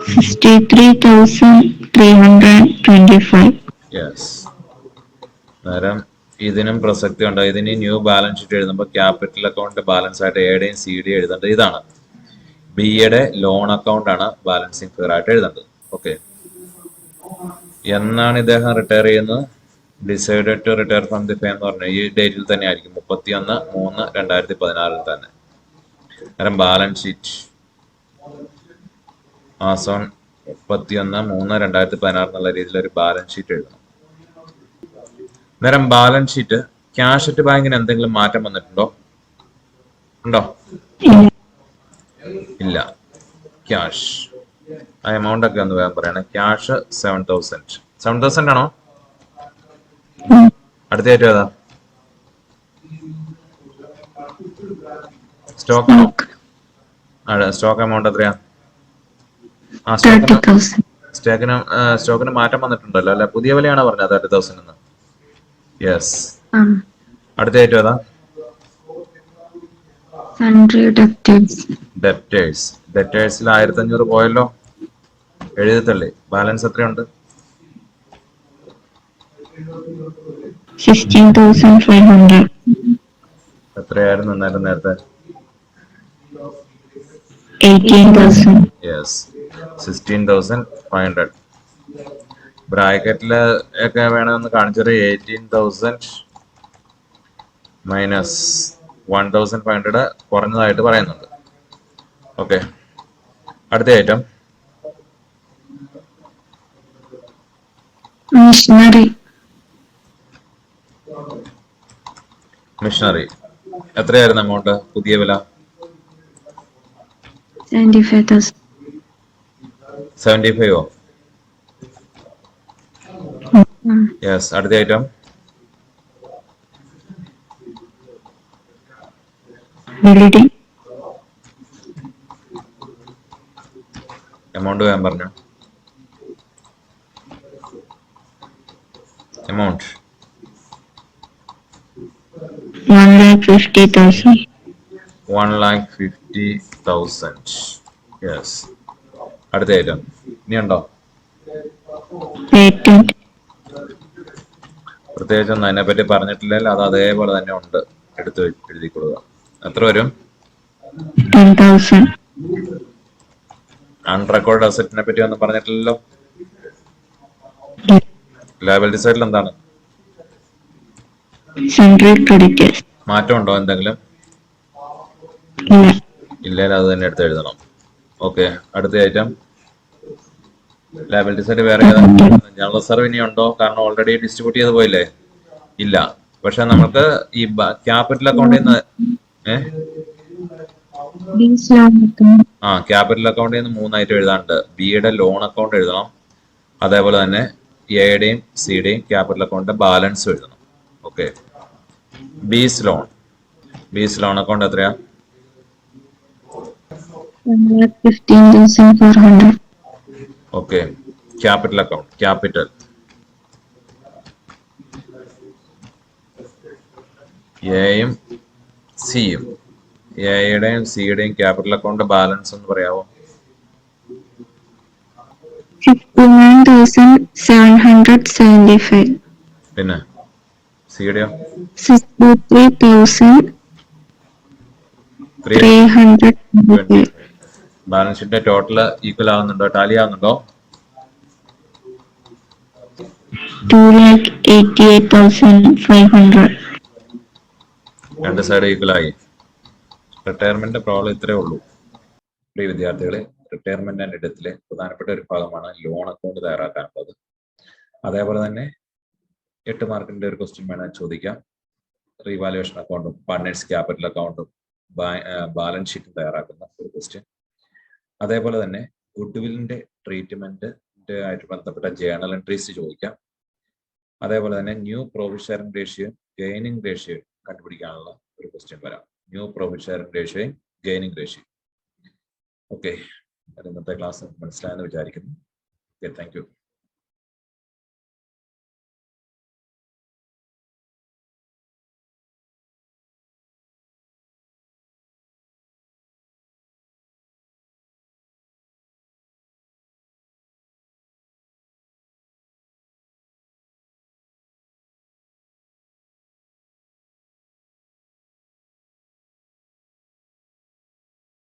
63,325. യെസ്. നേരം ഇതിനും പ്രസക്തി ഉണ്ട്. ഇതിന് ന്യൂ ബാലൻസ് ഷീറ്റ് എഴുതുമ്പോൾ ക്യാപിറ്റൽ അക്കൗണ്ട് ബാലൻസ് ആയിട്ട് എയുടെയും സിയുടെയും എഴുതേണ്ടത് ഇതാണ്. ബിയുടെ ലോൺ അക്കൗണ്ട് ആണ് ബാലൻസിങ് ഫിഗർ ആയിട്ട് എഴുതേണ്ടത്. ഓക്കെ. എന്നാണ് ഇദ്ദേഹം റിട്ടയർ ചെയ്യുന്നത്? Decided to retire from the firm എന്ന് പറഞ്ഞാൽ ഈ ഡേറ്റിൽ തന്നെ ആയിരിക്കും, 31/3/2016 തന്നെ. കാരണം ബാലൻസ് ഷീറ്റ് ആസ് ഓൺ 31/3/2016 എന്നുള്ള രീതിയിൽ ഒരു ബാലൻസ് ഷീറ്റ് എഴുതണം. നേരം ബാലൻസ് ഷീറ്റ് ക്യാഷ് അറ്റ് ബാങ്കിന് എന്തെങ്കിലും മാറ്റം വന്നിട്ടുണ്ടോ? ഉണ്ടോ? ഇല്ല. ക്യാഷ് ആ എമൗണ്ട് ഒക്കെ ഒന്ന് വേഗം പറയണേ. ക്യാഷ് 7,000 ആണോ? അടുത്ത ഏറ്റവും ഏതാ? സ്റ്റോക്ക് ആണോ? സ്റ്റോക്ക് എമൗണ്ട് എത്രയാ? ആ സ്റ്റോക്കിന് മാറ്റം വന്നിട്ടുണ്ടല്ലോ അല്ലെ? പുതിയ വിലയാണോ പറഞ്ഞത് 30,000 എന്ന്? യെസ്. അടുത്ത ഏറ്റവും ഏതാ? ഡെപ്റ്റേഴ്സിൽ 1,500 പോയല്ലോ. എഴുതത്തല്ലേ? ബാലൻസ് എത്രയുണ്ട്? 16,500. എത്രയായിരുന്നു എന്നാലും നേരത്തെ? 18,000. യെസ്. 16,500. ബ്രാക്കറ്റില് ഒക്കെ വേണമെന്ന് കാണിച്ചത് 18,000 മൈനസ് 1,500 കുറഞ്ഞതായിട്ട് പറയുന്നുണ്ട്. ഓക്കെ. അടുത്ത ഐറ്റം മിഷനറി. എത്രയായിരുന്നു എമൗണ്ട്? പുതിയ വില 75. യെസ്. അടുത്ത ഐറ്റം എമൗണ്ട് ഞാൻ പറഞ്ഞു. എമൗണ്ട് 1,50,000. 1,50,000. യെസ്. അടുത്ത ഐറ്റം ഇനി ഉണ്ടോ? പ്രത്യേകിച്ചൊന്നും അതിനെപ്പറ്റി പറഞ്ഞിട്ടില്ലെങ്കിൽ അത് അതേപോലെ തന്നെ ഉണ്ട്. എടുത്ത് എഴുതി കൊടുക്കുക. എത്ര വരും? 10,000. അൺറെക്കോർഡ് അസറ്റിനെ പറ്റി ഒന്നും പറഞ്ഞിട്ടില്ലല്ലോ. ലയബിലിറ്റി സൈഡിൽ എന്താണ്? മാറ്റം ഉണ്ടോ എന്തെങ്കിലും? ഇല്ലെങ്കിൽ അത് തന്നെ എടുത്ത് എഴുതണം. ഓക്കെ. അടുത്ത ഐറ്റം ലയബിലിറ്റി സൈഡ് വേറെ ജനറൽ റിസർവ് ഇനി ഉണ്ടോ? കാരണം ഓൾറെഡി ഡിസ്ട്രിബ്യൂട്ട് ചെയ്ത് പോയില്ലേ? ഇല്ല. പക്ഷെ നമുക്ക് ഈ ക്യാപിറ്റൽ അക്കൗണ്ടിൽ നിന്ന് ക്യാപിറ്റൽ അക്കൗണ്ടിൽ നിന്ന് 3 ഐറ്റം എഴുതാനുണ്ട്. ബിയുടെ ലോൺ അക്കൗണ്ട് എഴുതണം. അതേപോലെ തന്നെ എയുടെയും സിയുടെയും ക്യാപിറ്റൽ അക്കൗണ്ടിന്റെ ബാലൻസ് എഴുതണം. ഓക്കെ. ബീസ് ലോൺ അക്കൗണ്ട് എത്രയാ? 15,400. ഓക്കെ. ക്യാപിറ്റൽ അക്കൗണ്ട്, ക്യാപിറ്റൽ എയും സിയും, എയുടെയും സിയുടെയും ക്യാപിറ്റൽ അക്കൗണ്ട് ബാലൻസ് എന്ന് പറയാമോ? 59,775. പിന്നെ സിയുടെയോ? 63,325. ബാലൻസ് ഷീറ്റിന്റെ ടോട്ടൽ ഈക്വൽ ആവുന്നുണ്ടോ, ടാലി ആവുന്നുണ്ടോ? 2,88,500. രണ്ട് സൈഡ് ഈക്വൽ ആയി. റിട്ടയർമെന്റ് പ്രോബ്ലം ഇത്രേ ഉള്ളൂ. പ്രിയ വിദ്യാർത്ഥികളെ, റിട്ടയർമെന്റ് ആൻഡ് ഡെത്തിലെ പ്രധാനപ്പെട്ട ഒരു ഭാഗമാണ് ലോൺ അക്കൗണ്ട് തയ്യാറാക്കാനുള്ളത്. അതേപോലെ തന്നെ 8 മാർക്കിന്റെ ഒരു ക്വസ്റ്റ്യൻ വേണം ചോദിക്കാം. റീവാലുവേഷൻ അക്കൗണ്ടും പാർട്ട്നേഴ്സ് ക്യാപിറ്റൽ അക്കൗണ്ടും ബാലൻസ് ഷീറ്റും തയ്യാറാക്കുന്ന ഒരു ക്വസ്റ്റ്യൻ. അതേപോലെ തന്നെ ഗുഡ്വില്ലിന്റെ ട്രീറ്റ്മെന്റ് ആയിട്ട് ബന്ധപ്പെട്ട ജേണൽ എൻട്രീസ് ചോദിക്കാം. അതേപോലെ തന്നെ new profit sharing ratio, gaining ratio കണ്ടുപിടിക്കാനുള്ള ഒരു ക്വസ്റ്റ്യൻ വരാം. ന്യൂ പ്രോഫിറ്റ് ഷെയറിംഗ് റേഷ്യോയും ഗെയിനിങ് റേഷ്യോ. ഓക്കെ, ഇന്നത്തെ ക്ലാസ് മനസ്സിലായെന്ന് വിചാരിക്കുന്നു. Okay, thank U.